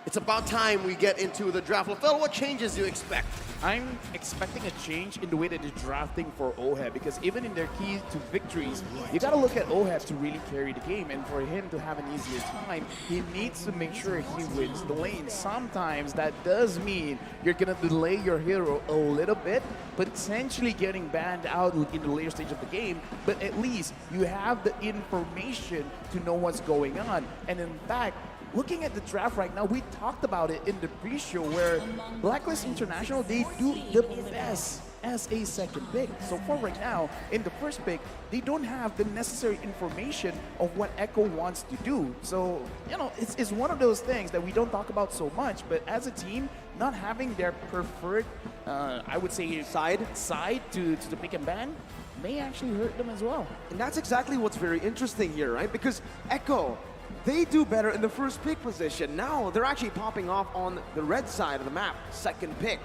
it's about time we get into the draft. LaFell, what changes do you expect? I'm expecting a change in the way that they're drafting for OHEB, because even in their key to victories, you got to look at OHEB to really carry the game, and for him to have an easier time, he needs to make sure he wins the lane. Sometimes that does mean you're going to delay your hero a little bit, potentially getting banned out in the later stage of the game, but at least you have the information to know what's going on. And in fact, looking at the draft right now, we talked about it in the pre-show where Blacklist International, they do the best as a second pick. So far right now, in the first pick, they don't have the necessary information of what Echo wants to do. So, you know, it's one of those things that we don't talk about so much, but as a team, not having their preferred, I would say, side to the pick and ban may actually hurt them as well. And that's exactly what's very interesting here, right? Because Echo, they do better in the first pick position. Now they're actually popping off on the red side of the map, second pick.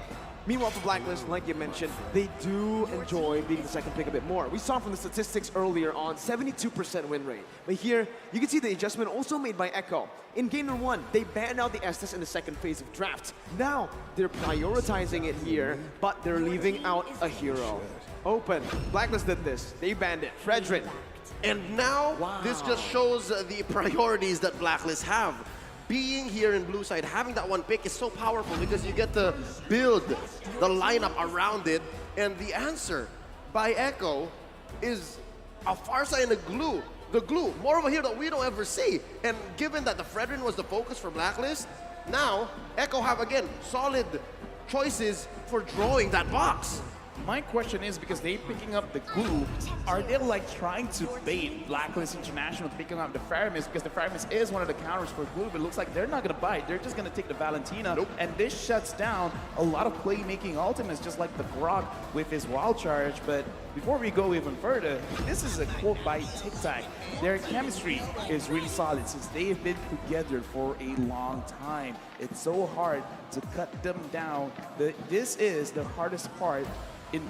Meanwhile, for Blacklist, like you mentioned, they do enjoy being the second pick a bit more. We saw from the statistics earlier on, 72% win rate. But here, you can see the adjustment also made by Echo. In game number 1, they banned out the Estes in the second phase of draft. Now, they're prioritizing it here, but they're leaving out a hero. Open. Blacklist did this. They banned it. Fredrin. And now, this just shows the priorities that Blacklist have. Being here in blue side, having that one pick is so powerful because you get to build the lineup around it. And the answer by Echo is a Farsa and a glue. The glue, more of a hero that we don't ever see. And given that the Fredrin was the focus for Blacklist, now Echo have, again, solid choices for drawing that box. My question is, because they're picking up the glue, are they like trying to bait Blacklist International to picking up the Faramis? Because the Faramis is one of the counters for glue, but it looks like they're not going to bite. They're just going to take the Valentina. Nope. And this shuts down a lot of playmaking ultimates, just like the Grok with his wild charge. But before we go even further, this is a quote by Tic Tac. Their chemistry is really solid since they've been together for a long time. It's so hard to cut them down. This is the hardest part in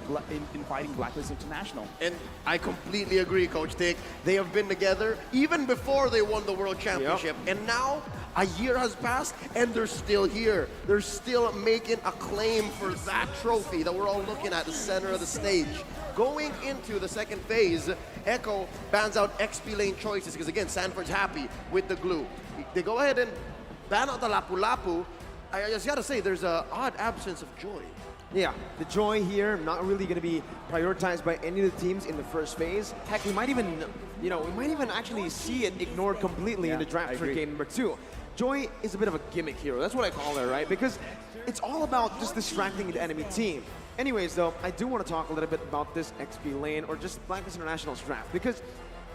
fighting Blacklist International. And I completely agree, Coach Tick. They have been together even before they won the World Championship. Yep. And now, A year has passed, and they're still here. They're still making a claim for that trophy that we're all looking at the center of the stage. Going into the second phase, Echo bans out XP lane choices because, again, Sanford's happy with the glue. They go ahead and ban out the Lapu-Lapu. I just gotta say, there's an odd absence of joy. Yeah, the joy here not really going to be prioritized by any of the teams in the first phase. Heck, we might even, we might even actually see it ignored completely in the draft for game number 2. Joy is a bit of a gimmick hero. That's what I call her, right? Because it's all about just distracting the enemy team. Anyways, though, I do want to talk a little bit about this XP lane or just Blacklist International's draft, because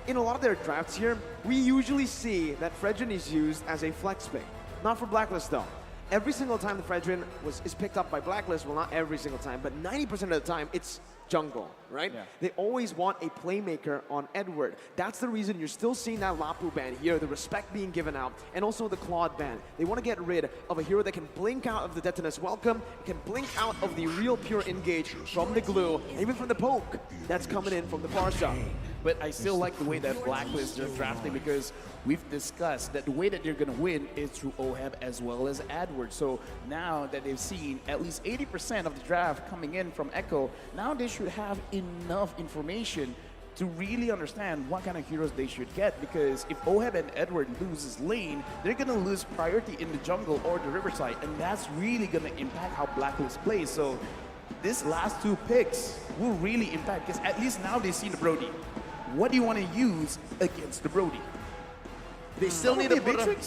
in a lot of their drafts here, we usually see that Fredrin is used as a flex pick. Not for Blacklist, though. Every single time the Fredrin is picked up by Blacklist, well, not every single time, but 90% of the time, it's jungle, right? Yeah. They always want a playmaker on Edward. That's the reason you're still seeing that Lapu ban here, the respect being given out, and also the Claude ban. They want to get rid of a hero that can blink out of the Detonus Welcome, can blink out of the real pure engage from the glue, and even from the poke that's coming in from the Farsha. But I still like the way that Blacklist are drafting, because we've discussed that the way that they're going to win is through OHEB as well as AdWord. So now that they've seen at least 80% of the draft coming in from Echo, now they should have enough information to really understand what kind of heroes they should get, because if OHEB and Edward loses lane, they're going to lose priority in the jungle or the riverside, and that's really going to impact how Blacklist plays. So this last 2 picks will really impact, because at least now they've seen the Brody. What do you want to use against the Brody? They still need to put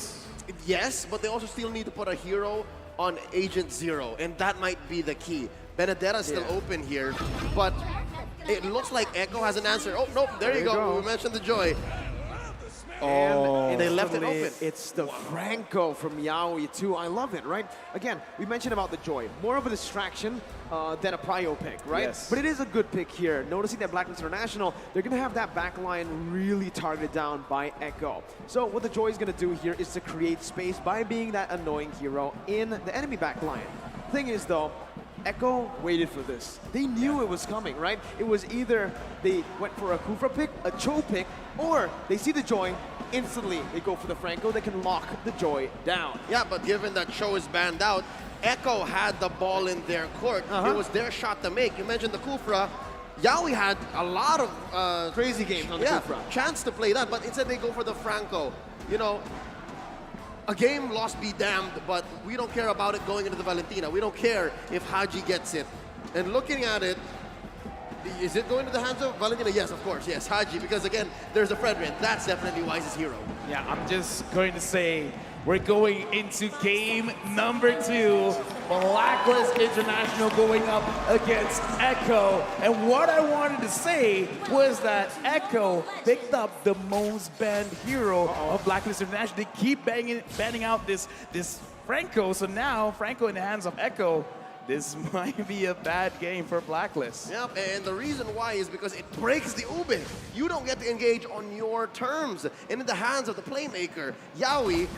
yes, but they also still need to put a hero on Agent Zero, and that might be the key. Benedetta's still open here, but it looks like Echo has an answer. Oh, nope, there you go. We mentioned the Joy. And they left it open. It's the Franco from Yaoi too. I love it, right? Again, we mentioned about the Joy. More of a distraction than a prio pick, right? Yes. But it is a good pick here. Noticing that Blacklist International, they're going to have that backline really targeted down by Echo. So what the Joy is going to do here is to create space by being that annoying hero in the enemy backline. Thing is, though, Echo waited for this. They knew it was coming, right? It was either they went for a Kufra pick, a Cho pick, or they see the Joy, instantly they go for the Franco, they can lock the Joy down. Yeah, but given that Cho is banned out, Echo had the ball in their court. It was their shot to make. You mentioned the Kufra. Yaoi had a lot of crazy games on the Kufra. Chance to play that, but instead they go for the Franco. You know, a game lost be damned, but we don't care about it going into the Valentina. We don't care if Haji gets it. And looking at it, is it going to the hands of Valentina? Yes, of course, yes, Haji, because again, there's a Fredrin. That's definitely Wise's hero. Yeah, I'm just going to say we're going into game number 2. Blacklist International going up against Echo. And what I wanted to say was that Echo picked up the most banned hero of Blacklist International. They keep banning out this Franco. So now Franco in the hands of Echo. This might be a bad game for Blacklist. Yep, and the reason why is because it breaks the Ube. You don't get to engage on your terms. And in the hands of the playmaker, Yaoi,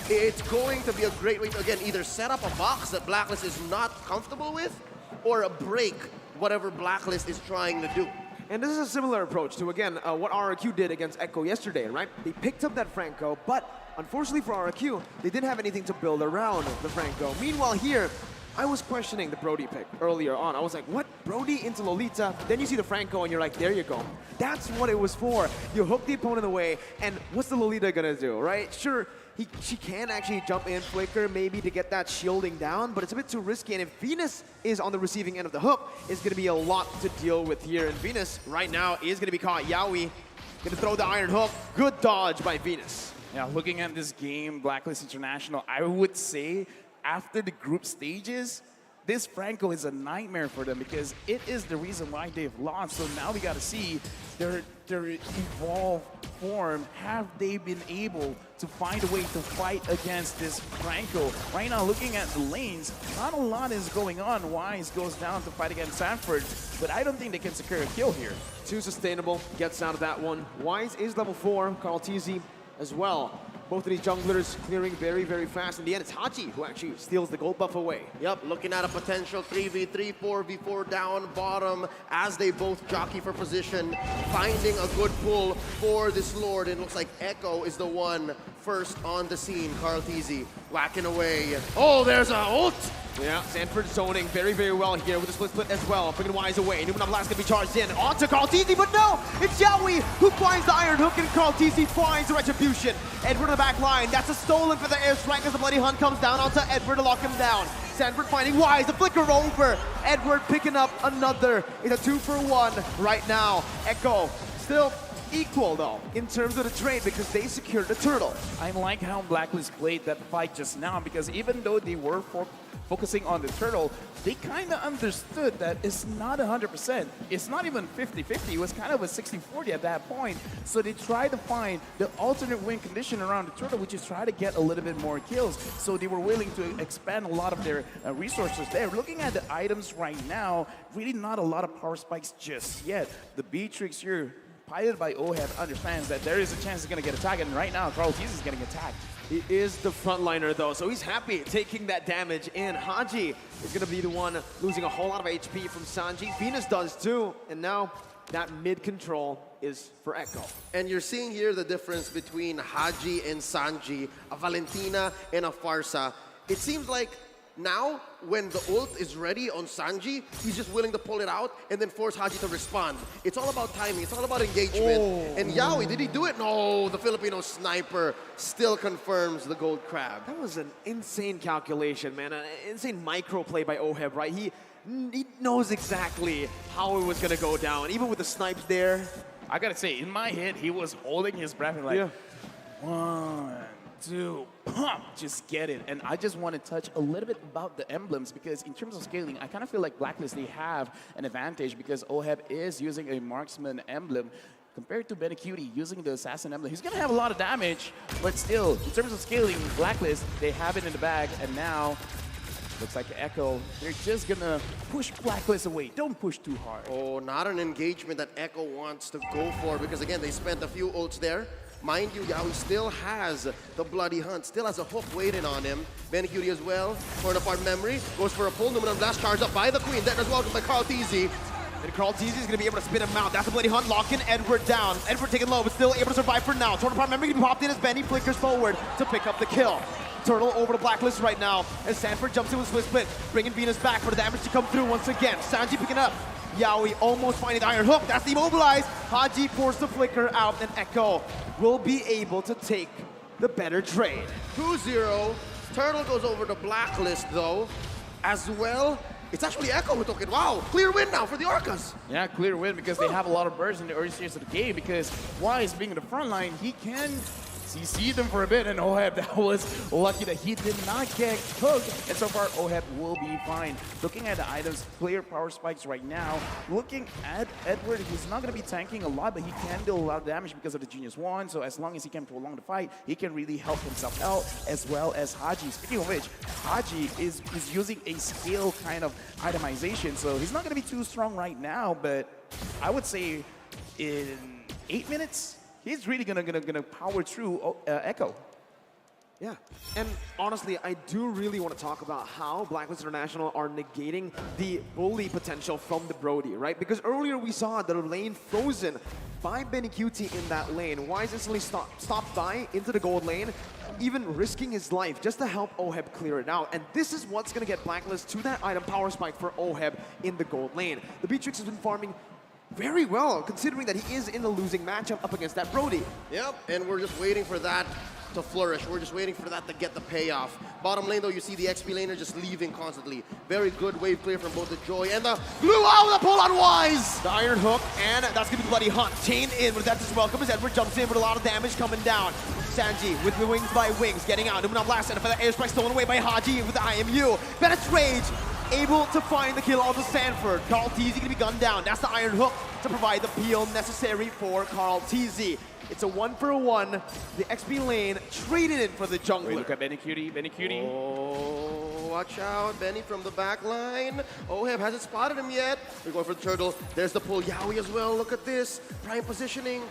it's going to be a great way to, again, either set up a box that Blacklist is not comfortable with, or break whatever Blacklist is trying to do. And this is a similar approach to, again, what RRQ did against Echo yesterday, right? They picked up that Franco, but unfortunately for RRQ, they didn't have anything to build around the Franco. Meanwhile here, I was questioning the Brody pick earlier on. I was like, what? Brody into Lolita? Then you see the Franco and you're like, there you go. That's what it was for. You hook the opponent away, and what's the Lolita gonna do, right? Sure, she can actually jump in, flicker maybe to get that shielding down, but it's a bit too risky. And if Venus is on the receiving end of the hook, it's gonna be a lot to deal with here. And Venus right now is gonna be caught. Yaoi gonna throw the iron hook. Good dodge by Venus. Yeah, looking at this game, Blacklist International, I would say after the group stages, this Franco is a nightmare for them, because it is the reason why they've lost. So now we got to see their evolved form. Have they been able to find a way to fight against this Franco? Right now, looking at the lanes, not a lot is going on. Wise goes down to fight against Sanford, but I don't think they can secure a kill here. Too sustainable, gets out of that one. Wise is level 4, Carl TZ as well. Both of these junglers clearing very, very fast. In the end, it's Haji who actually steals the gold buff away. Yep, looking at a potential 3v3, 4v4 down bottom as they both jockey for position, finding a good pull for this Lord. And it looks like Echo is the one first on the scene. KarlTzy whacking away. Oh, there's a ult! Yeah, Sanford zoning very, very well here with the split as well. Bringing Wise away. Numenor Blast gonna be charged in. On to KarlTzy, but no! It's Yaoi who finds the Iron Hook and KarlTzy finds the Retribution. Edward in the back line. That's a stolen for the airstrike as the Bloody Hunt comes down onto Edward to lock him down. Sanford finding Wise, the flicker over. Edward picking up another. It's a 2-for-1 right now. Echo still equal though in terms of the trade because they secured the turtle. I like how Blacklist played that fight just now because even though they were focusing on the turtle, they kind of understood that it's not 100%. It's not even 50-50. It was kind of a 60-40 at that point. So they tried to find the alternate win condition around the turtle, which is try to get a little bit more kills. So they were willing to expand a lot of their resources there. Looking at the items right now, really not a lot of power spikes just yet. The Beatrix here, piloted by OHEB, understands that there is a chance he's going to get attacked, and right now KarlTzy is getting attacked. He is the frontliner though, so he's happy taking that damage in. Haji is going to be the one losing a whole lot of HP from Sanji. Venus does too, and now that mid control is for Echo. And you're seeing here the difference between Haji and Sanji, a Valentina and a Farsa. It seems like now, when the ult is ready on Sanji, he's just willing to pull it out and then force Haji to respond. It's all about timing. It's all about engagement. Oh. And Yaoi, did he do it? No, the Filipino sniper still confirms the gold crab. That was an insane calculation, man. An insane micro play by OHEB, right? He knows exactly how it was going to go down. Even with the snipes there. I got to say, in my head, he was holding his breath and like, yeah. 1, 2, pump, just get it. And I just want to touch a little bit about the emblems because in terms of scaling, I kind of feel like Blacklist, they have an advantage because OHEB is using a marksman emblem compared to BennyCutie using the assassin emblem. He's going to have a lot of damage, but still, in terms of scaling, Blacklist, they have it in the bag, and now looks like Echo, they're just going to push Blacklist away. Don't push too hard. Oh, not an engagement that Echo wants to go for because, again, they spent a few ults there. Mind you, Yaoi still has the Bloody Hunt, still has a hook waiting on him. BennyCutie as well, torn apart memory, goes for a pull. Numenor Blast charged up by the Queen. That is welcomed by KarlTzy. And KarlTzy is going to be able to spin him out. That's the Bloody Hunt locking Edward down. Edward taking low, but still able to survive for now. Torn apart memory going to be popped in as Benny flickers forward to pick up the kill. Turtle over to Blacklist right now as Sanford jumps in with Swift Split, bringing Venus back for the damage to come through once again. Sanji picking up. Yaoi almost finding the Iron Hook. That's the immobilized. Haji forced the flicker out, and Echo will be able to take the better trade. 2-0. Turtle goes over to Blacklist, though, as well. It's actually Echo who took it. Wow, clear win now for the Orcas. Yeah, clear win because they have a lot of bursts in the early stages of the game because Wise being in the front line, he can CC them for a bit, and OHEB, that was lucky that he did not get hooked, and so far OHEB will be fine. Looking at the items, clear power spikes right now. Looking at Edward, he's not going to be tanking a lot, but he can do a lot of damage because of the Genius Wand, so as long as he can prolong the fight, he can really help himself out, as well as Haji. Speaking of which, Haji is using a scale kind of itemization, so he's not going to be too strong right now, but I would say in 8 minutes, he's really gonna power through Echo. Yeah, and honestly, I do really want to talk about how Blacklist International are negating the bully potential from the Brody, right? Because earlier we saw the lane frozen by BennyCutie in that lane. Wise instantly stopped by into the gold lane, even risking his life just to help OHEB clear it out. And this is what's going to get Blacklist to that item power spike for OHEB in the gold lane. The Beatrix has been farming very well, considering that he is in a losing matchup up against that Brody. Yep, and we're just waiting for that to flourish. We're just waiting for that to get the payoff. Bottom lane, though, you see the XP laner just leaving constantly. Very good wave clear from both the Joy and the Blue. Oh, the pull on Wise! The Iron Hook, and that's going to be Bloody Hunt. Chain in, but that's just welcome as Edward jumps in with a lot of damage coming down. Sanji with the wings by wings, getting out. Numenor Blast center for the airstrike stolen away by Haji with the IMU. Bennett's Rage, able to find the kill onto Sanford. KarlTzy going to be gunned down. That's the Iron Hook to provide the peel necessary for KarlTzy. It's a 1-for-1. The XP lane traded in for the jungler. Wait, look at BennyCutie. Oh, watch out, Benny from the back line. OHEB hasn't spotted him yet. We're going for the turtle. There's the pull. Yaoi as well. Look at this. Prime positioning.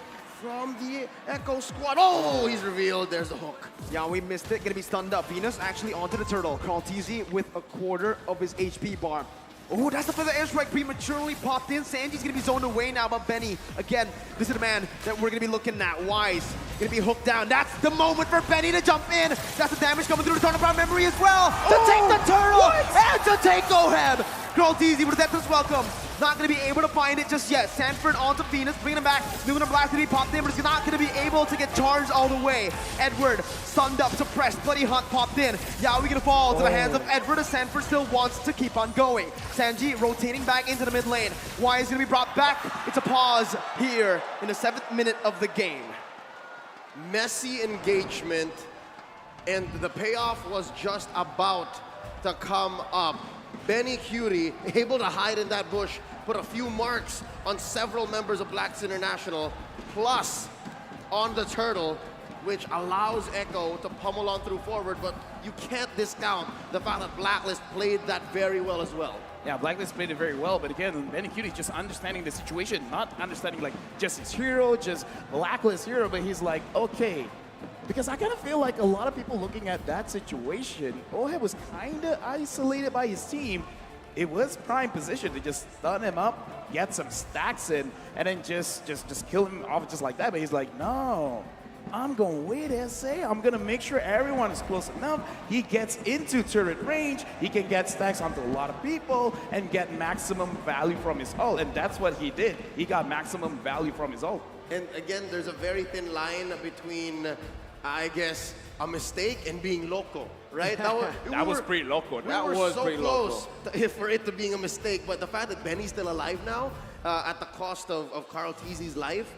from the Echo squad. Oh, he's revealed. There's the hook. Yeah, we missed it. Gonna be stunned up. Venus actually onto the turtle. Karl'Tezi with a quarter of his HP bar. Oh, that's the feather airstrike prematurely popped in. Sanji's gonna be zoned away now, but Benny, again, this is the man that we're gonna be looking at. Wise gonna be hooked down. That's the moment for Benny to jump in. That's the damage coming through the turnaround memory as well. To take the turtle and to take Oheb. Karl'Tezi with a Deathless Welcome. Not going to be able to find it just yet. Sanford onto Venus, bringing him back. Lunar Blast to be popped in, but it's not going to be able to get charged all the way. Edward, sunned up, suppressed. Bloody Hunt popped in. Yaoi going to fall to the hands of Edward as Sanford still wants to keep on going. Sanji rotating back into the mid lane. Wise going to be brought back. It's a pause here in the 7th minute of the game. Messy engagement, and the payoff was just about to come up. Benny Cutie able to hide in that bush, put a few marks on several members of Blacks International, plus on the turtle, which allows Echo to pummel on through forward, but you can't discount the fact that Blacklist played that very well as well. Yeah, Blacklist played it very well, but again, Benny Cutie just understanding the situation, not understanding like just his hero, just Blacklist hero, but he's like, okay. Because I kind of feel like a lot of people looking at that situation, Oheb was kind of isolated by his team. It was prime position to just stun him up, get some stacks in, and then just kill him off just like that. But he's like, no, I'm going to wait, SA. I'm going to make sure everyone is close enough. He gets into turret range. He can get stacks onto a lot of people and get maximum value from his ult. And that's what he did. He got maximum value from his ult. And again, there's a very thin line between, I guess, a mistake and being loco, right? That was pretty loco. That was so close for it to being a mistake, but the fact that Benny's still alive now, at the cost of Karl'Tezi's life,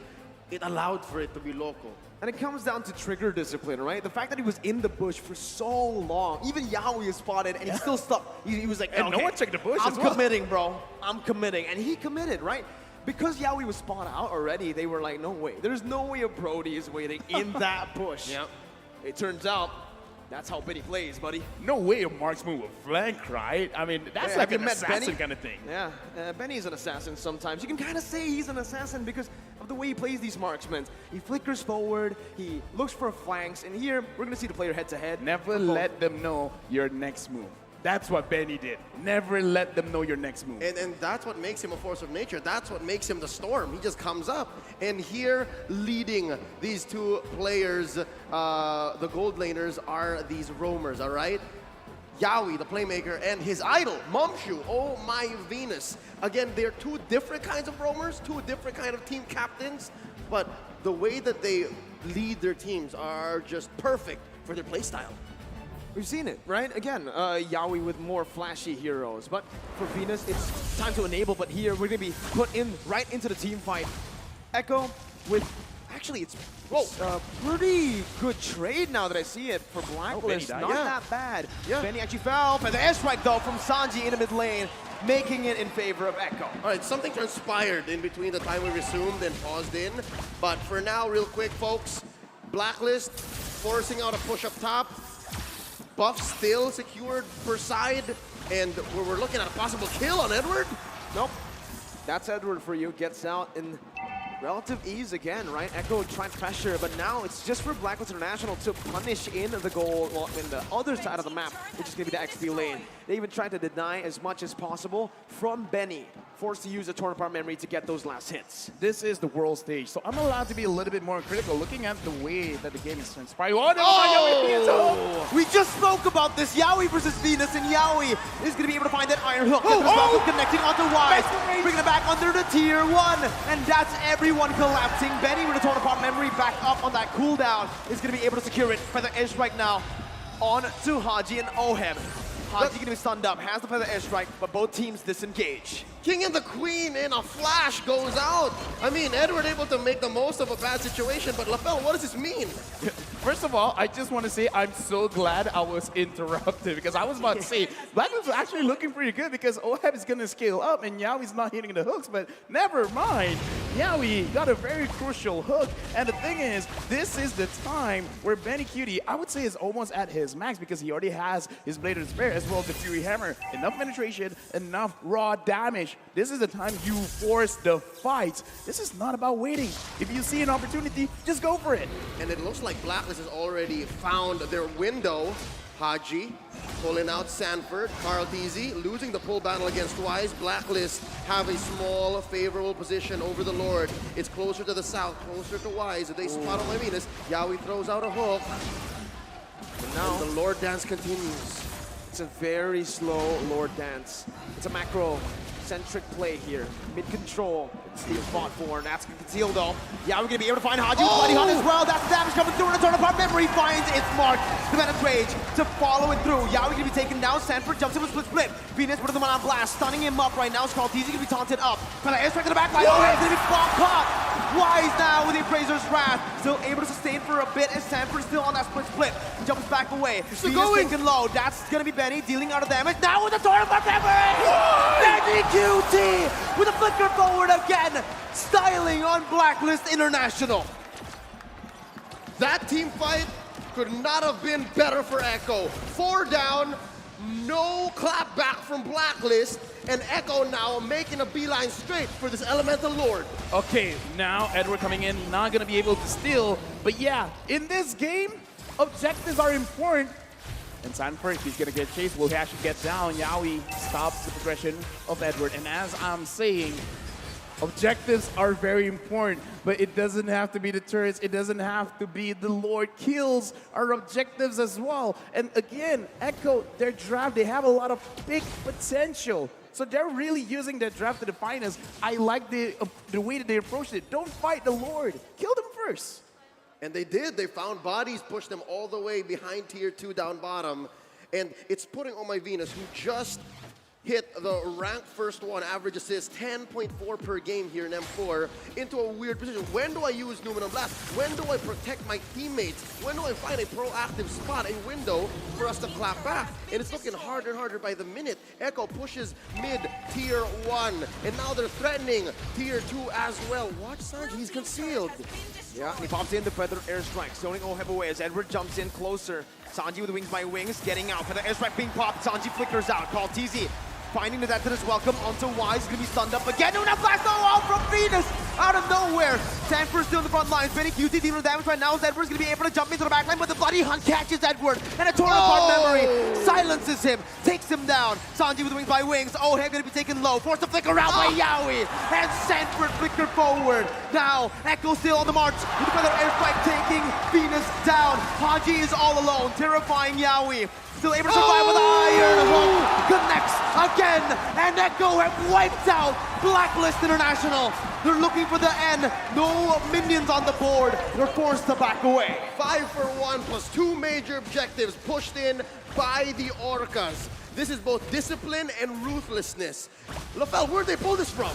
it allowed for it to be loco. And it comes down to trigger discipline, right? The fact that he was in the bush for so long, even Yaoi is spotted, and he's still stuck. He was like, and okay, no one checked the bush I'm as well. committing, bro. I'm committing. And he committed, right? Because Yaoi was spawned out already, they were like, no way. There's no way a Brody is waiting in that bush. Yep. It turns out, that's how Benny plays, buddy. No way a marksman will flank, right? I mean, that's like an assassin kind of thing. Yeah, Benny's an assassin sometimes. You can kind of say he's an assassin because of the way he plays these marksmen. He flickers forward, he looks for flanks, and here, we're going to see the player head-to-head. Never let them know your next move. That's what Benny did. Never let them know your next move. And that's what makes him a force of nature. That's what makes him the storm. He just comes up. And here, leading these two players, the gold laners, are these roamers, all right? Yaoi, the playmaker, and his idol, Momshu, oh my Venus. Again, they're two different kinds of roamers, two different kind of team captains, but the way that they lead their teams are just perfect for their playstyle. We've seen it, right? Again, Yaoi with more flashy heroes. But for Venus, it's time to enable. But here, we're going to be put in right into the team fight. Echo with... Actually, it's a pretty good trade now that I see it for Blacklist. Not that bad. Yeah. Benny actually fell. For the airstrike, though, from Sanji in the mid lane, making it in favor of Echo. All right, something transpired in between the time we resumed and paused in. But for now, real quick, folks, Blacklist forcing out a push up top. Buff still secured per side, and we're looking at a possible kill on Edward. Nope. That's Edward for you. Gets out in relative ease again, right? Echo trying pressure, but now it's just for Blacklist International to punish in the goal, well, in the other side of the map, which is going to be the XP lane. They even tried to deny as much as possible from Benny, forced to use the torn apart memory to get those last hits. This is the world stage, so I'm allowed to be a little bit more critical looking at the way that the game is transpiring. We just spoke about this. Yaoi versus Venus, and Yaoi is going to be able to find that iron hook. Connecting onto Wise, bringing it back under the tier 1, and that's everyone collapsing. Benny with a torn apart memory back up on that cooldown is going to be able to secure it. Feather airstrike now on to Haji and Oheb. Haji going to be stunned up, has the feather airstrike, but both teams disengage. King and the Queen in a flash goes out. I mean, Edward able to make the most of a bad situation, but LaFell, what does this mean? First of all, I just want to say I'm so glad I was interrupted because I was about to say Blacklist was actually looking pretty good because Oheb is going to scale up and Yaoi's not hitting the hooks, but never mind. Yaoi got a very crucial hook, and the thing is, this is the time where Benny Cutie, I would say, is almost at his max because he already has his Blade of Despair as well as the Fury Hammer. Enough penetration, enough raw damage damage. This is the time you force the fight. This is not about waiting. If you see an opportunity, just go for it. And it looks like Blacklist has already found their window. Haji pulling out Sanford, Carl Teasy losing the pull battle against Wise. Blacklist have a small favorable position over the Lord. It's closer to the south, closer to Wise. If they spot on Venus, Yawi throws out a hook. Now the Lord dance continues. It's a very slow Lord dance. It's a macro-centric play here. Mid-control. Steel fought for, and that's concealed though. Yeah, we're gonna be able to find Haji with Bloody Hunt as well. That's the damage coming through, and a turn apart memory finds its mark. The Venom Rage to follow it through. Yeah, we're gonna be taken down. Sanford jumps in with split. Venus putting them on blast, stunning him up right now. Carl Teasy gonna be taunted up. Kind of airstrike to the back line. Oh, it's gonna be bomb caught. Wise now with the Appraiser's Wrath. Still able to sustain for a bit as Sanford still on that split. He jumps back away. Venus thinking low. That's gonna be Benny dealing out of damage. Now with the turn apart memory. Benny QT with a flicker forward again. Styling on Blacklist International. That team fight could not have been better for Echo. 4 down, no clap back from Blacklist, and Echo now making a beeline straight for this Elemental Lord. Okay, now Edward coming in, not gonna be able to steal, but yeah, in this game, objectives are important. And Sanford, he's gonna get chased, will actually get down. Yawi stops the progression of Edward, and as I'm saying, objectives are very important, but it doesn't have to be the turrets. It doesn't have to be the Lord kills our objectives as well. And again, Echo, their draft, they have a lot of big potential. So they're really using their draft to the finest. I like the way that they approached it. Don't fight the Lord. Kill them first. And they did. They found bodies, pushed them all the way behind tier 2 down bottom. And it's putting on my Venus, who just hit the ranked first one, average assist, 10.4 per game here in M4, into a weird position. When do I use Numenor Blast? When do I protect my teammates? When do I find a proactive spot, a window for us to clap back? And it's looking harder and harder by the minute. Echo pushes mid tier 1, and now they're threatening tier 2 as well. Watch Sanji, he's concealed. Yeah, and he pops in the Feather Airstrike, zoning Oheb away as Edward jumps in closer. Sanji with wings by wings, getting out. Feather Airstrike being popped, Sanji flickers out. Carl Teasy finding the death as welcome onto Wise, gonna be stunned up again. Una blast out from Venus out of nowhere. Sanford still in the front lines. Benny QT dealing with damage right now as Edward's gonna be able to jump into the back line, but the Bloody Hunt catches Edward, and a torn apart memory silences him, takes him down. Sanji with wings by wings. Oheb gonna be taken low, forced to flicker out by Yawi, and Sanford flicker forward. Now Echo still on the march with the Feather Airstrike taking Venus down. Haji is all alone, terrifying Yawi. Still able to survive with Iron Hook. Connects again, and Echo have wiped out Blacklist International. They're looking for the end. No minions on the board. They're forced to back away. 5 for 1 plus 2 major objectives pushed in by the Orcas. This is both discipline and ruthlessness. LaFell, where'd they pull this from?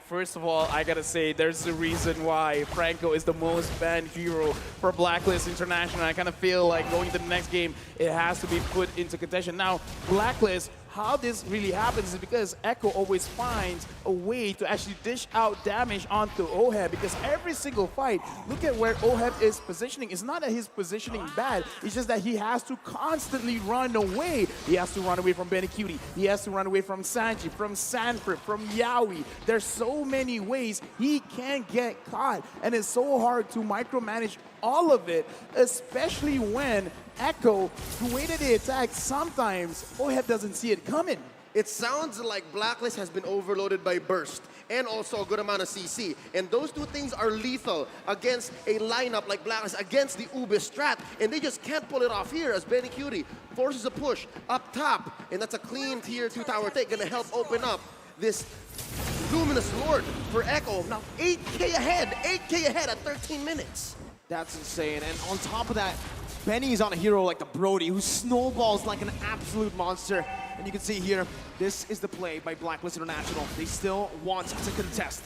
First of all, I gotta say, there's a reason why Franco is the most banned hero for Blacklist International. I kind of feel like going to the next game, it has to be put into contention. Now, Blacklist, how this really happens is because Echo always finds a way to actually dish out damage onto Oheb, because every single fight, look at where Oheb is positioning. It's not that his positioning bad, it's just that he has to constantly run away. He has to run away from Benny Cutie. He has to run away from Sanji, from Sanford, from Yawi. There's so many ways he can get caught, and it's so hard to micromanage all of it, especially when Echo, the way that they attack, sometimes Oheb doesn't see it coming. It sounds like Blacklist has been overloaded by Burst and also a good amount of CC. And those two things are lethal against a lineup like Blacklist, against the Ube strat. And they just can't pull it off here as Benny Cutie forces a push up top. And that's a clean tier 2 tower take, gonna help open up this Luminous Lord for Echo. Now 8K ahead at 13 minutes. That's insane. And on top of that, Benny is on a hero like the Brody, who snowballs like an absolute monster. And you can see here, this is the play by Blacklist International. They still want to contest.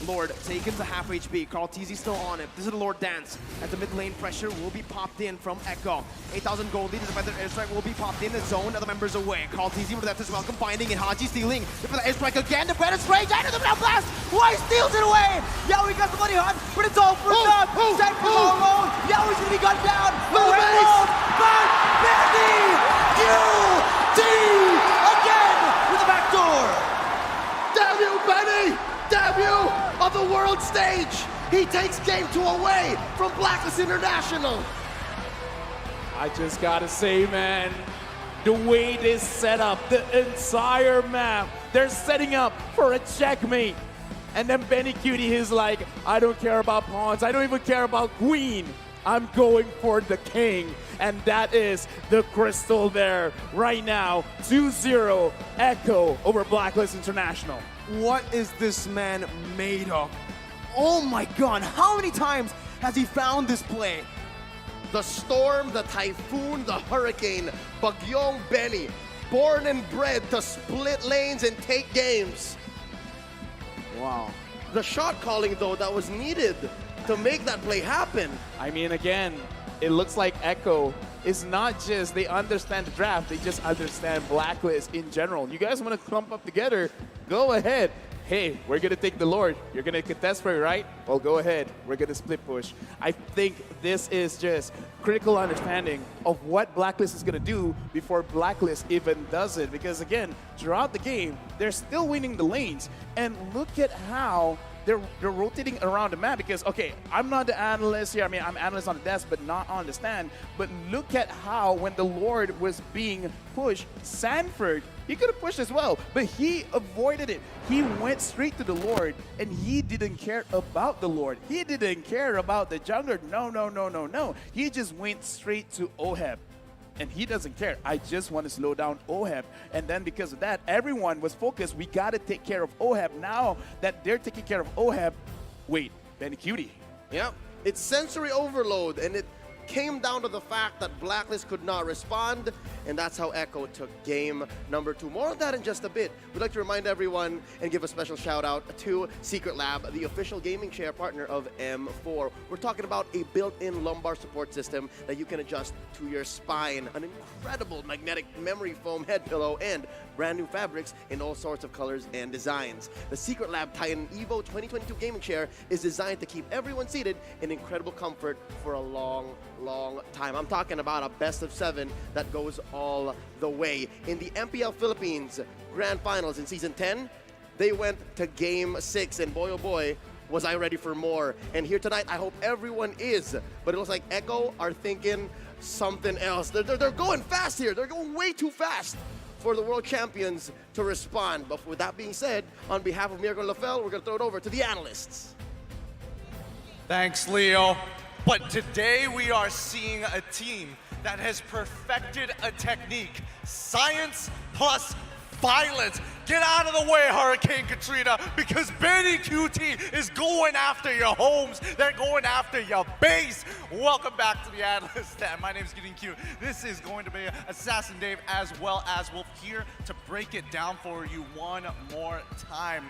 Lord taken to half HP. Carl Teasy still on it. This is the Lord dance. At the mid lane, pressure will be popped in from Echo. 8,000 gold lead. The Feather Airstrike will be popped in. The zone of the members away. Carl Teasy with that as welcome, finding it. Haji stealing. The Feather Airstrike again. The Feather Rage into the Blood Blast. Why steals it away? Yawi got the Bloody Hunt, but it's all for naught. Sanford all alone. Yawi's gonna be gunned down. But Benny QT again with the back door. of the world stage. He takes Game 2 away from Blacklist International. I just gotta say, man, the way they set up the entire map, they're setting up for a checkmate. And then Benny Cutie is like, I don't care about pawns, I don't even care about queen. I'm going for the king. And that is the crystal there right now. 2-0 Echo over Blacklist International. What is this man made of? Oh my god, how many times has he found this play? The storm, the typhoon, the hurricane, Bagyong Benny, born and bred to split lanes and take games. Wow. The shot calling, though, that was needed to make that play happen. I mean, again, it looks like Echo is not just they understand the draft, they just understand Blacklist in general. You guys want to clump up together, go ahead. Hey, we're going to take the Lord. You're going to contest for it, right? Well, go ahead. We're going to split push. I think this is just critical understanding of what Blacklist is going to do before Blacklist even does it. Because, again, throughout the game, they're still winning the lanes. And look at how they're rotating around the map because, okay, I'm not the analyst here. I mean, I'm analyst on the desk, but not on the stand. But look at how when the Lord was being pushed, Sanford, he could have pushed as well, but he avoided it. He went straight to the Lord, and he didn't care about the Lord. He didn't care about the jungler. No, no, no, no, no. He just went straight to Oheb. And he doesn't care. I just want to slow down Oheb. And then because of that, everyone was focused. We got to take care of Oheb. Now that they're taking care of Oheb, wait, Benny Cutie. Yep, it's sensory overload, and it came down to the fact that Blacklist could not respond, and that's how Echo took game number 2. More on that in just a bit. We'd like to remind everyone and give a special shout out to Secret Lab, the official gaming chair partner of M4. We're talking about a built-in lumbar support system that you can adjust to your spine, an incredible magnetic memory foam head pillow, and brand new fabrics in all sorts of colors and designs. The Secret Lab Titan Evo 2022 gaming chair is designed to keep everyone seated in incredible comfort for a long time. I'm talking about a best of 7 that goes all the way. In the MPL Philippines Grand Finals in Season 10, they went to Game 6, and boy, oh boy, was I ready for more. And here tonight, I hope everyone is. But it looks like Echo are thinking something else. They're going fast here. They're going way too fast for the world champions to respond. But with that being said, on behalf of Miracle LaFell, we're going to throw it over to the analysts. Thanks, Leo. But today we are seeing a team that has perfected a technique. Science plus violence. Get out of the way, Hurricane Katrina, because Benny QT is going after your homes. They're going after your base. Welcome back to the Analyst Stand. My name is Getting Cute. This is going to be Assassin Dave as well as Wolf here to break it down for you one more time.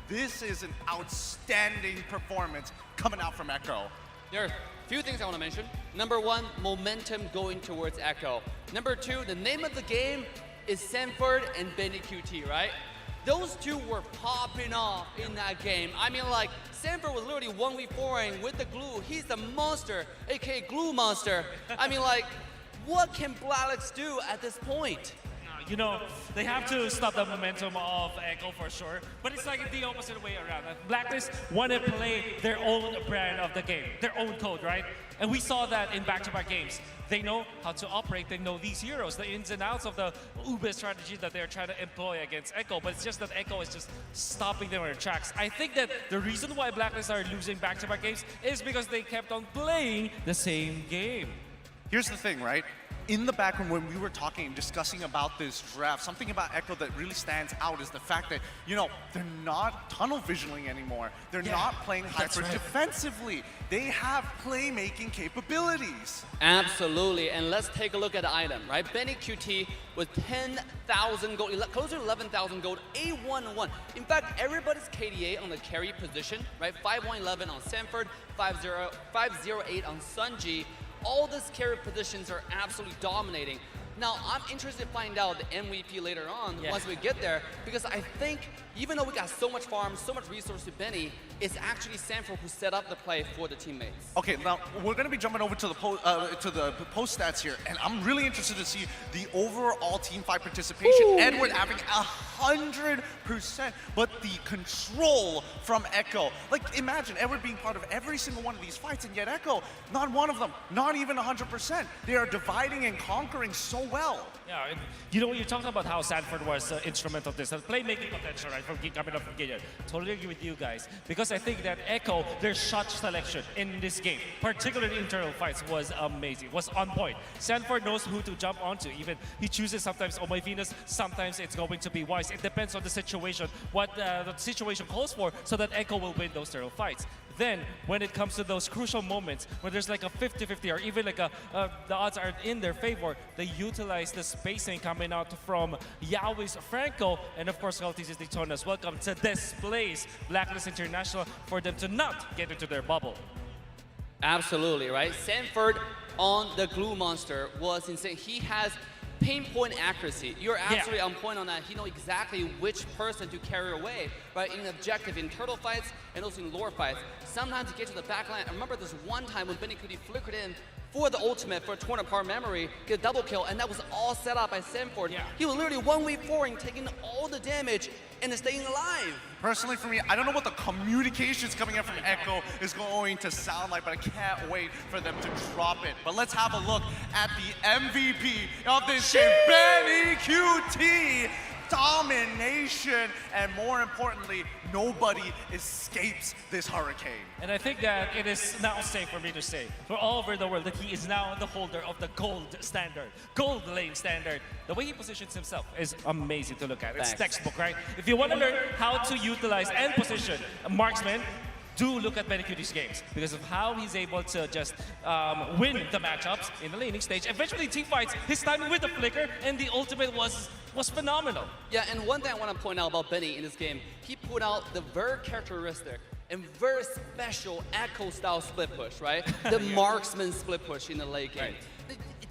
This is an outstanding performance coming out from Echo. There are a few things I want to mention. Number 1, momentum going towards Echo. Number 2, the name of the game is Sanford and Benny QT, right? Those two were popping off in that game. I mean, like, Sanford was literally 1v4ing with the glue. He's the monster, aka glue monster. I mean, like, what can Blacklist do at this point? You know, they have to stop the momentum of Echo for sure, but it's like the opposite way around. Blacklist want to play their own brand of the game, their own code, right? And we saw that in back-to-back games. They know how to operate, they know these heroes, the ins and outs of the Ube strategy that they're trying to employ against Echo, but it's just that Echo is just stopping them in their tracks. I think that the reason why Blacklist are losing back-to-back games is because they kept on playing the same game. Here's the thing, right? In the background, when we were talking and discussing about this draft, something about Echo that really stands out is the fact that, you know, they're not tunnel visioning anymore. They're not playing hyper defensively. They have playmaking capabilities. Absolutely, and let's take a look at the item, right? Benny QT with 10,000 gold, closer to 11,000 gold, A1-1. In fact, everybody's KDA on the carry position, right? 5-1-11 on Sanford, 5-0-8 on Sunji. All these carry positions are absolutely dominating. Now, I'm interested to find out the MVP later on once we get there, because I think even though we got so much farm, so much resource to Benny, it's actually Sanford who set up the play for the teammates. Okay, now we're going to be jumping over to the post stats here, and I'm really interested to see the overall team fight participation. Ooh. Edward having 100%, but the control from Echo. Like, imagine Edward being part of every single one of these fights, and yet Echo, not one of them, not even 100%. They are dividing and conquering so well. Yeah, and you know, you're talking about how Sanford was instrumental in this, playmaking potential, right, from coming up from Gideon. Totally agree with you guys, because I think that Echo, their shot selection in this game, particularly internal fights, was amazing, was on point. Sanford knows who to jump onto. Even he chooses sometimes Oh My Venus, sometimes it's going to be Wise. It depends on the situation, what the situation calls for, so that Echo will win those turtle fights. Then, when it comes to those crucial moments where there's like a 50-50 or even like the odds are in their favor, they utilize the spacing coming out from Yahweh's Franco and of course Galti's Daytona's welcome to displace Blacklist International for them to not get into their bubble. Absolutely, right? Sanford on the glue monster was insane. He has pinpoint accuracy. You're absolutely on point on that. He knows exactly which person to carry away, right? In objective, in turtle fights, and also in lore fights. Sometimes to get to the backline. I remember this one time when Benny Kuti flickered in for the ultimate for 200 par memory, get a double kill, and that was all set up by Sanford. He was literally 1v4ing, taking all the damage and staying alive. Personally, for me, I don't know what the communications coming in from Echo is going to sound like, but I can't wait for them to drop it. But let's have a look at the MVP of this game, Benny QT. Domination, and more importantly, nobody escapes this hurricane. And I think that it is now safe for me to say, for all over the world, that he is now the holder of the gold standard, gold lane standard. The way he positions himself is amazing to look at. It's textbook, right? If you want to learn how to utilize and position a marksman, do look at Benny QT's games because of how he's able to just win the matchups in the laning stage. Eventually, team fights, his timing with the flicker and the ultimate was phenomenal. Yeah, and one thing I want to point out about Benny in this game, he put out the very characteristic and very special Echo-style split push, right? The marksman split push in the late game.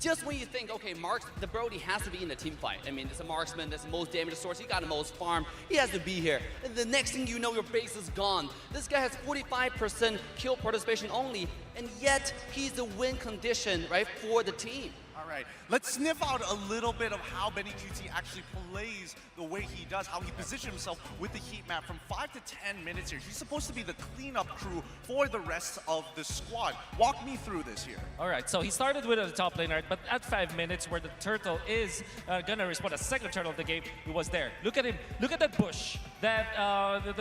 Just when you think, okay, the Brody has to be in the team fight. I mean, it's a marksman, that's the most damage source, he got the most farm, he has to be here. And the next thing you know, your base is gone. This guy has 45% kill participation only, and yet he's the win condition, right, for the team. All right, let's sniff out a little bit of how Benny QT actually plays the way he does, how he positions himself with the heat map from 5 to 10 minutes here. He's supposed to be the cleanup crew for the rest of the squad. Walk me through this here. All right, so he started with the top lane, right? But at 5 minutes where the turtle is gonna respond, a second turtle of the game, he was there. Look at him, look at that bush,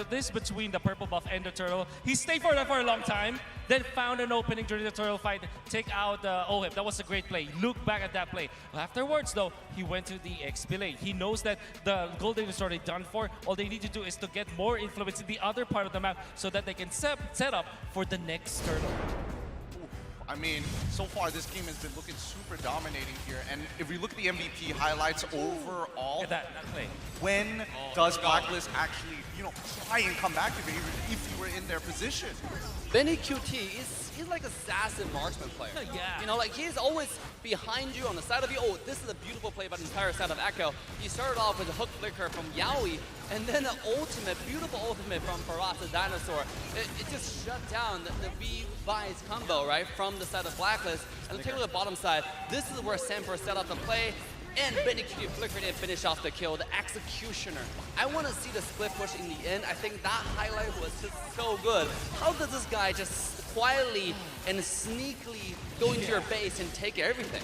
this between the purple buff and the turtle. He stayed for that for a long time, then found an opening during the turtle fight, take out Oheb. That was a great play. Look back at that play. Afterwards, though, he went to the XP lane. He knows that the gold lane is already done for. All they need to do is to get more influence in the other part of the map so that they can set up for the next turtle. I mean, so far this game has been looking super dominating here, and if we look at the MVP highlights overall, that play. When does Blacklist actually, try and come back if you were in their position? Benny QT he's like assassin marksman player. Yeah. You know, like he's always behind you on the side of you. Oh, this is a beautiful play by the entire side of Echo. He started off with a hook flicker from Yaoi, and then the ultimate, beautiful ultimate from Faraz the Dinosaur. It just shut down the V-Vice combo, right, from the side of Blacklist. And take a look at the bottom side. This is where Semper set up the play. And Benny QT flickered and finished off the kill, the executioner. I want to see the split push in the end. I think that highlight was just so good. How does this guy just quietly and sneakily go into your base and take everything?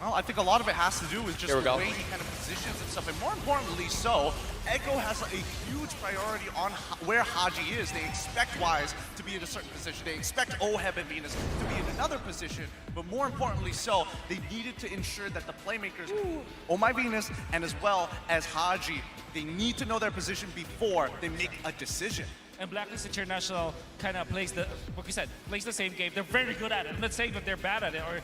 Well, I think a lot of it has to do with just the way he kind of positions himself, and more importantly so, Echo has a huge priority on where Haji is. They expect Wise to be in a certain position. They expect Oheb and Venus to be in another position, but more importantly so, they needed to ensure that the playmakers, Oh My Venus and as well as Haji, they need to know their position before they make a decision. And Blacklist International kind of plays plays the same game. They're very good at it. I'm not saying that they're bad at it or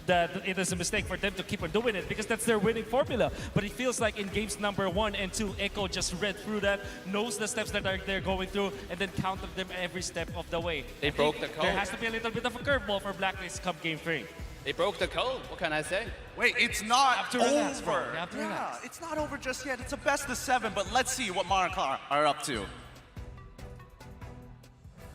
that it is a mistake for them to keep on doing it because that's their winning formula. But it feels like in games number 1 and 2, Echo just read through that, knows the steps that they're going through, and then counted them every step of the way. They broke the code. There has to be a little bit of a curveball for Blacklist come game 3. They broke the code. What can I say? Wait, it's not have to relax, bro. over. You have to Yeah, relax. it's not over just yet. It's a best of 7, but let's see what Marikar are up to.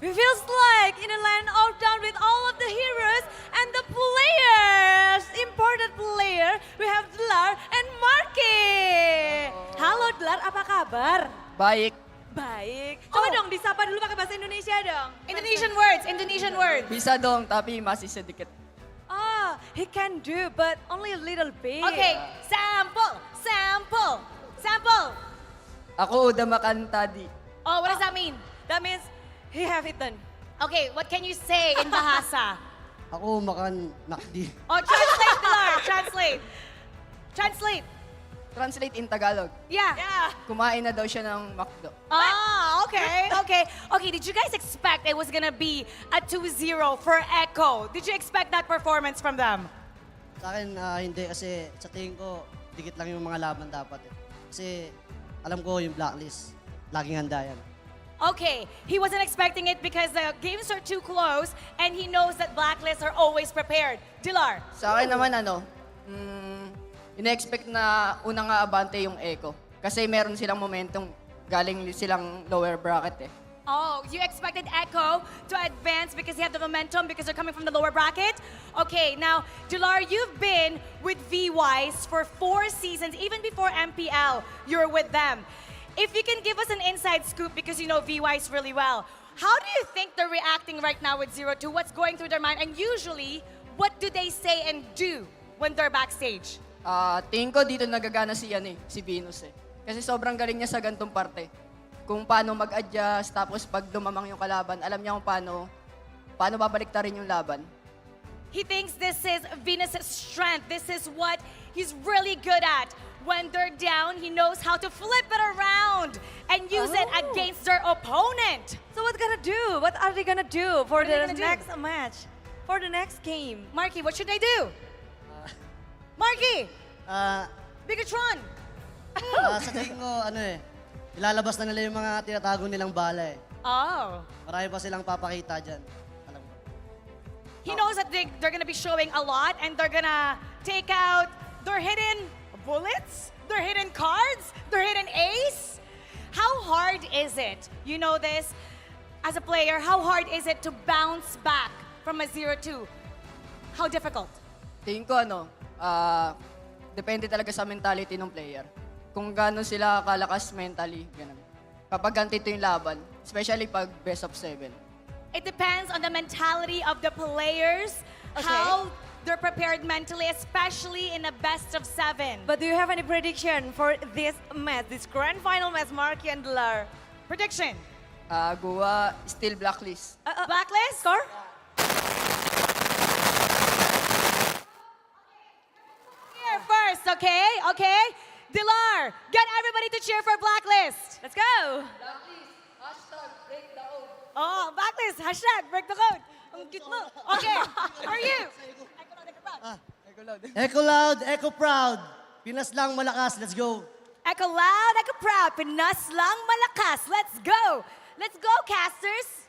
It feels like in a land of down with all of the heroes and the players, important player, we have Dlar and Marky. Halo Dlar, apa kabar? Baik. Baik. Coba dong disapa dulu pakai bahasa Indonesia dong. Indonesian words. Bisa dong, tapi masih sedikit. Oh, he can do, but only a little bit. Okay, sample. Ako udah makan tadi. Oh, what does that mean? That means he have eaten. Okay, what can you say in Bahasa? Ako makan nakdi. Oh, translate, Pilar. Translate. Translate in Tagalog. Yeah. Kumain na daw siya ng McDo. Oh, okay. Okay, did you guys expect it was gonna be a 2-0 for Echo? Did you expect that performance from them? Sa akin, hindi kasi sa tingin ko, dikit lang yung mga laban dapat. Kasi alam ko yung blacklist, laging handa yan. Okay, he wasn't expecting it because the games are too close and he knows that blacklists are always prepared. Dilar. Sa akin naman ina-expect na unang aabante yung Echo. Kasi meron silang momentum, galing silang lower bracket eh. Oh, you expected Echo to advance because they have the momentum because they're coming from the lower bracket? Okay, now, Dilar, you've been with V-Wise for 4 seasons. Even before MPL, you were with them. If you can give us an inside scoop because you know V-Wise really well, how do you think they're reacting right now with 0-2? What's going through their mind? And usually, what do they say and do when they're backstage? Tingin ko dito nagagana si Venus eh. Kasi sobrang galing niya sa gantong parte. Kung paano mag-adjust, tapos pag dumamang yung kalaban, alam niya kung paano babaliktarin yung laban. He thinks this is Venus' strength. This is what he's really good at. When they're down, he knows how to flip it around and use it against their opponent. So what are they gonna do for the next match? For the next game? Marky, what should they do? Marky! Bigatron! Sa tingin ko, ilalabas na nila yung mga tinatago nilang bala eh. Oh. Marami pa silang papakita dyan. He knows that they're gonna be showing a lot and they're gonna take out their hidden bullets, their hidden cards, their hidden ace. How hard is it, you know this, as a player, how hard is it to bounce back from a 0-2? How difficult? Tingin ko depende talaga sa mentality ng player. Kung gaano sila kalakas mentally, ganun. Kapag ganito yung laban, especially pag best of 7. It depends on the mentality of the players, how they're prepared mentally, especially in a best of 7. But do you have any prediction for this match, this grand final match, Marky and Dlar? Prediction? Goa, still blacklist. Blacklist? Score? Here first, okay? Okay? Dilar, get everybody to cheer for Blacklist. Let's go! Oh, Blacklist, hashtag break the code. Ang cute mo. Okay, for you. Echo loud, echo proud. Pinas lang malakas, let's go. Echo loud, echo proud. Pinas lang malakas. Let's go. Let's go, casters.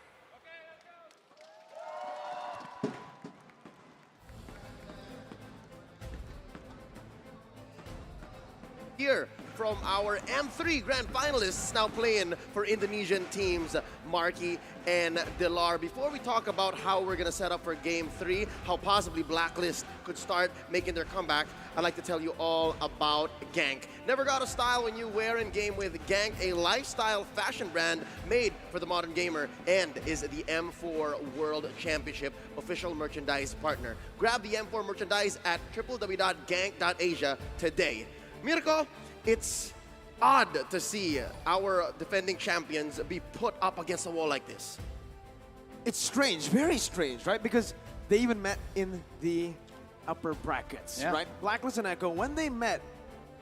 Here from our M3 grand finalists now playing for Indonesian teams Marky and Dilar. Before we talk about how we're going to set up for Game 3, how possibly Blacklist could start making their comeback, I'd like to tell you all about Gank. Never got a style when you wear in game with Gank, a lifestyle fashion brand made for the modern gamer and is the M4 World Championship official merchandise partner. Grab the M4 merchandise at www.gank.asia today. Mirko, it's odd to see our defending champions be put up against a wall like this. It's strange, very strange, right? Because they even met in the upper brackets, right? Blacklist and Echo, when they met,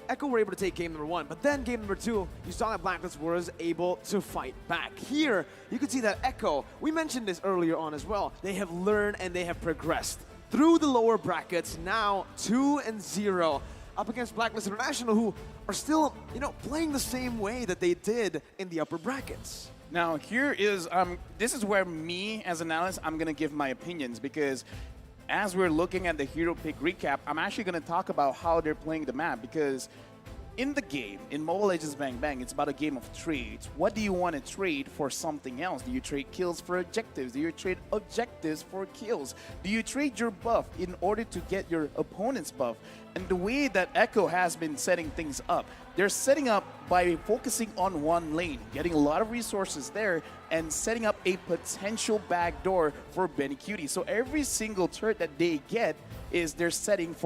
Echo were able to take game number 1, but then game number 2, you saw that Blacklist was able to fight back. Here, you can see that Echo, we mentioned this earlier on as well, they have learned and they have progressed through the lower brackets, now 2-0. Up against Blacklist International, who are still, playing the same way that they did in the upper brackets. Now, here is, this is where me, as an analyst, I'm going to give my opinions because As we're looking at the hero pick recap, I'm actually going to talk about how they're playing the map, because in the game, in Mobile Legends Bang Bang, it's about a game of trades. What do you want to trade for something else? Do you trade kills for objectives? Do you trade objectives for kills? Do you trade your buff in order to get your opponent's buff? And the way that Echo has been setting things up, they're setting up by focusing on one lane, getting a lot of resources there, and setting up a potential backdoor for Benny Cutie. So every single turret that they get is they're setting for